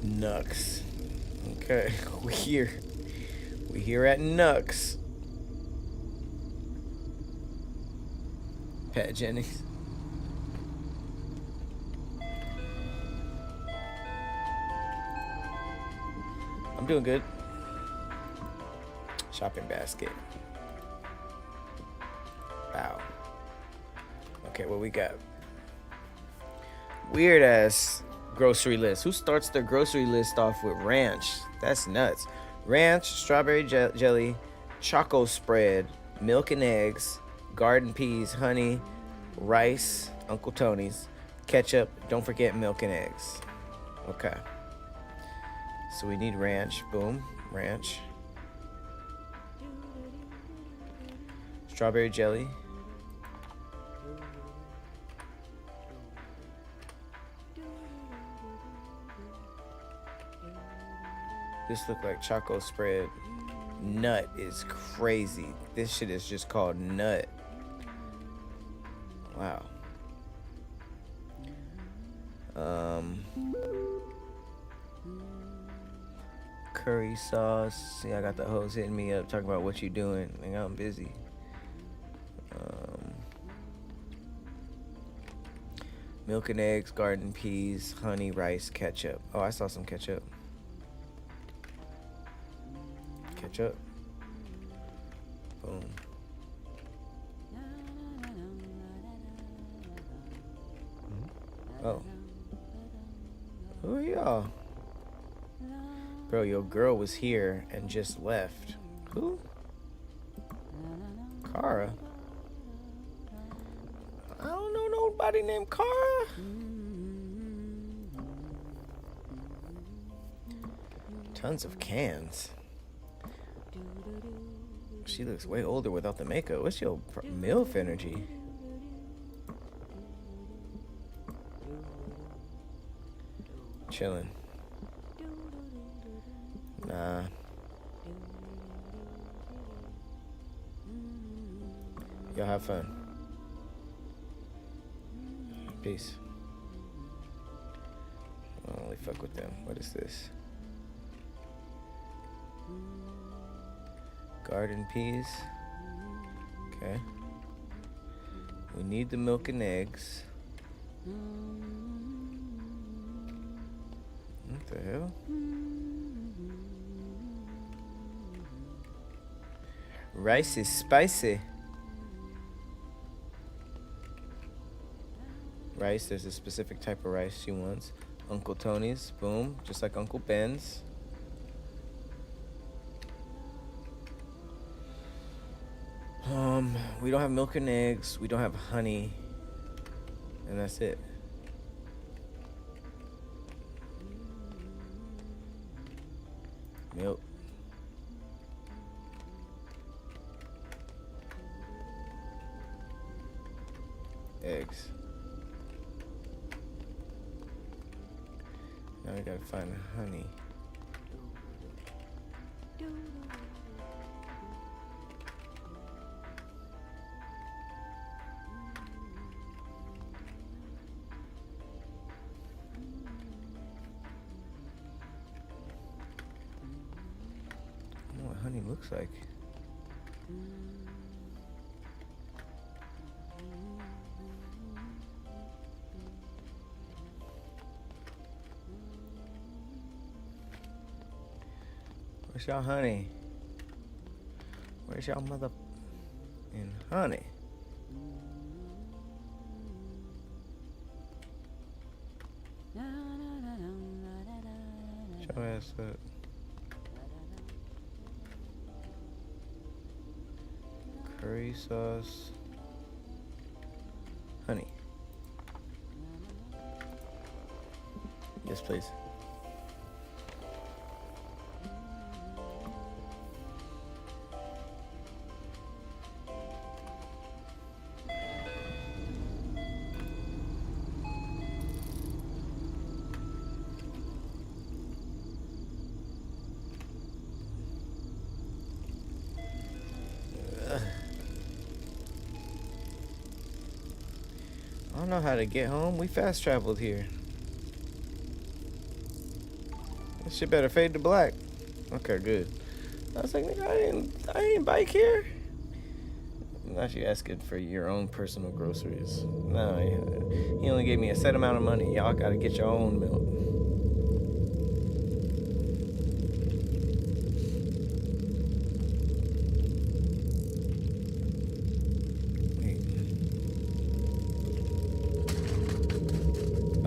A: Nux. Okay, we here at Nux. Pat Jennings. I'm doing good. Shopping basket. Wow. Okay, what we got? Weird ass grocery list. Who starts their grocery list off with ranch? That's nuts. Ranch, strawberry jelly, choco spread, milk and eggs, garden peas, honey, rice, Uncle Tony's, ketchup. Don't forget milk and eggs. Okay. So we need ranch. Boom. Ranch. Strawberry jelly. This look like choco spread. Nut is crazy. This shit is just called nut. Wow. Curry sauce. See, I got the hoes hitting me up talking about what you doing. Nigga, I'm busy. Milk and eggs, garden peas, honey, rice, ketchup. Oh, I saw some ketchup. Ketchup. Boom. Oh. Who are y'all? Bro, your girl was here and just left. Who? Kara? I don't know nobody named Kara. Tons of cans. She looks way older without the makeup. What's your MILF energy? Chilling. Nah. Y'all have fun. Peace. I'll only fuck with them. What is this? Garden peas. Okay. We need the milk and eggs. What the hell? Rice is spicy. Rice, there's a specific type of rice she wants. Uncle Tony's, boom, just like Uncle Ben's. We don't have milk and eggs, we don't have honey, and that's it. Milk. Eggs. Now we gotta find honey. I don't know what honey looks like. Where's y'all honey? Where's y'all mother and honey? Show ass up. Curry sauce. Honey. Yes, please. I don't know how to get home. We fast traveled here. This shit better fade to black. Okay, good. I was like, nigga, I didn't bike here. Now she asking for your own personal groceries. No, he only gave me a set amount of money. Y'all gotta get your own milk.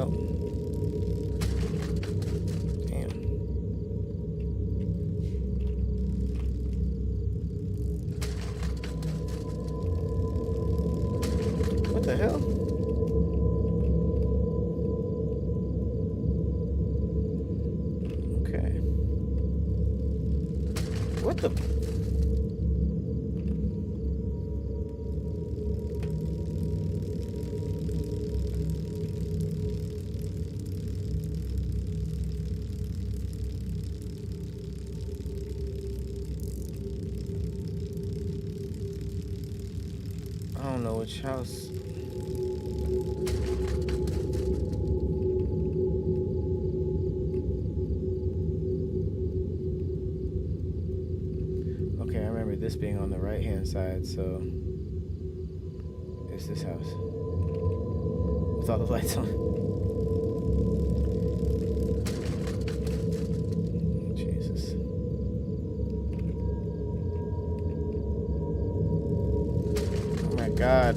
A: Oh. Damn. What the hell? Okay. What the? I don't know which house. Okay, I remember this being on the right hand side, so it's this house with all the lights on. Jesus. Oh my God.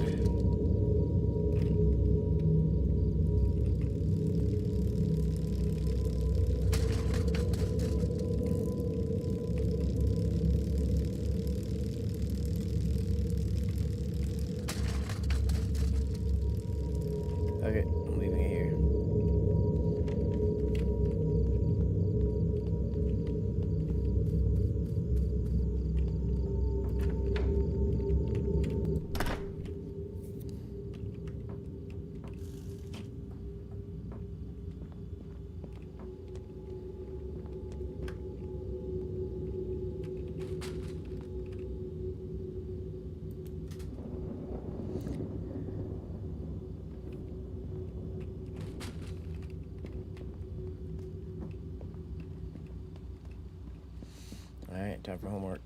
A: All right, time for homework.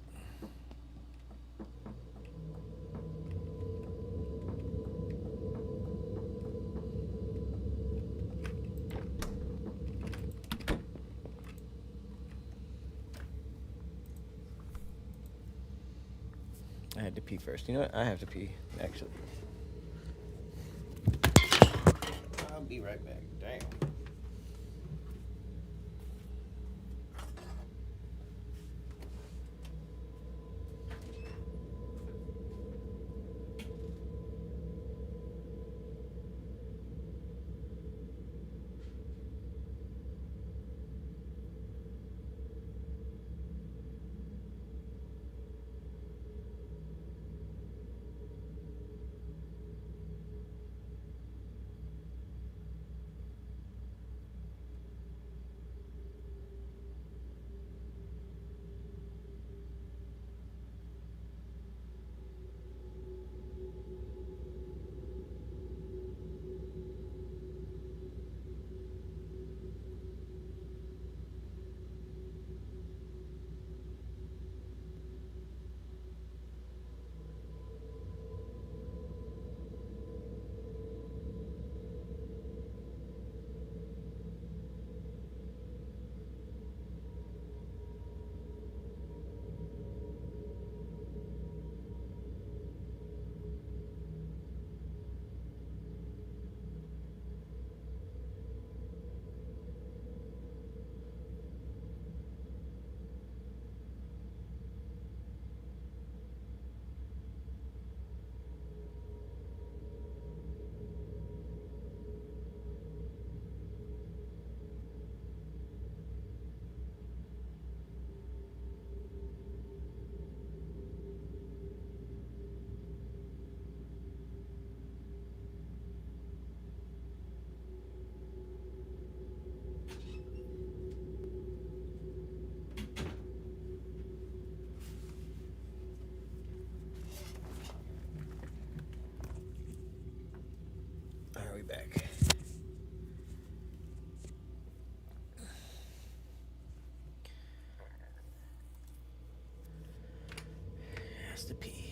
A: I had to pee first. You know what? I have to pee, actually. I'll be right back. Damn. All right, we back. Has to pee.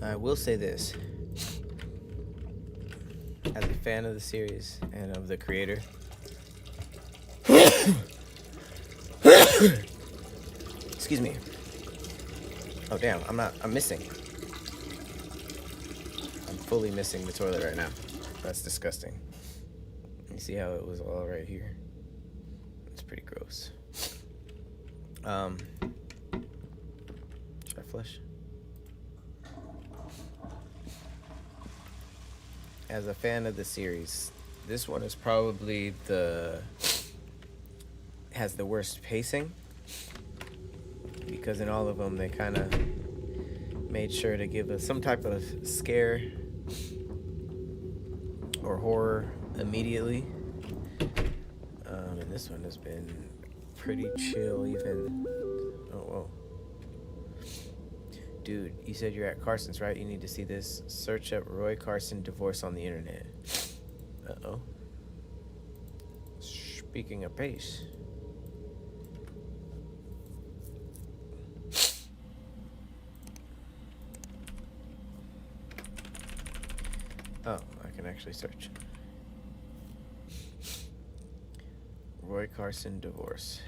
A: I will say this. As a fan of the series and of the creator, excuse me. Oh damn, I'm missing. I'm fully missing the toilet right now. That's disgusting. You see how it was all right here? It's pretty gross. Should I flush? As a fan of the series, this one is probably has the worst pacing, because in all of them they kind of made sure to give us some type of scare or horror immediately. And this one has been pretty chill even. Oh, whoa. Dude, you said you're at Carson's, right? You need to see this. Search up Roy Carson divorce on the internet. Uh-oh. Speaking of pace. Oh, I can actually search. Roy Carson divorce.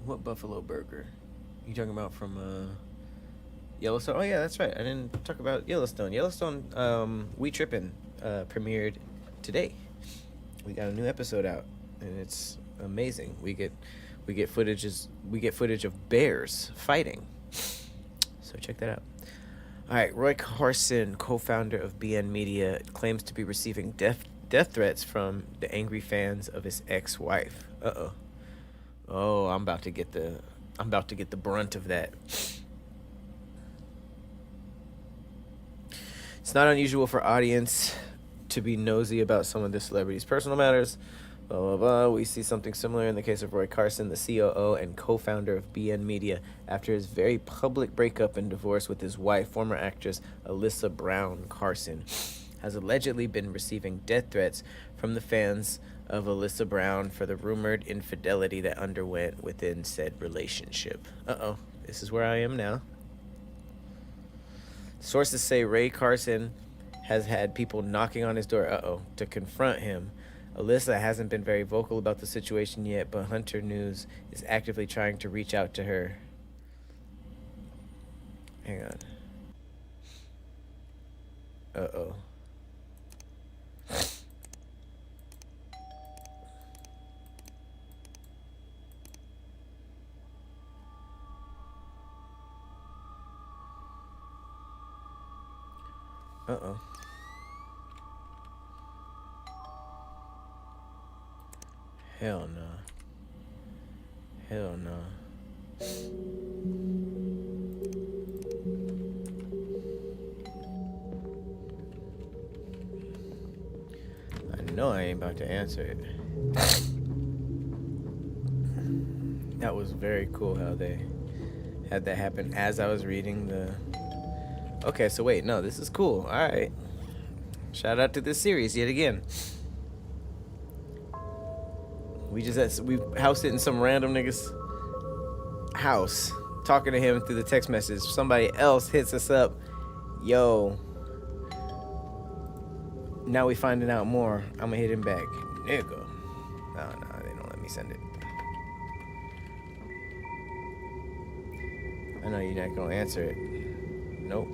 A: What Buffalo Burger? You talking about from Yellowstone? Oh yeah, that's right. I didn't talk about Yellowstone. Yellowstone, We Trippin' premiered today. We got a new episode out, and it's amazing. We get footage of bears fighting. So check that out. All right, Roy Carson, co-founder of BN Media, claims to be receiving death death threats from the angry fans of his ex-wife. Uh-oh. Oh, I'm about to get the brunt of that. It's not unusual for audience to be nosy about some of the celebrities' personal matters. Blah, blah, blah. We see something similar in the case of Roy Carson, the COO and co-founder of BN Media, after his very public breakup and divorce with his wife, former actress Alyssa Brown Carson, has allegedly been receiving death threats from the fans of Alyssa Brown for the rumored infidelity that underwent within said relationship. Uh-oh. This is where I am now. Sources say Ray Carson has had people knocking on his door, to confront him. Alyssa hasn't been very vocal about the situation yet, but Hunter News is actively trying to reach out to her. Hang on. Uh-oh. Uh-oh. Hell no. Hell no. I know I ain't about to answer it. That was very cool how they had that happen as I was reading the... Okay, so wait, no, this is cool. Alright. Shout out to this series yet again. We house sitting some random nigga's house, talking to him through the text message. Somebody else hits us up. Yo. Now we finding out more. I'm gonna hit him back. Nigga. No, they don't let me send it. I know you're not gonna answer it. Nope.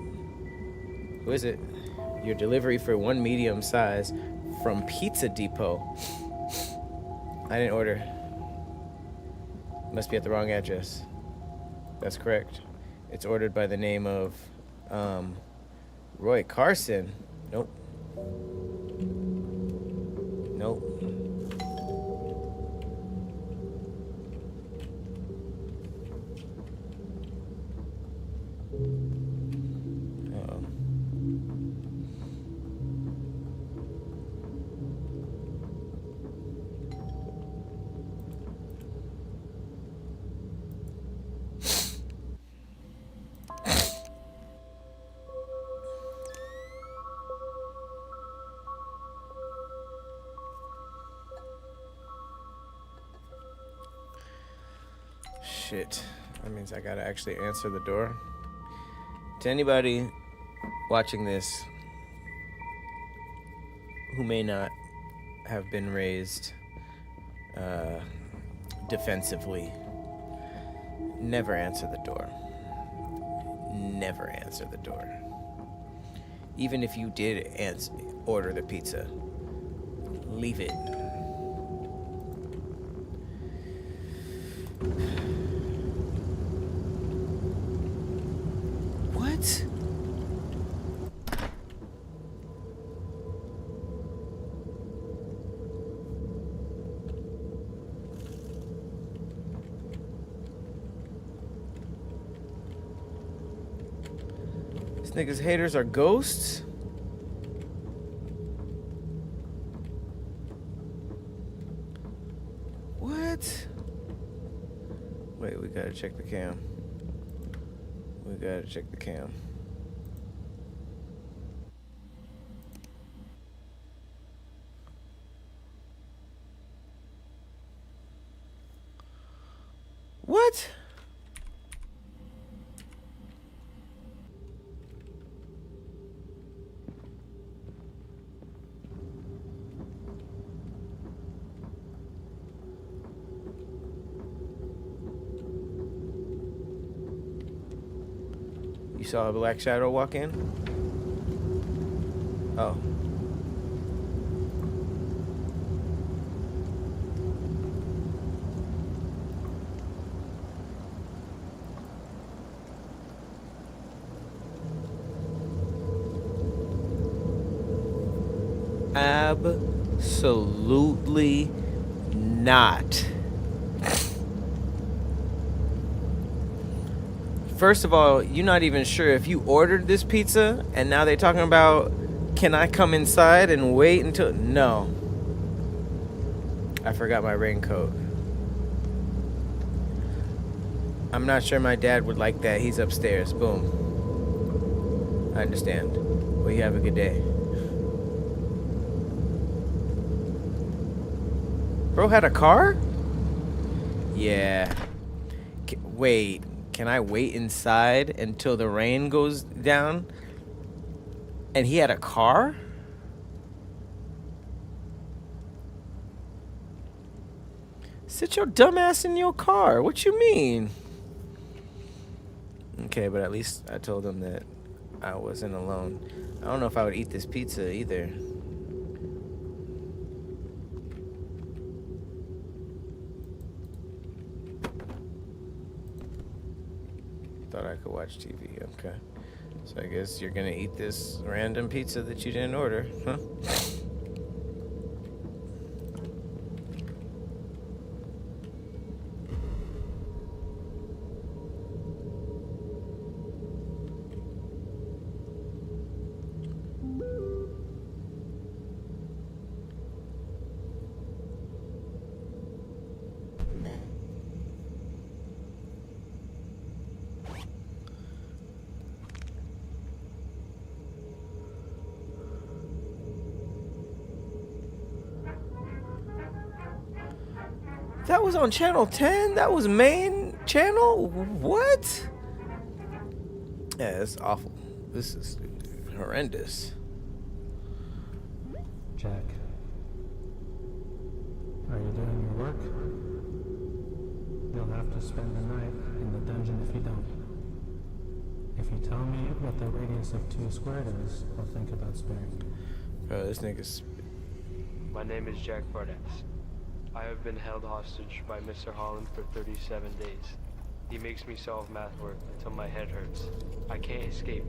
A: Who is it? Your delivery for one medium size from Pizza Depot. I didn't order. Must be at the wrong address. That's correct. It's ordered by the name of Roy Carson. Nope. Nope. Shit. That means I gotta actually answer the door. To anybody watching this who may not have been raised defensively, never answer the door. Never answer the door. Even if you did order the pizza, leave it. What? This nigga's haters are ghosts? What? Wait, we gotta check the cam. We gotta check the cam. What? You saw a black shadow walk in? Oh. Absolutely not. First of all, you're not even sure if you ordered this pizza, and now they're talking about, can I come inside and wait until... No. I forgot my raincoat. I'm not sure my dad would like that. He's upstairs. Boom. I understand. Well, you have a good day. Bro had a car? Yeah. Wait. Can I wait inside until the rain goes down? And he had a car? Sit your dumb ass in your car. What you mean? Okay, but at least I told him that I wasn't alone. I don't know if I would eat this pizza either. Thought I could watch TV. Okay. So I guess you're gonna eat this random pizza that you didn't order, huh? That was on channel 10? That was main channel? What? Yeah, it's awful. This is horrendous.
D: Jack, are you doing your work? You'll have to spend the night in the dungeon if you don't. If you tell me what the radius of 2 squared is, I'll think about sparing you.
A: Bro, this nigga's...
E: My name is Jack Bardax. I have been held hostage by Mr. Holland for 37 days. He makes me solve math work until my head hurts. I can't escape.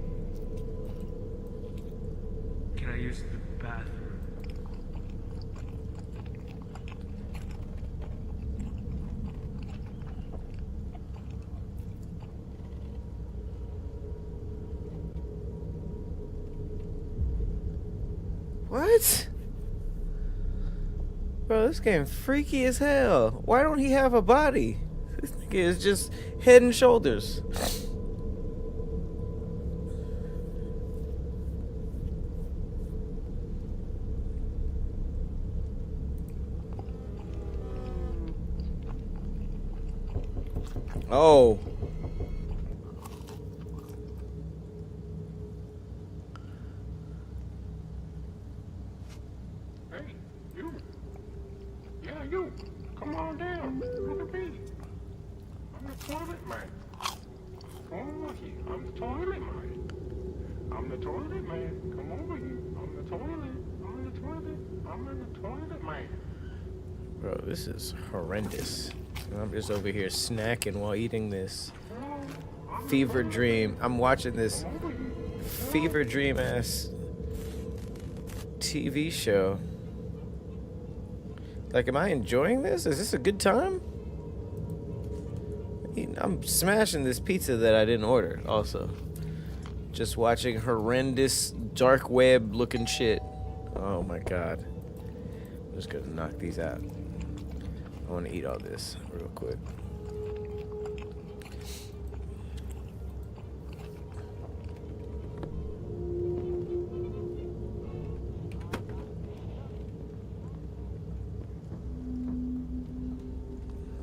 E: Can I use the bathroom?
A: What? Bro, this game freaky as hell. Why don't he have a body? This nigga is just head and shoulders. Oh.
F: Hey, you. Yeah, you. Come on down. Look at me. I'm the toilet man. Come over here. I'm the toilet man. I'm the toilet man. Come over here. I'm the toilet. I'm the toilet. I'm in the toilet man.
A: Bro, this is horrendous. I'm just over here snacking while eating this fever dream. I'm watching this fever dream ass TV show. Like, am I enjoying this? Is this a good time? I'm smashing this pizza that I didn't order also. Just watching horrendous dark web looking shit. Oh my god. I'm just gonna knock these out. I want to eat all this real quick.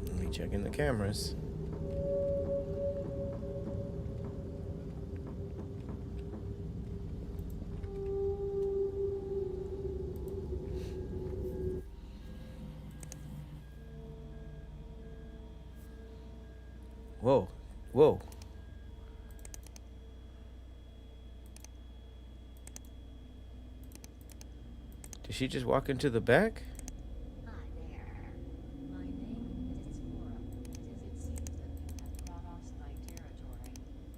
A: Let me check in the cameras. Whoa, whoa. Did she just walk into the back?
C: Hi there. My name is Cora. It seems that you have crossed my territory.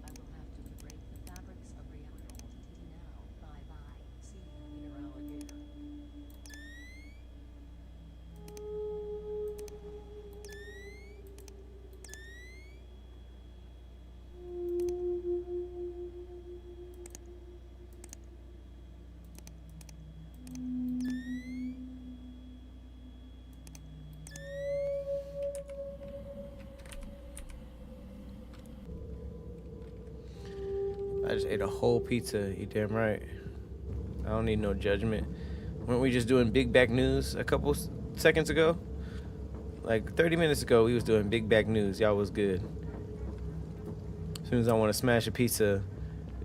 C: I will have to break the fabrics of reality now. Bye-bye. See you later, alligator.
A: I just ate a whole pizza. You damn right. I don't need no judgment. Weren't we just doing Big Back News a couple seconds ago? Like 30 minutes ago, we was doing Big Back News. Y'all was good. As soon as I want to smash a pizza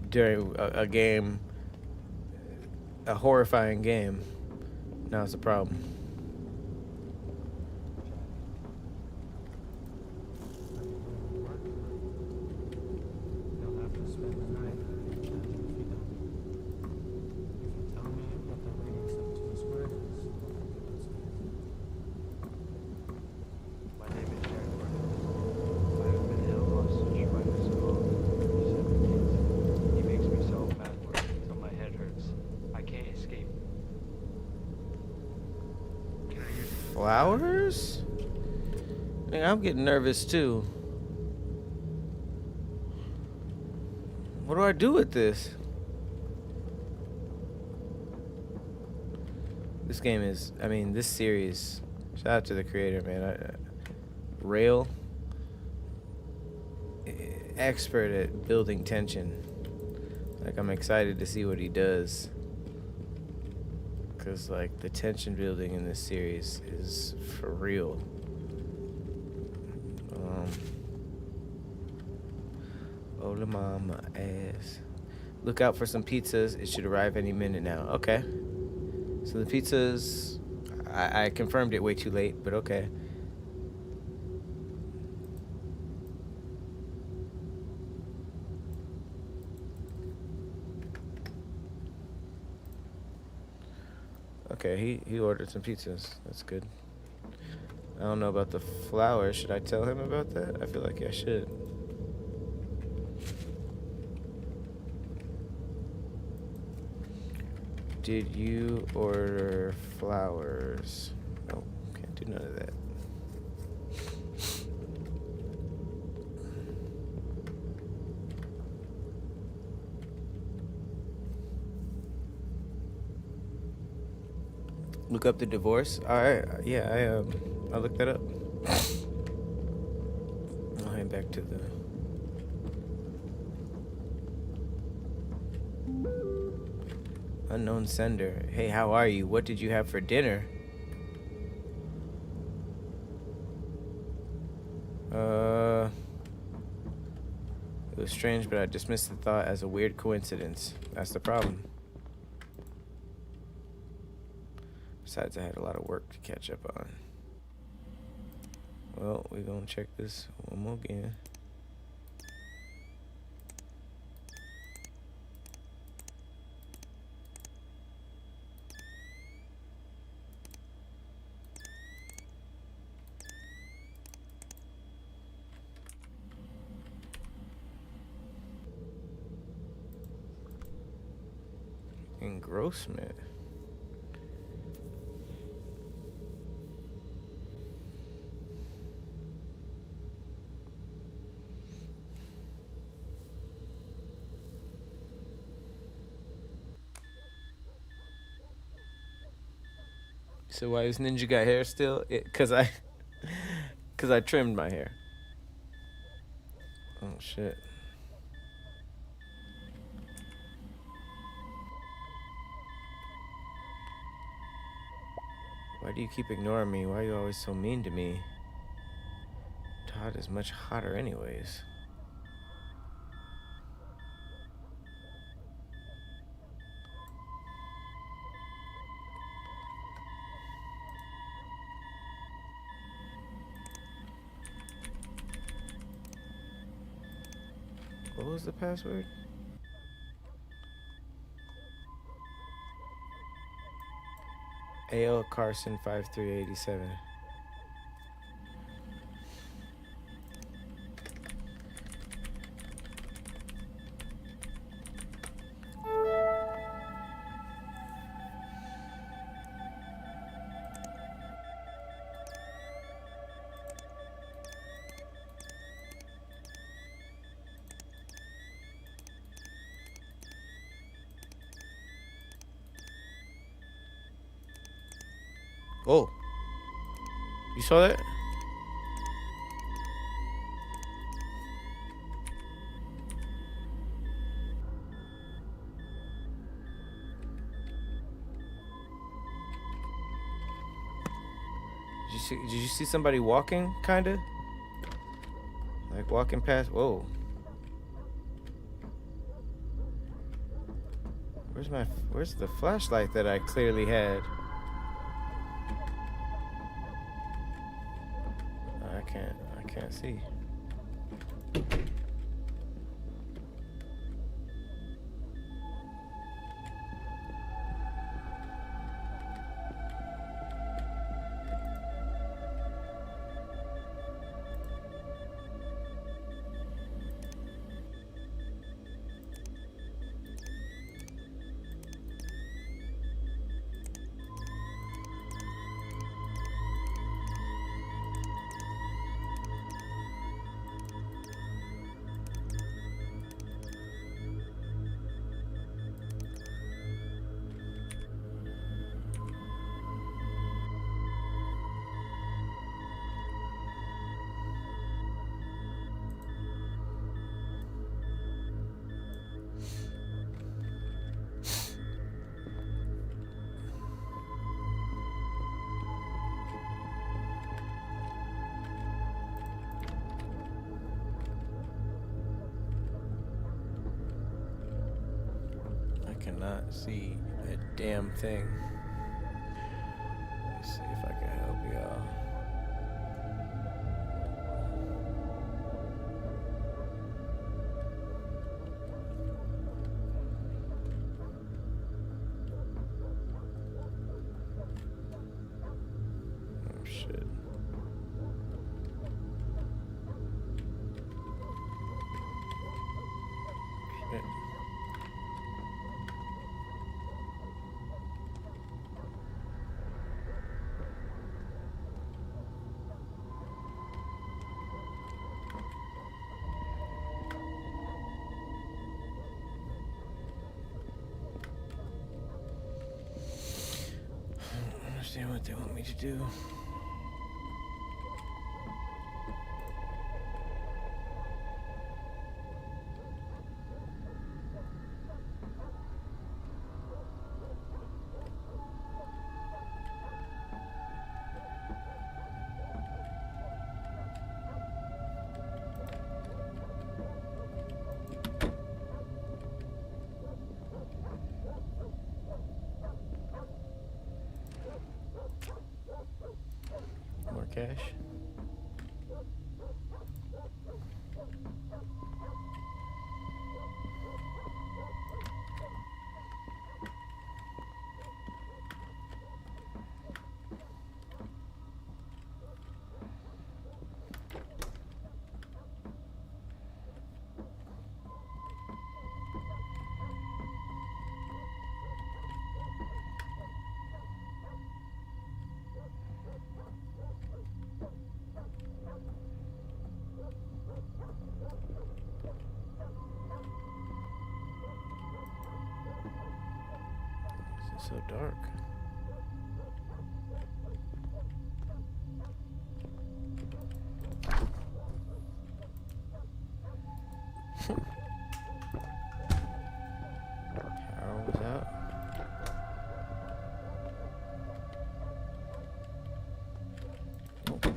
A: during a game, a horrifying game, now it's a problem.
D: You'll have to spend the night in the dungeon if you don't. If you tell me what the radius of 2 squared is, I'll think about space.
E: My name is Jack Barnett. I have been held hostage by Mr. Holland for 37 days. He makes me solve math work until my head hurts. I can't escape.
A: Flowers? Yeah, I'm getting nervous too. What do I do with this? This game is, I mean, this series, shout out to the creator, man. Rail, expert at building tension. Like, I'm excited to see what he does. Because, like, the tension building in this series is for real. Hola mama ass. Look out for some pizzas. It should arrive any minute now. Okay. So the pizzas, I confirmed it way too late, but okay. Okay, he ordered some pizzas. That's good. I don't know about the flowers. Should I tell him about that? I feel like I should. Did you order flowers? No, can't do none of that. Look up the divorce. All right, yeah, I looked that up. I'll head back to the. Unknown sender. Hey, how are you? What did you have for dinner? It was strange, but I dismissed the thought as a weird coincidence. That's the problem. Besides, I had a lot of work to catch up on. Well, we're gonna check this one more again. Engrossment. So why is Ninja got hair still? Cause I trimmed my hair. Oh shit. Why do you keep ignoring me? Why are you always so mean to me? Todd is much hotter anyways. What was the password? AL Carson 5387. Oh, you saw that? Did you see somebody walking, kinda? Like walking past. Whoa. Where's the flashlight that I clearly had? I can't see. Cannot see a damn thing. Let's see if I can help y'all. Oh shit. Shit. Understand what they want me to do. More cash. This is so dark. Power was out. Oh.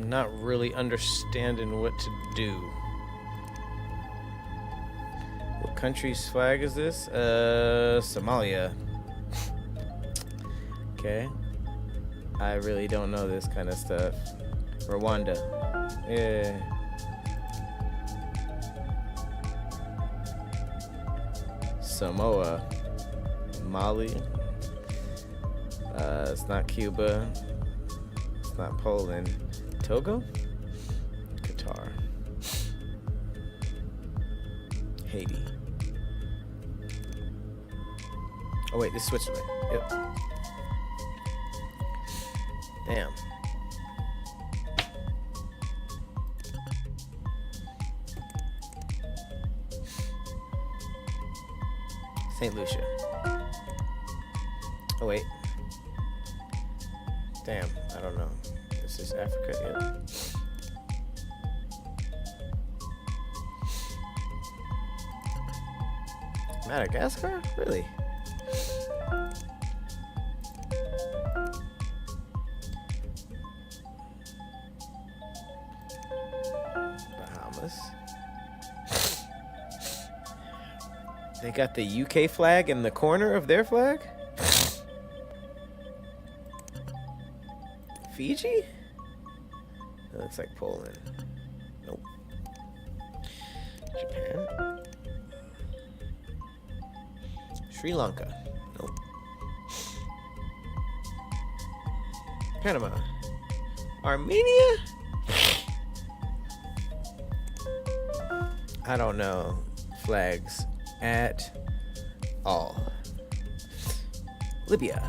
A: not really understanding what to do. What country's flag is this? Somalia. Okay. I really don't know this kind of stuff. Rwanda. Yeah. Samoa. Mali. It's not Cuba. It's not Poland. Togo? Qatar. Haiti. Oh wait, this is Switzerland. Yep. Damn. St. Lucia. Oh wait. Damn, I don't know. This is Africa, yep. Madagascar? Really? Bahamas. They got the UK flag in the corner of their flag? Fiji? That looks like Poland. Nope. Japan? Sri Lanka. Nope. Panama. Armenia? I don't know flags at all. Libya.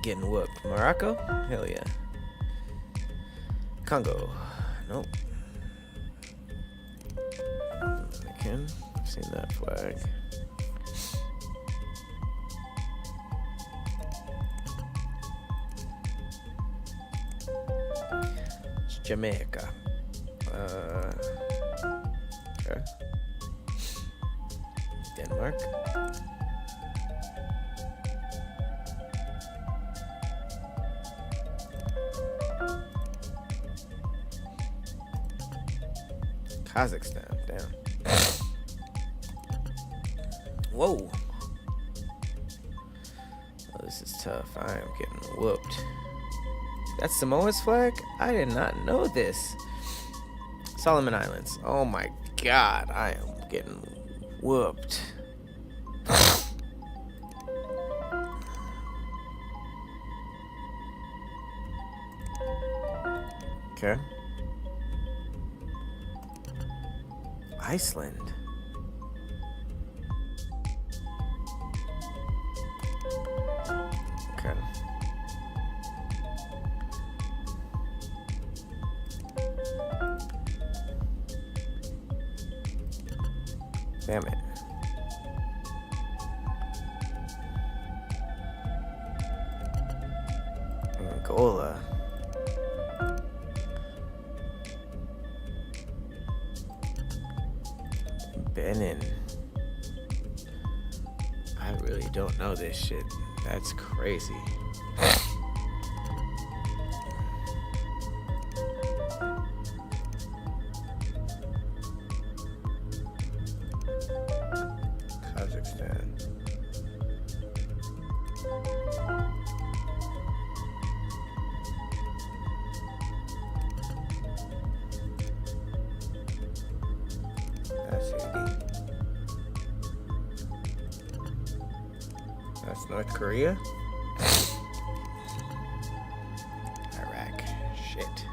A: Getting whooped. Morocco? Hell yeah. Congo. Nope. Dominican. I've seen that flag. It's Jamaica. Okay. Denmark. Kazakhstan, damn. Whoa. Oh, this is tough. I am getting whooped. That's Samoa's flag? I did not know this. Solomon Islands. Oh my god, I am getting whooped. Okay. Iceland. Okay. Damn it. Angola. Benin. I really don't know this shit. That's crazy. Kazakhstan. That's Haiti. That's North Korea. Iraq. Shit.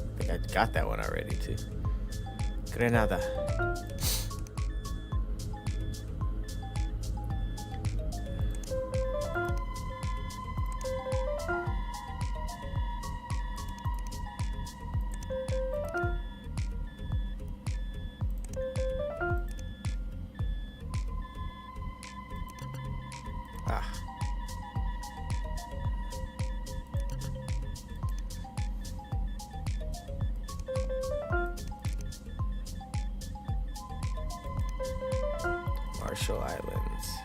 A: I think I got that one already too. Grenada. Marshall Islands.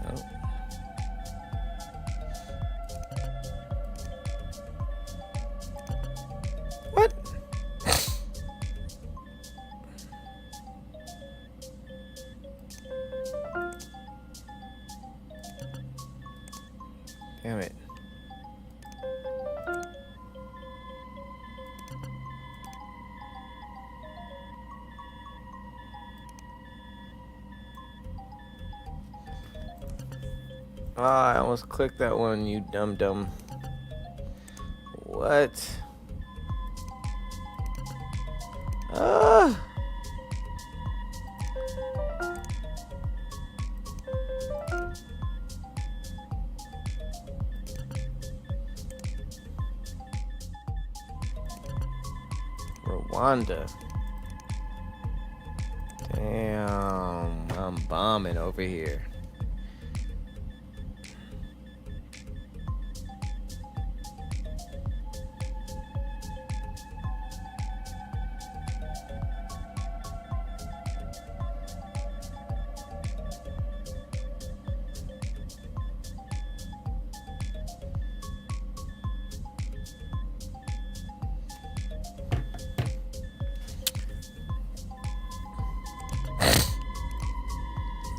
A: Nope. What? Damn it. Ah, I almost clicked that one, you dumb. What? Ah! Rwanda. Damn, I'm bombing over here.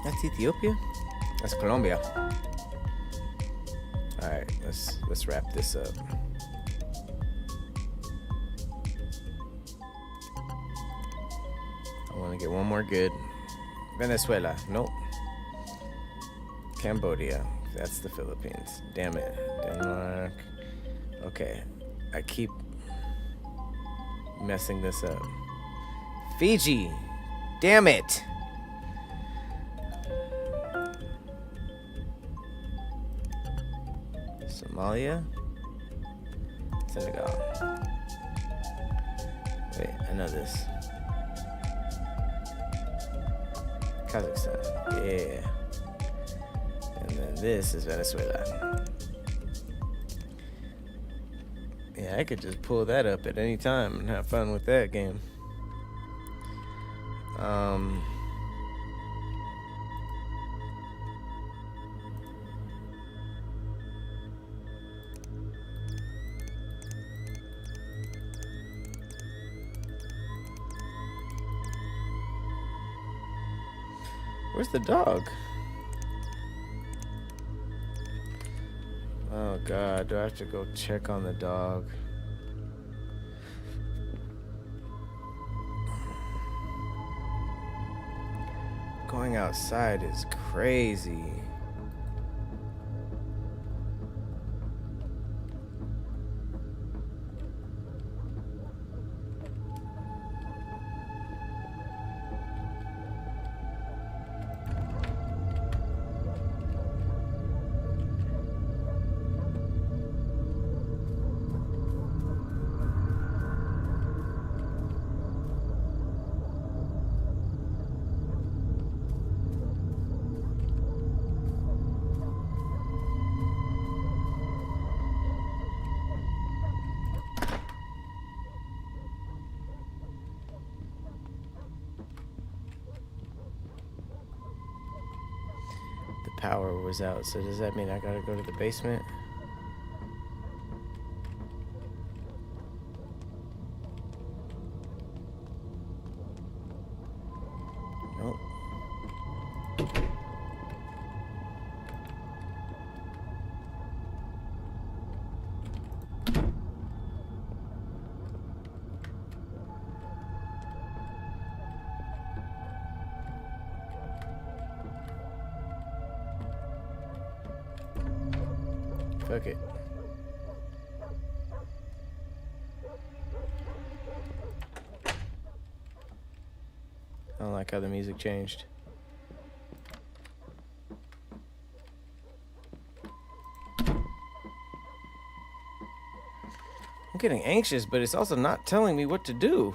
A: That's Ethiopia? That's Colombia. All right, let's wrap this up. I want to get one more good. Venezuela. Nope. Cambodia. That's the Philippines. Damn it. Denmark. Okay. I keep messing this up. Fiji. Damn it. Somalia. Senegal. Wait, I know this. Kazakhstan. Yeah. And then this is Venezuela. Yeah, I could just pull that up at any time and have fun with that game. Where's the dog? Oh God, do I have to go check on the dog? Going outside is crazy. Power was out, so does that mean I gotta go to the basement? Nope. Fuck it. I don't like how the music changed. I'm getting anxious, but it's also not telling me what to do.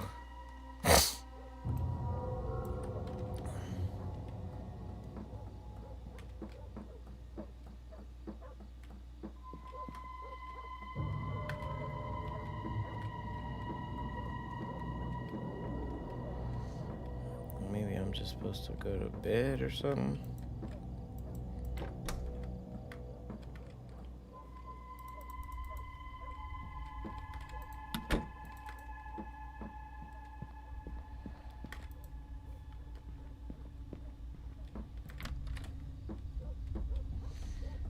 A: I'm just supposed to go to bed or something?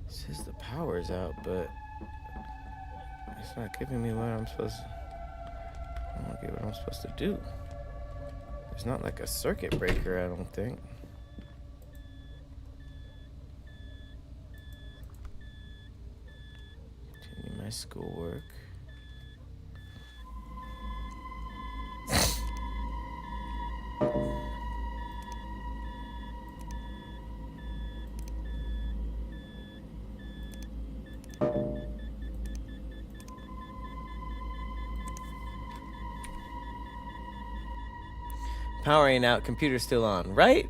A: It says the power's out, but it's not giving me what I'm supposed to. I don't get what I'm supposed to do. There's not like a circuit breaker, I don't think. Continue my schoolwork. Power ain't out, computer's still on, right?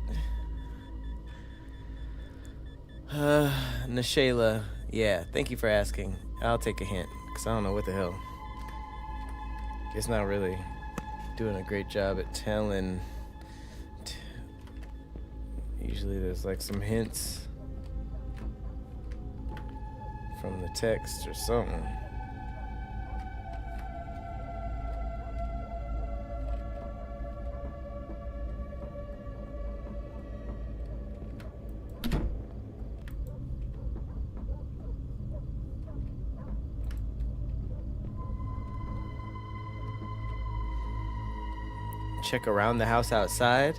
A: Nashayla, yeah, thank you for asking. I'll take a hint, because I don't know what the hell. It's not really doing a great job at telling. Usually there's like some hints from the text or something. Check around the house outside?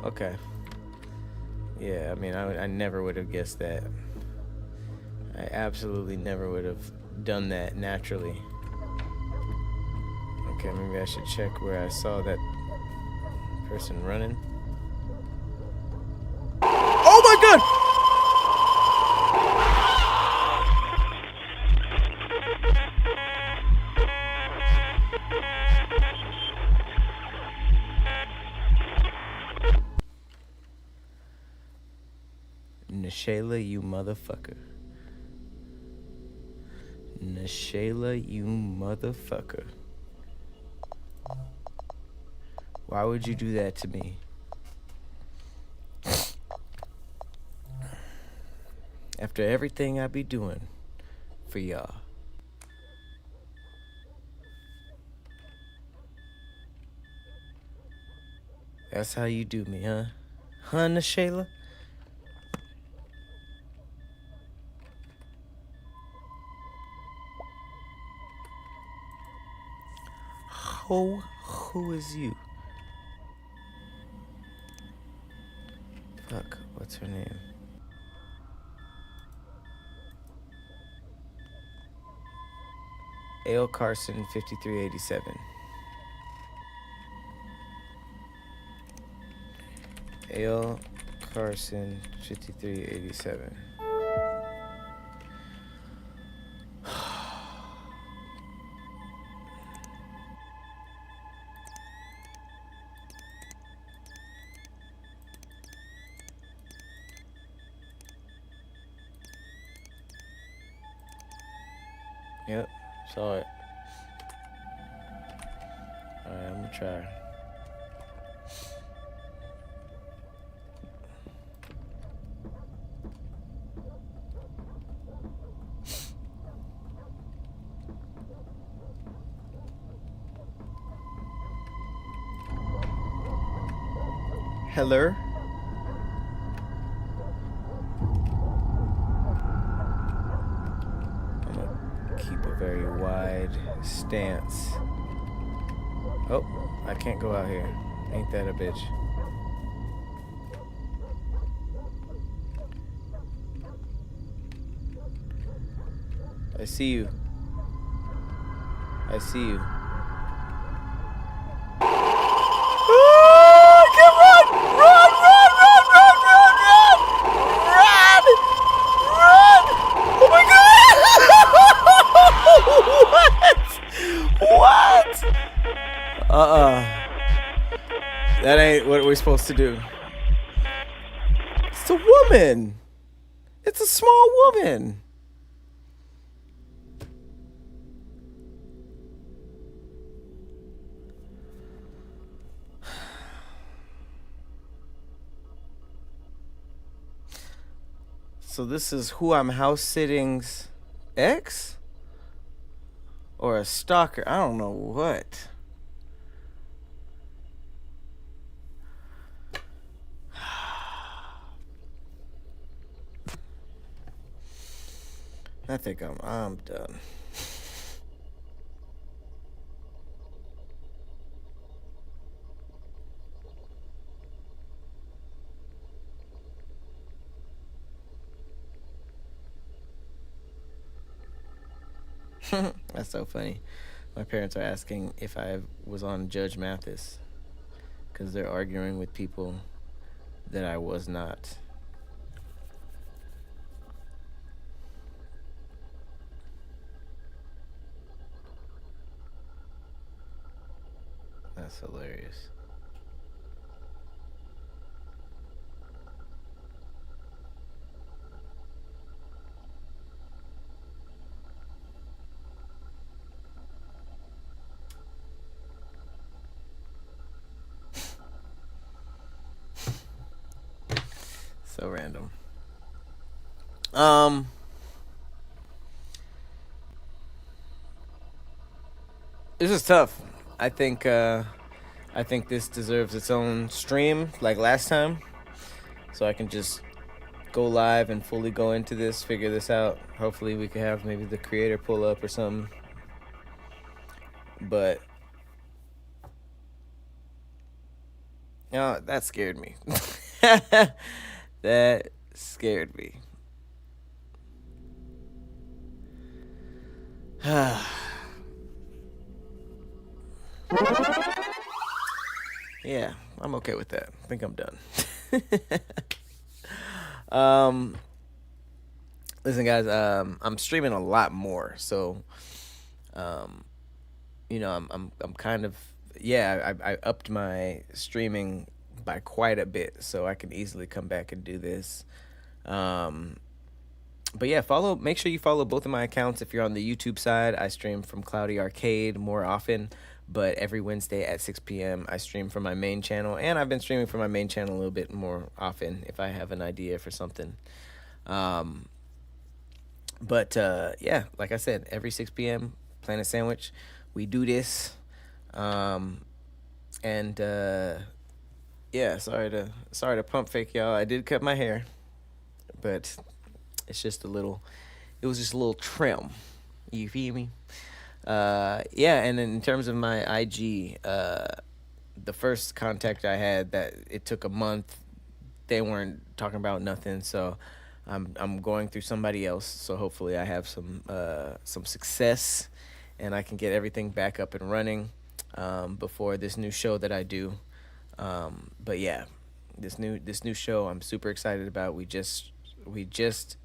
A: Okay. Yeah, I mean, I never would have guessed that. I absolutely never would have done that naturally. Okay, maybe I should check where I saw that person running. Oh my god! Nashayla, you motherfucker. Nashayla, you motherfucker. Why would you do that to me? After everything I be doing for y'all. That's how you do me, huh? Huh, Nashayla? Who is you? Fuck, what's her name? Ale Carson, 5387. Ale Carson, 5387. Yep, saw it. Alright, I'm gonna try. Hello? I'm gonna keep a very wide stance. Oh, I can't go out here. Ain't that a bitch? I see you. I see you. That ain't what we're supposed to do. It's a woman. It's a small woman. So this is who I'm house sitting's ex? Or a stalker? I don't know what. I think I'm done. That's so funny. My parents are asking if I was on Judge Mathis because they're arguing with people that I was not. That's hilarious. So random. This is tough. I think this deserves its own stream like last time, so I can just go live and fully go into this, figure this out. Hopefully, we could have maybe the creator pull up or something. But that scared me. That scared me. Yeah, I'm okay with that. I think I'm done. Listen, guys. I'm streaming a lot more, so I'm kind of, yeah. I upped my streaming by quite a bit, so I can easily come back and do this. But yeah, make sure you follow both of my accounts. If you're on the YouTube side, I stream from Cloudy Arcade more often, but every Wednesday at 6 p.m. I stream from my main channel, and I've been streaming from my main channel a little bit more often if I have an idea for something. But yeah, like I said, every 6 p.m. Planet Sandwich, we do this. And yeah, sorry to pump fake y'all. I did cut my hair, but it's just it was just a little trim. You feel me? Yeah, and in terms of my IG, the first contact I had, that it took a month, they weren't talking about nothing, so I'm going through somebody else, so hopefully I have some success and I can get everything back up and running before this new show that I do. But yeah, this new show I'm super excited about. We just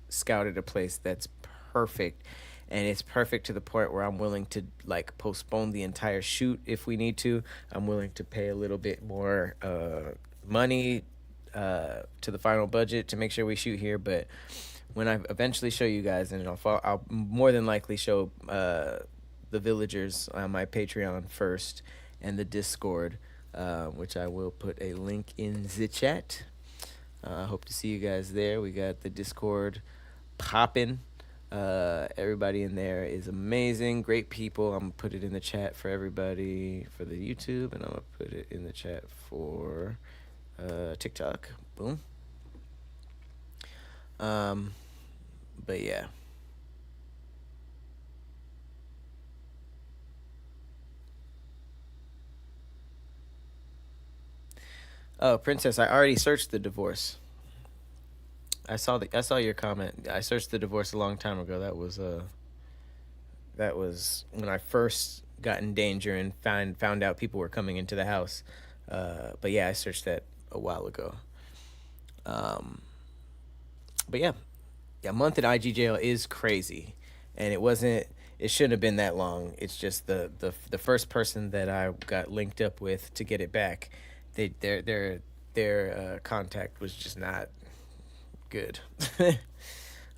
A: scouted a place that's perfect, and it's perfect to the point where I'm willing to like postpone the entire shoot if we need to. I'm willing to pay a little bit more money to the final budget to make sure we shoot here. But when I eventually show you guys, and I'll more than likely show the villagers on my Patreon first and the Discord, which I will put a link in the chat. I hope to see you guys there. We got the Discord popping. Everybody in there is amazing, great people. I'm gonna put it in the chat for everybody for the YouTube, and I'm gonna put it in the chat for TikTok. Boom. But yeah. Oh, Princess, I already searched the divorce. I saw your comment. I searched the divorce a long time ago. That was when I first got in danger and found out people were coming into the house. But yeah, I searched that a while ago. But yeah, a month in IG jail is crazy, and it shouldn't have been that long. It's just the first person that I got linked up with to get it back, their contact was just not good.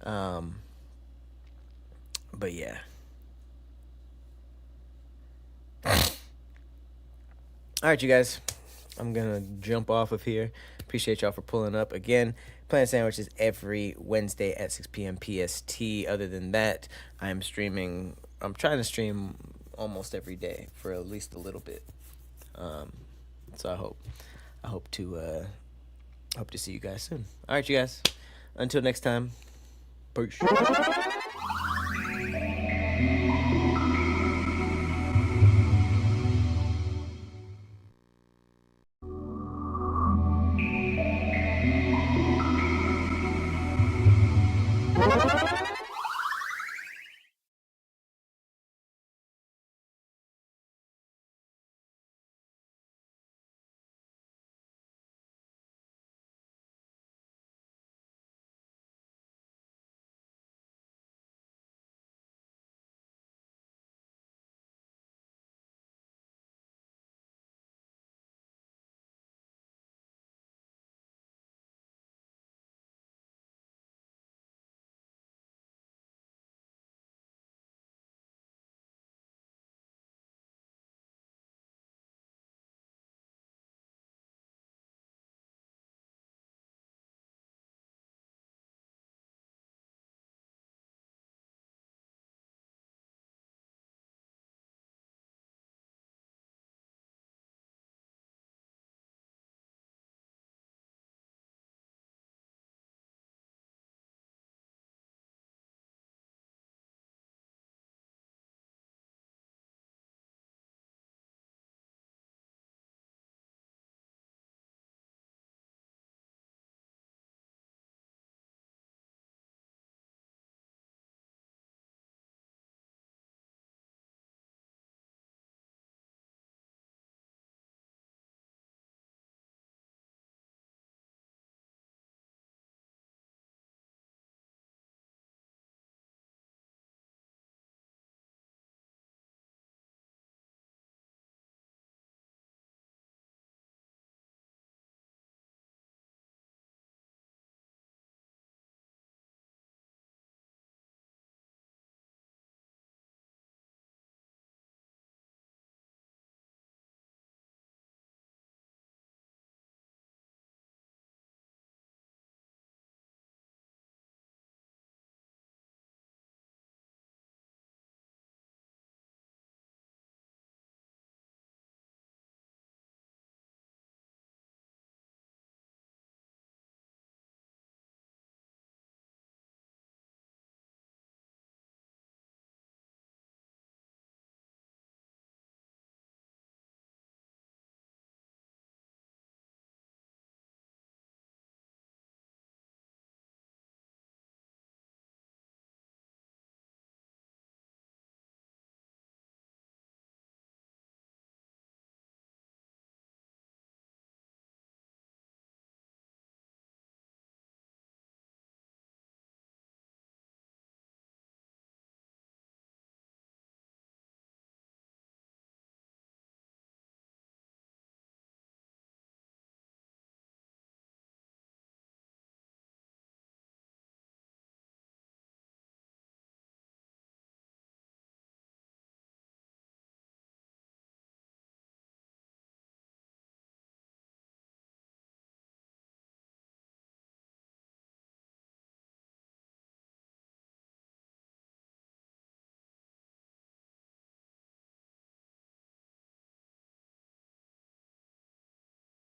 A: But yeah. All right, you guys. I'm gonna jump off of here. Appreciate y'all for pulling up again. Planet Sandwiches every Wednesday at 6 p.m. PST. Other than that, I'm streaming. I'm trying to stream almost every day for at least a little bit. So I hope to see you guys soon. All right, you guys. Until next time. Peace.